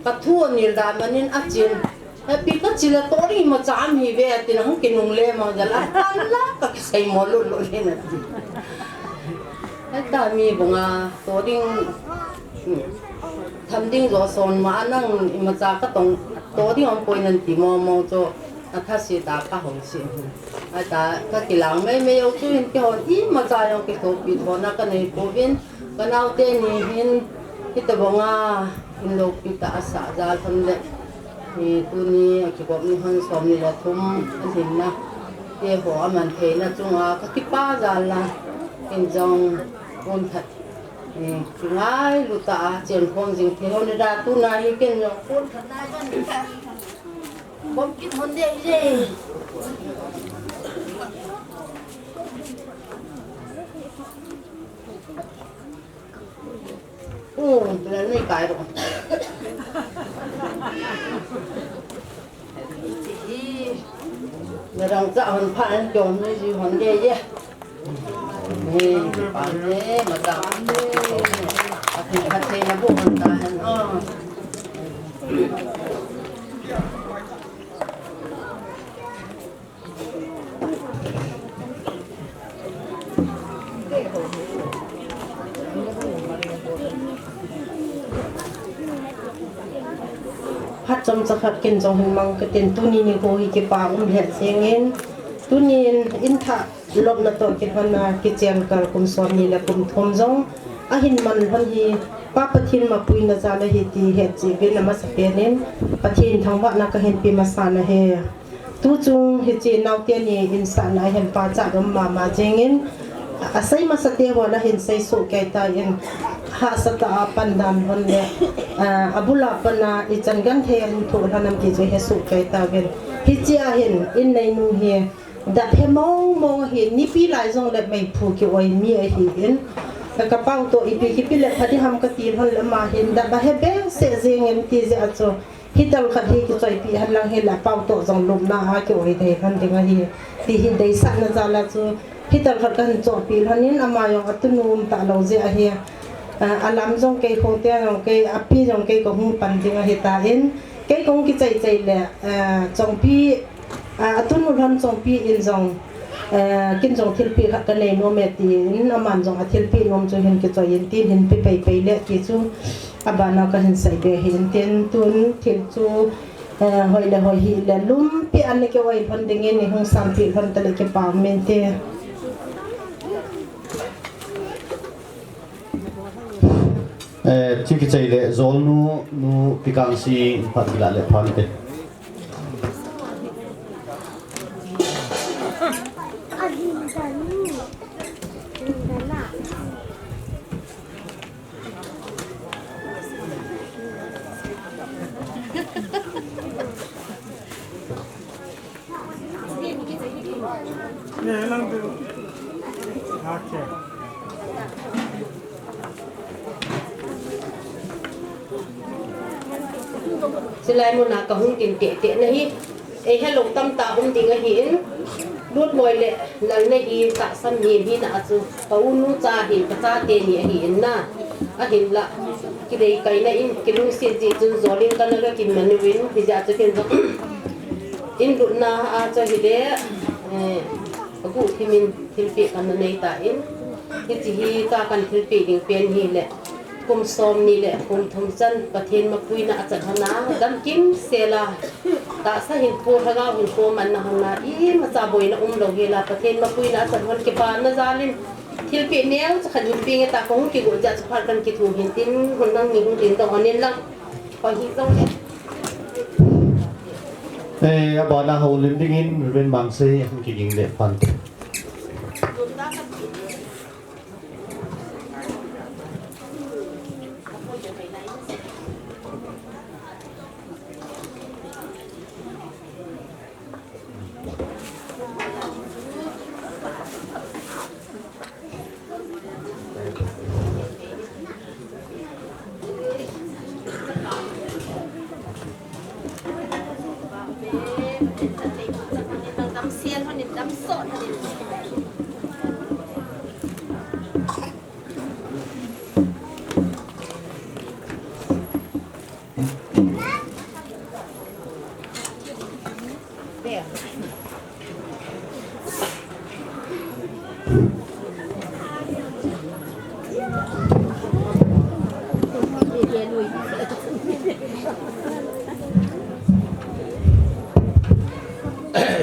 ka thu ni da manin a chin pi ka chi la to ri ma cham hi ve ti nang ki nung le ma ja la ka sai mo lo lo le na ti ta mi bunga to ding tham ding zo son ma nang ma cha ka tong to ding on poi nan ti mo mo cho a tha si ta ka hong si a ta ka ki lang me yo chu hin ki hon i ma cha yo ki to pi tho na ka nei ko vin ka nau te ni hin ki ta bunga in lo pi ta sa za thon le ni tu ni ki ko ni han som ni la thum an hin na te ho man the na chunga ka ki pa za la in jong on thật thì ngay lúc ta chuyển phong dình thì hôm nay ra tu này thì cái nhỏ con thật này con cả con kít hôn đây gì cái này cái rồi người đang dạo hòn phan chồng cái gì hòn đây chứ bạn đấy mà tạo thì hạt thế nó vô hòn ta hòn Phaicham sa khat ken jong hin mang ke ten tu ni ko hi ke pa het sengin tu ni in tha lop na to ke hana ke chang kar kum som ni la kum thom jong a hin man han hi pa pathin ma pui na za la hi ti het chi be na ma sa pe nen pathin thang wa na ka hen pi ma sa na he tu chung hi chi nau te ni in sa na hen pa cha dom ma jengin asai ma sa te wa la hen sai so ke ta yen ha sa ta pandan hon le abula pana I chan gan the an thu hanam ki je he su ke ta gen hi chia hen in nei nu he dat he mong he ni pi lai jong le mai phu ki oi mi a hi gen ka pau to ipi ki pi le phadi ham ka ti hon le ma hen da ba he be se jeng en ti je a cho hi tal khat hi ki choi pi han lang he la pau to jong lum na ha ki oi the han ding a hi ti hin dei sa na za la chu hi tal khat kan cho pi hanin ama yong atunum ta lo je a hi alam jong ke khong te jong ke api jong ke ko hu pan ding a hi ta in ke kong ki chai chai le chong pi atun ran chong pi in jong kin jong thil pi khat ka nei no me ti in aman jong athil pi nom chu hin ki choi in tin hin pi pe le ki chu abana ka hin sai be hin ten tun thil chu hoi le hoi hi le lum pi an ke wai phan ding ni hong sam pi phan ta le ke pa men te chỉ cái chạy lệ zol nu pikang si phát lại lệ phan te สิไลมุนากะหุ่นกินเตะนะฮิไอ้ให้ลงตำตาหุ่นติงอะหินรูดมวยเลยหลังในอีตะซ้ำหินหินอะจูปะอุ่นนู้จ่าหินปะจ่าเตนี่อะหินน่ะอะหินละกิเลไก่นะอินกิลุสิจิจุนโซลินกันแล้วก็กินมันวินพิจารณากินอินดุนาอาจจะฮิเดกูที่มินทิลปีกันในตาอินที่จีฮีตากันทิลปีดิงเปียนฮีแหละกุมซอมนี่แหละกุมทุมจันประเทศมาคุยนะอาจารย์ฮนาดำกิมเซลาตาสะหินปูทะกาหินปูมันนะฮนาอีมาซาบอยนะโลเฮลาประเทศมาคุยนะอาจารย์วันเก็บานนะซาลินทิลปีเนี้ยจะขัดหินปีเงตาคงกิกุจัดสะพานกันกิทูหินตินคนนั่งมีหุ่นตินตรงอันนี้ลังพอหินตรงเนี้ยบอลนาฮูลิมดิ้งอินเป็นบางเซ่กิยิงเด็ดพัน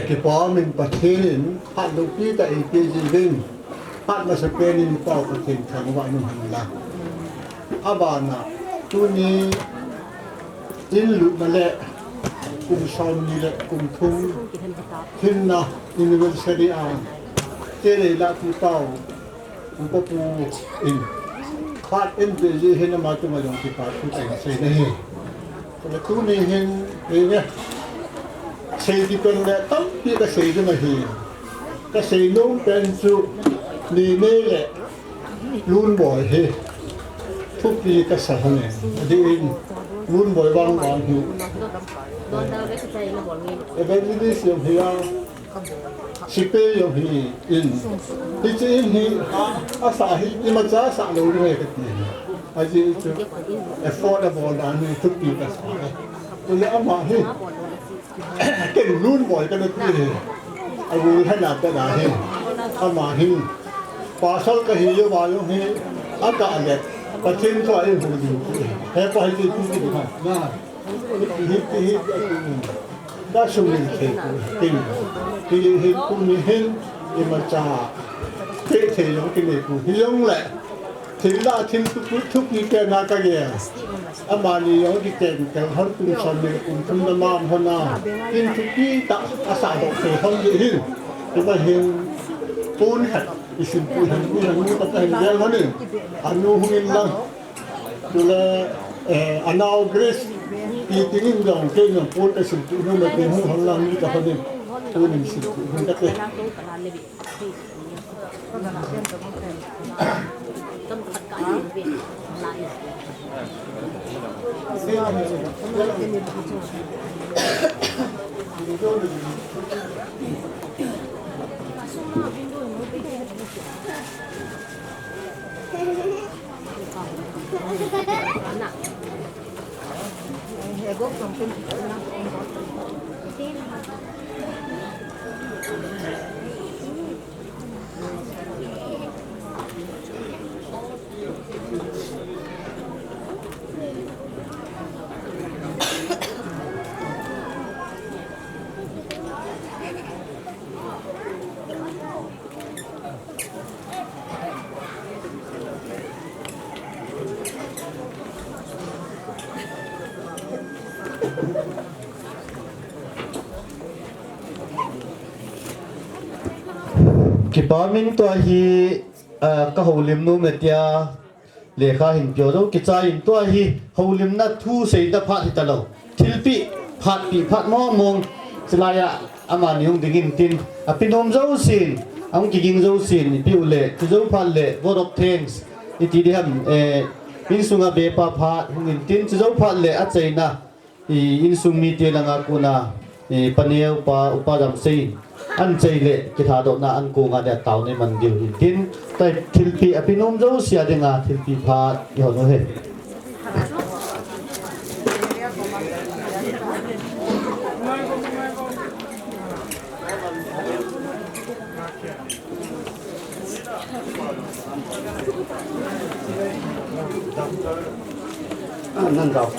กี่ปอมันประเทศพัดลูกที่แต่อีกปีนึงพัดมาสเปนนี่ต่อประเทศทางวันนึงละอาบานะตัวนี้อินลุมาแหละกลุ่มซอมนี่แหละกลุ่มทุ่งขึ้นนะ Aniversary เจริญละที่เต้าอุปปูอินพัดเอ็นเจเห็นมาตัวมาลงที่พัดทุกอย่างเสน่ห์แต่ตัวนี้เห็นเนี่ยเสียที่เป็นเนี่ยต้องที่จะเสียที่มาเห็นก็เสียนุ่งเป็นสุนี่นี่แหละรุ่นบ่อยเฮทุกปีก็สั่งเนี่ยที่รุ่นบ่อยบางอยู่เอเวนต์นี้เสียงเฮียสิเปย์อย่างนี้อินที่จริงนี่อาศัยที่มาจ้าสั่งเราด้วยกันนี่อาจจะ affordable อันนี้ทุกปีก็สั่งตัวนี้เอามาให้เก่งรุ่นบ่อยกันเลยที่อาวุธขนาดก็ได้เอามาให้ปาสลก็เฮียว่าอย่างนี้อากาศเนี่ยประเทศก็ไอ้หูดูแค่ไปที่ที่ดูนะน่าที่ได้สมุนไพรติ่งที่เห็นคุณมีเห็นอิมาจาเทเทยงกิเลกูยงแหละที่ละทิ้งทุกปีแกนาคาเกียอามานียงที่แกฮันคุณชนเนี่ยคุณทุนนามฮนาทิ้งทุกปีตะอาสาดอกเสือฮันยิ่งที่มาเห็นปูนขัดอิสิปูนปูนมูตัดเห็นเยอะเขาเนี่ยอนุหุ่นลังดูแลอนาวเกรสที่ทิ้งอย่างเก่งอย่างปูนไอ้สิปูนมันเป็นหุ่นลังนี่กับเขาเนี่ยปูนสิปูนตัดเลยกิปามินตัวฮีก็หูลิมนูเมตียเลขาหินเปียวดูกิจายนตัวฮีหูลิมนัดทูเสียดพัดที่ตลอดทิลปีพัดปีพัดมองมองสลายอามานิยงดิ่งตินปินอมเจ้าสินอังกิงเจ้าสินพิวเล่ที่เจ้าพัดเล่ word of thanks อิติดิฮัมมินสุงาเบปาพัดหุ่นตินที่เจ้าพัดเล่อัจฉริยะ in sung mi te langa kuna panel upa jam sei an chei le ki tha do na an ko nga da taw ne man dil tin tai thilpi apinom jo sia denga thilpi pha yo no he nan rau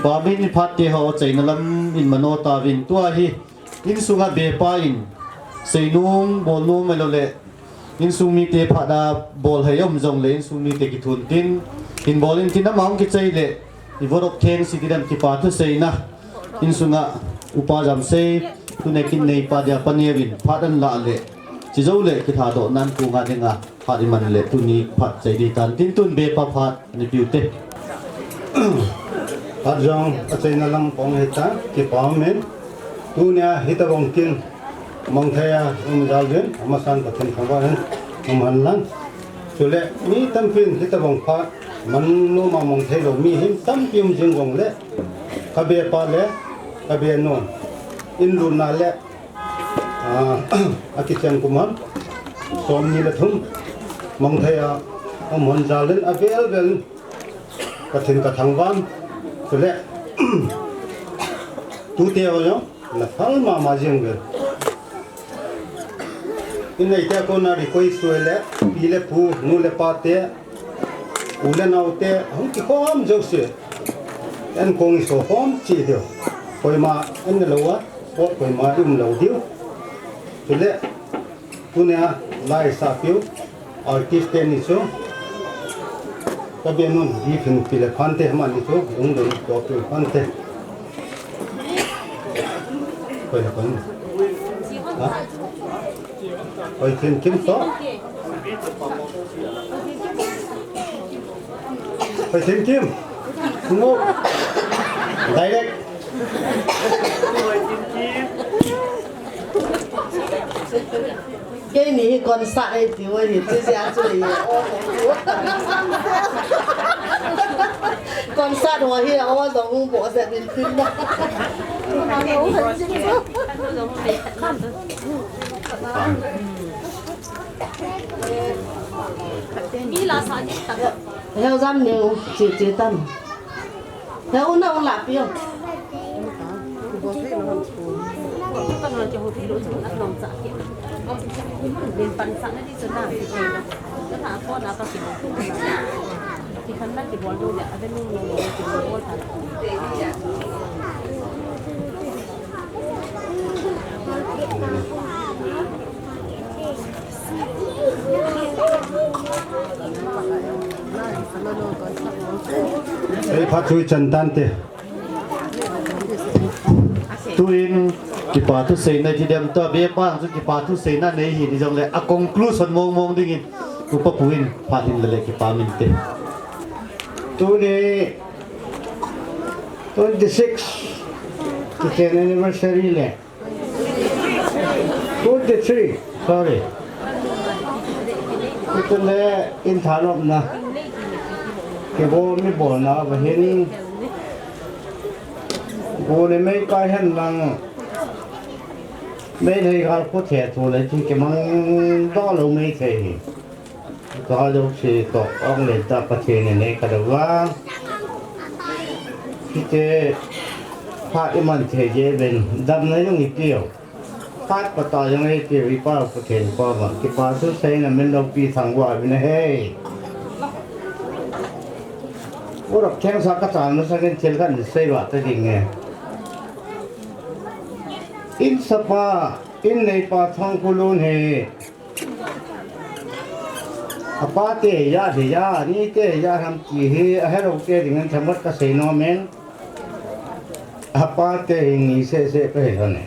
Pabin phat te ho chainalam in manota vin tua hi in sunga be pa in seinung bolnu melole in sumi te phada bol hayom jong le in sumi te ki thun tin in bolin tin amang ki chei le I vorok theng sitidan ki pa thu seina in sunga upa jam sei tu ne kin nei pa dia panevin phadan la le chi zo le ki tha do nan ku nga denga phadi man le tu ni phat chei di tan tin tun be pa phat ni piute Adjong achina lang pong hita ki pamen tunya hita bongkin mongthaya dalgen amasan pathen khawaran manlan chule mi tampin hita bongpha manno ma mongthai lo mi him tampim jingong le kabe pa le kabe non in na le akichen kuman somni le thum mongthaya amon jalen avel vel pathen ka thangwan chule tu te yo na falma majing inai ta ko na ri koi suele pile pu nu le pate ule na ute hum ki khom jose en kong so khom chi dio koi ma en lo wa ko koi ma lo dio chule punya lai sa piu artist ni so kabe nun di fin pile phante ma ni so ung lo to pile phante koi la kon ha koi kim to koi kim no direct cái này còn sai thì ơi thì tôi sẽ chơi còn sai rồi thì ô giống bộ sẽ bịขึ้นđó theo giam nhiều chỉ tâm Theo nó lạp yêu. Hey, phát huy chân tan tiền. tuin kipa tu sei na ti dem to be pa su kipa tu sei na nei hi ni jong le a conclusion mong ding in ku pa puin pa hin le kipa min te Tu ni 26 kita anniversary le. 23 sorry. Kita le in thalop na. Ke bo mi bo na ba hin. Bo le mai kai han lang. Mai thei gal ko the tu le chi ke mang do lo mai thei. Có đâu thì có ông lên ta có thể này cái đó cái phát im mình thế giới bên đâm nó giống như kiểu phát có tao giống như kiểu đi qua có thể qua mà cái qua số xe là mình đâu bị thằng qua bên này hey ô đọc theo sao các bạn nó sang cái chơi cái xe vào tới đỉnh nghe in sapa in này pa thang kulun hey apa te ya thì ya ni te ya ham chi he hello te dengan samat ka sei no men apa te ni se pe ho ne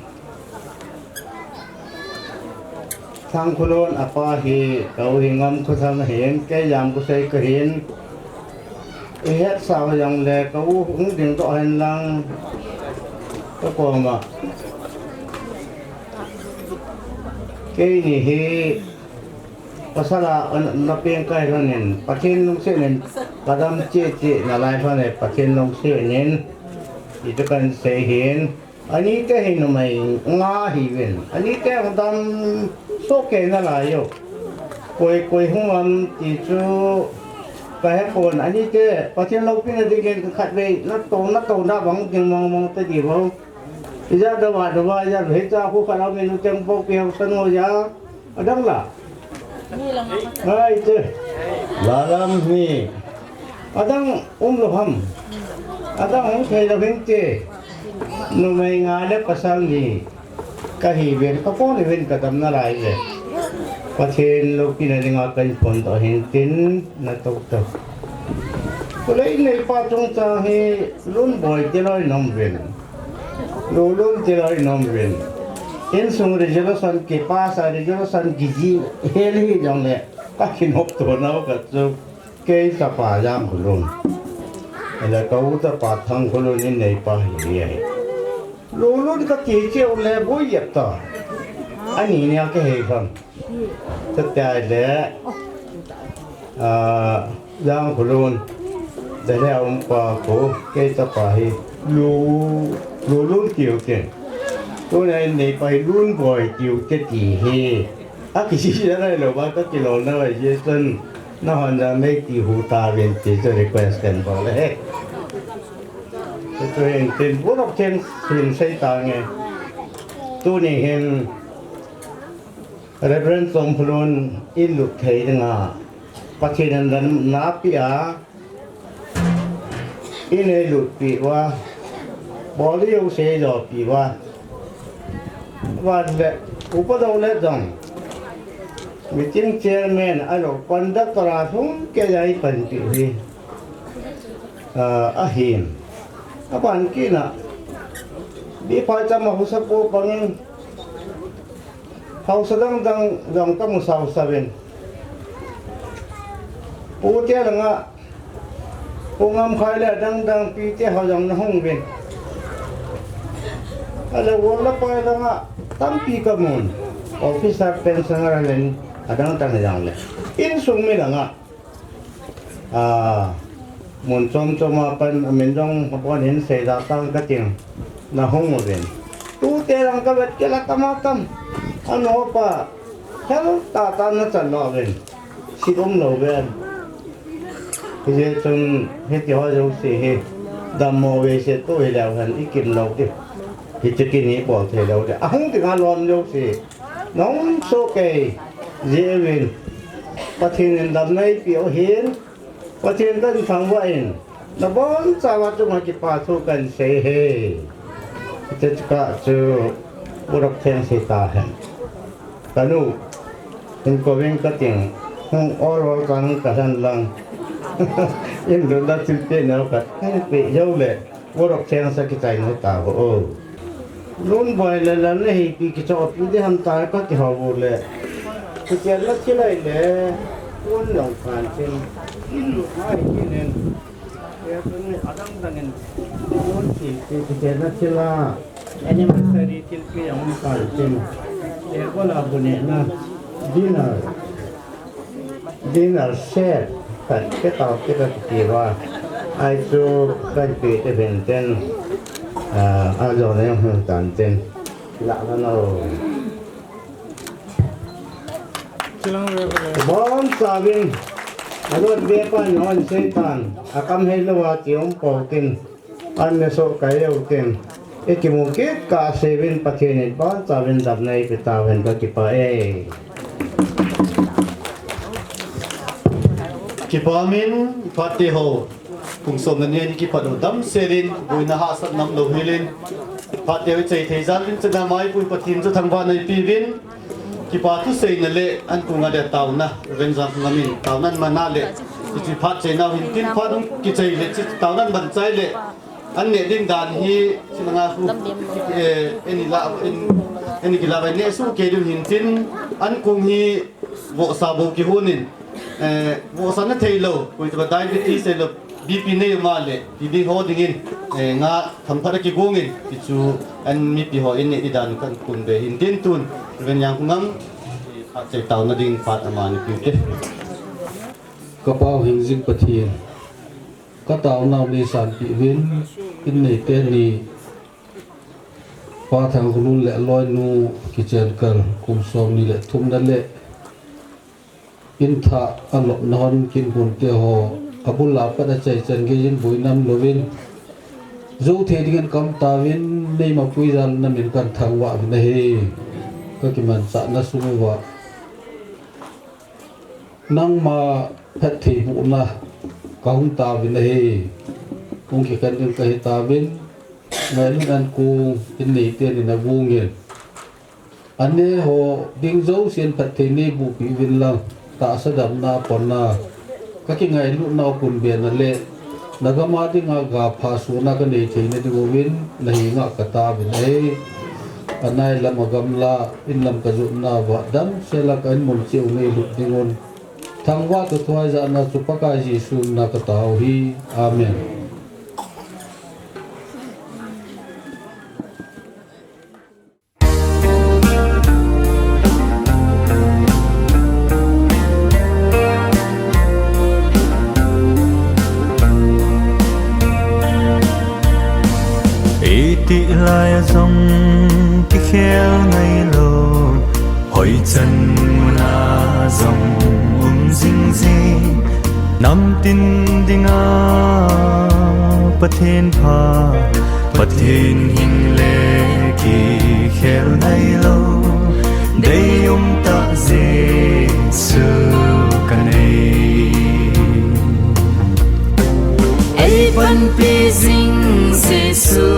thang khulon apa hi kau hi ngam ko tham hen ke yam ko sei ka hen e het sao yang le kau hung ding to hen lang ko ko ma ke ni he pasala na piang kai ranin pathin long se nen kadam che na lai pha ne pathin long se nen itu kan se hin ani te hin mai nga hi wen ani te dam so ke na la yo koi hung am ti chu ka he kon ani te pathin long pin de gen khat ve na to na bang jing mong te di bo ja da wa ya he cha ko ka me nu teng po pe san mo ya adang la hai tu lalam ni adang loham adang thei la vente nu mai nga le pasal ni ka hi ven ka po ni ven ka tam na lai le pathen lo ki na ringa kan pon to hin tin na to to ko le nei pa tong cha he lun boy te loi nom ven lo lun te loi nom ven in sung resolution ke pass a resolution gizi heli jong le ka kinop to na ka chu ke sa pa jam khulun ala ka u ta pa thang khulun in nei pa hi ai lo lun ka ti che o le bo yep ta ani ne ka he kham ta ta le jam khulun de le um pa ko ke ta pa hi lo lun kiu ke tôi này này phải luôn gọi chịu cái gì he, cái gì đó này là bao cái kilo nó là gì chân, nó hoàn ra mấy cái hũ ta bên chỉ cho request cần vào đấy, tôi hiện tiền bố đọc trên xây ta nghe, tôi này hiện reference ông phun in lục thấy rằng à, bắt trên là nắp bia, in này lục bia qua, bỏ đi ông xe rồi bia qua và upadau le jong meeting chairman alo conduct ra thung ke jai pan ti hi ahim apan kina bi Phaicham ma husapo pangin hausadang dang ka musau saben putia langa pungam khaile dang pi te hajang na hong ben ala wala pa langa tampi kamun officer pensioner len adang tang jang le in sung mi langa mun chom pan men jong pon hin se da tang ka ting na hong mo ben tu te rang ka bet ke la tamatam ano pa hel ta na chan lo ben si dom lo ben je chun he ti ho jo se he đam mô về sẽ tôi đều hành ý kiến lâu đi thì chỉ kiến ý bỏ thể lâu đi không thì ngon luôn đâu gì nóng số kề dễ viên và thiên đam này biểu hiện và thiên tân thằng vậy nó bốn sao chúng ta chỉ pa thu cần sẽ he tất cả chú bộ đọc thêm sẽ ta hen kanu in có viên cái tiếng không all cái cái lang in được đã chịu tiền nào cả bị dâu lệ bộ đọc thêm sẽ cái này ta ô luôn vậy là này bị cái chỗ bị đi ham tài có cái họ vô lệ cái chuyện nó chỉ là để quân lòng phản trên hai cái nên cái này ở đâu đang nên quân thì cái chuyện nó chỉ là Aniversary till cái ông phản trên để có là bữa nay na dinner share cái tàu cái gìว่าai cho cái bị cái bên trên rồi này không tàn trên lạ nó bon sabin alot be pa non setan akam helwa tiom pokin an so kayo tin ekimukit ka 7 pathin bon sabin dab nai pitawen ka kipa kipa min pati ho cùng som nan yen kipa do dam selin buina ha sat nam lo hilin pati ho chei theijan lin chana mai pui pathin chu thangwa nei pi vin kipa tu sei na le an kunga de taw na renjam ngamin taw nan mana le chi phat chei na hin tin phat ki chei le chi taw nan ban chai le an ne ding dan hi sinanga fu eni kila ba ne su ke du hin tin an kung hi wo sa bo ki hunin wo sa na thei lo pui ta diabetes se lo BP ne ma le ti ding ho ding in nga tham phara ki gongin ti chu an mi pi ho in ne dan kan kun be hin tin tun ven yang ngam a chei taw na ding phat ama ni pi te ka pau hing jing pathian ka taw naw ni san pi win in nei te ni pa thang hulun le loi nu ki chen kal kum som ni le thum na le in tha alo non kin bun te ho abul la pa da chei chen ge jin bui nam lovin zo the ding kam ta win nei ma pui ran na min kan thang wa na he ka ki man sa na su wa nang ma phet thi bu na ka hung ta win na he kung ki kan ding ka he ta win ngai lu an ku in nei te ni na bu ngin ane ho ding zo sian phet thi ni bu pi win lang ta sa dam na pon na ka ki ngai lu na kun be na le nagama di nga ga pha su na ka nei thei na di win na hi nga ka ta bin ei anai lam agam la in lam ka zu na wa dam se la kan mun chiu nei lu dingon thangwa to thoi za na chu pa ka ji su na ka taw hi amen ti lai dòng cái khéo ngay lô hỏi chân na dòng ding ding nam tin ding pathen pha pathen hing le ki khéo ngay lô đây ta Giêsu kanei ai ban pi ding Giêsu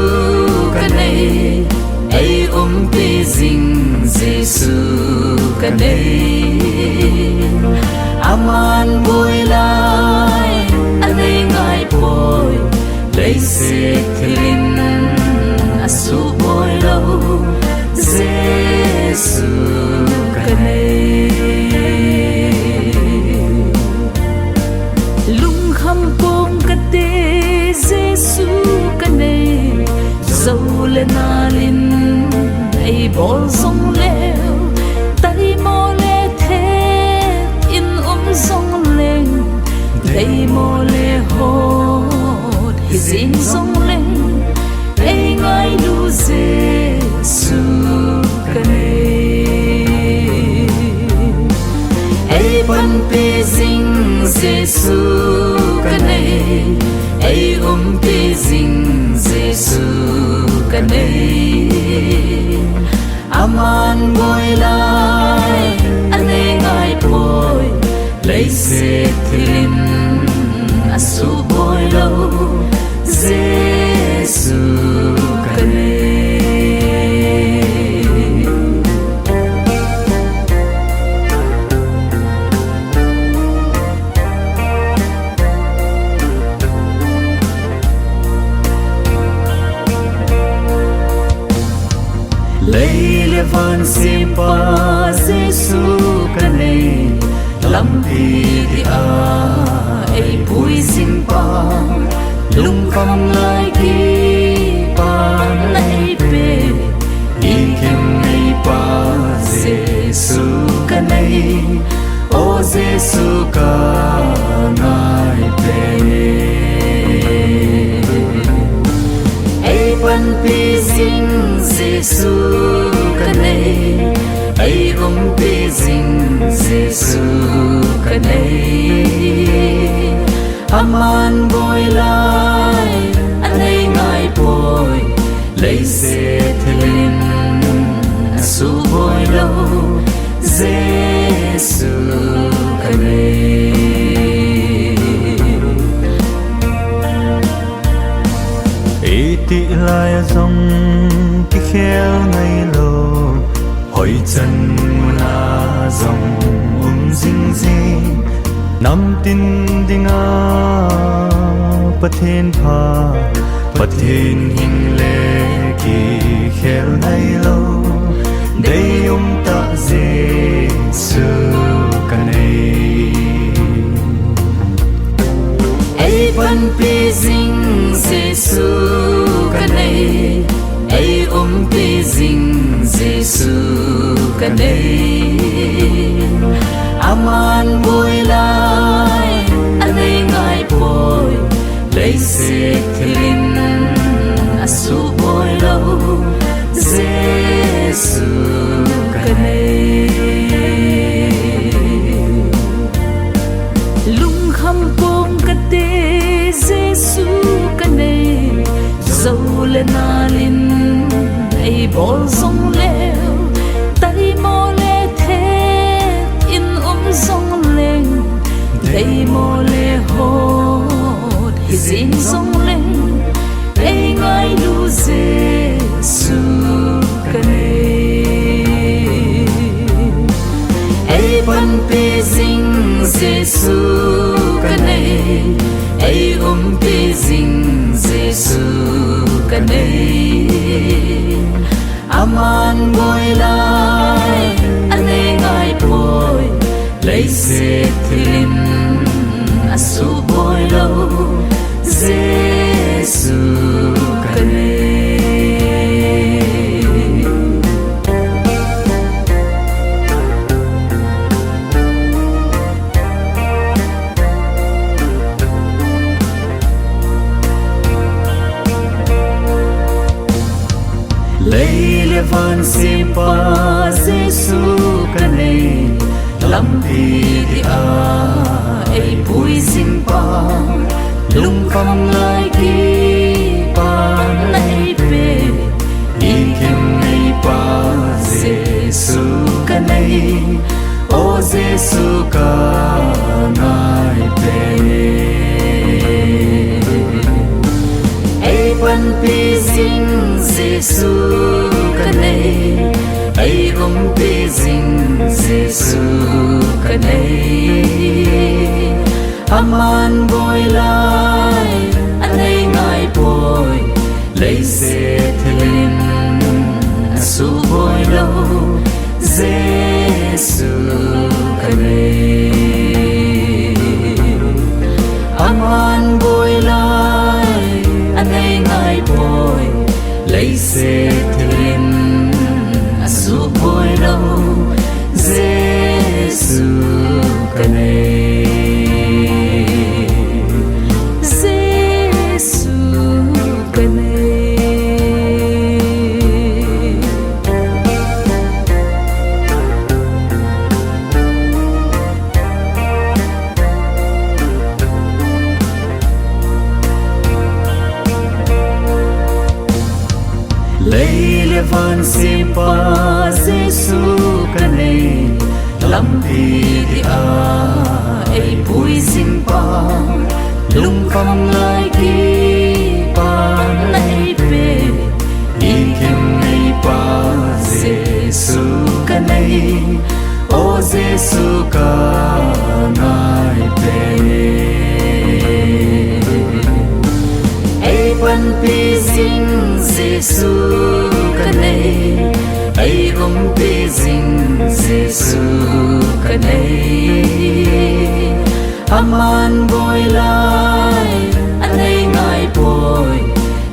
kanei ai pi ding Giêsu kanei aman bôi lai anei ngai bôi lấy se thilin asu bôi lâu Giêsu kanei lung kham pong kate Giêsu kanei dâu lên alin ai bol song leo tay mo le the in song lên tay mo le hot hizin song lên ai ngai lu Giêsu kanei ai ban pe zing Giêsu kanei ai pi zing lấy sẽ thêm asu boy lâu Giêsu kane lấy le van simpa Giêsu kane lam đi đi ai bùi sinh pa lung kham lai ki pa nai pe i kim nei pa Giêsu kanai o Giêsu ka nai pe ai ban pi sing Giêsu kanai ai gom pi sing Giêsu kanai aman boy lai anei ngai boy lấy sẽ thêm asu boy lâu Giêsu kanai iti lai zong ki khel ngai lo hỏi chân na dòng ding ding nam tin dinga pathen pha pathen hing le ki khel nai lo dei ta Giêsu kanai ai ban pi sing Giêsu kanai ai pi sing Giêsu kanai aman boy lai anei ngai boy lấy sẽ thêm asu boy lâu Giêsu kanai lung kham pong kate Giêsu kanai dâu lên alin ai bol song leo tay mo le the in song lên đây mô lê hốt xin song lên đây ngài lu Giêsu kanai ai ban pi sing Giêsu kanai ai pi sing Giêsu kanai aman boy lai anei ngai boy lấy sẽ thêm asu boy lâu Giêsu kanai lấy le van simpa Giêsu kanai lam đi đi ai bùi sinh pa lung kham lai ki pa nai pe i kim nei pa Giêsu kanai o Giêsu ka nai pe ai ban pi sing Giêsu kanai ai gom pi sing Giêsu kanai aman boy lai anei ngai boy lấy sẽ thêm asu boy lâu Giêsu kanai aman boy lai anei ngai boy lấy sẽ thêm asu boy lâu Giêsu kanai Giêsu kanai lấy le van simpa Giêsu kanai lâm pi đi ai bùi sinh pa lung khăm lai ki pa nay pe y kim nay pa Giêsu ca nay o Giêsu ca nay pe ai ban pi zing Giêsu ca nay ai gom pi zing Giêsu ca nay aman boy lai anh ấy ngài boy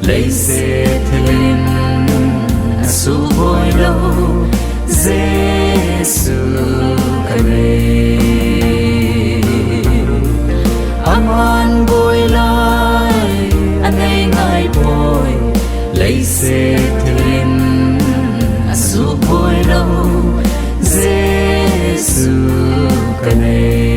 lấy xe thuyền su boy lâu Giêsu ca nay aman boy lai anh ấy ngài boy lấy xe thuyền su boy lâu Giêsu ca nay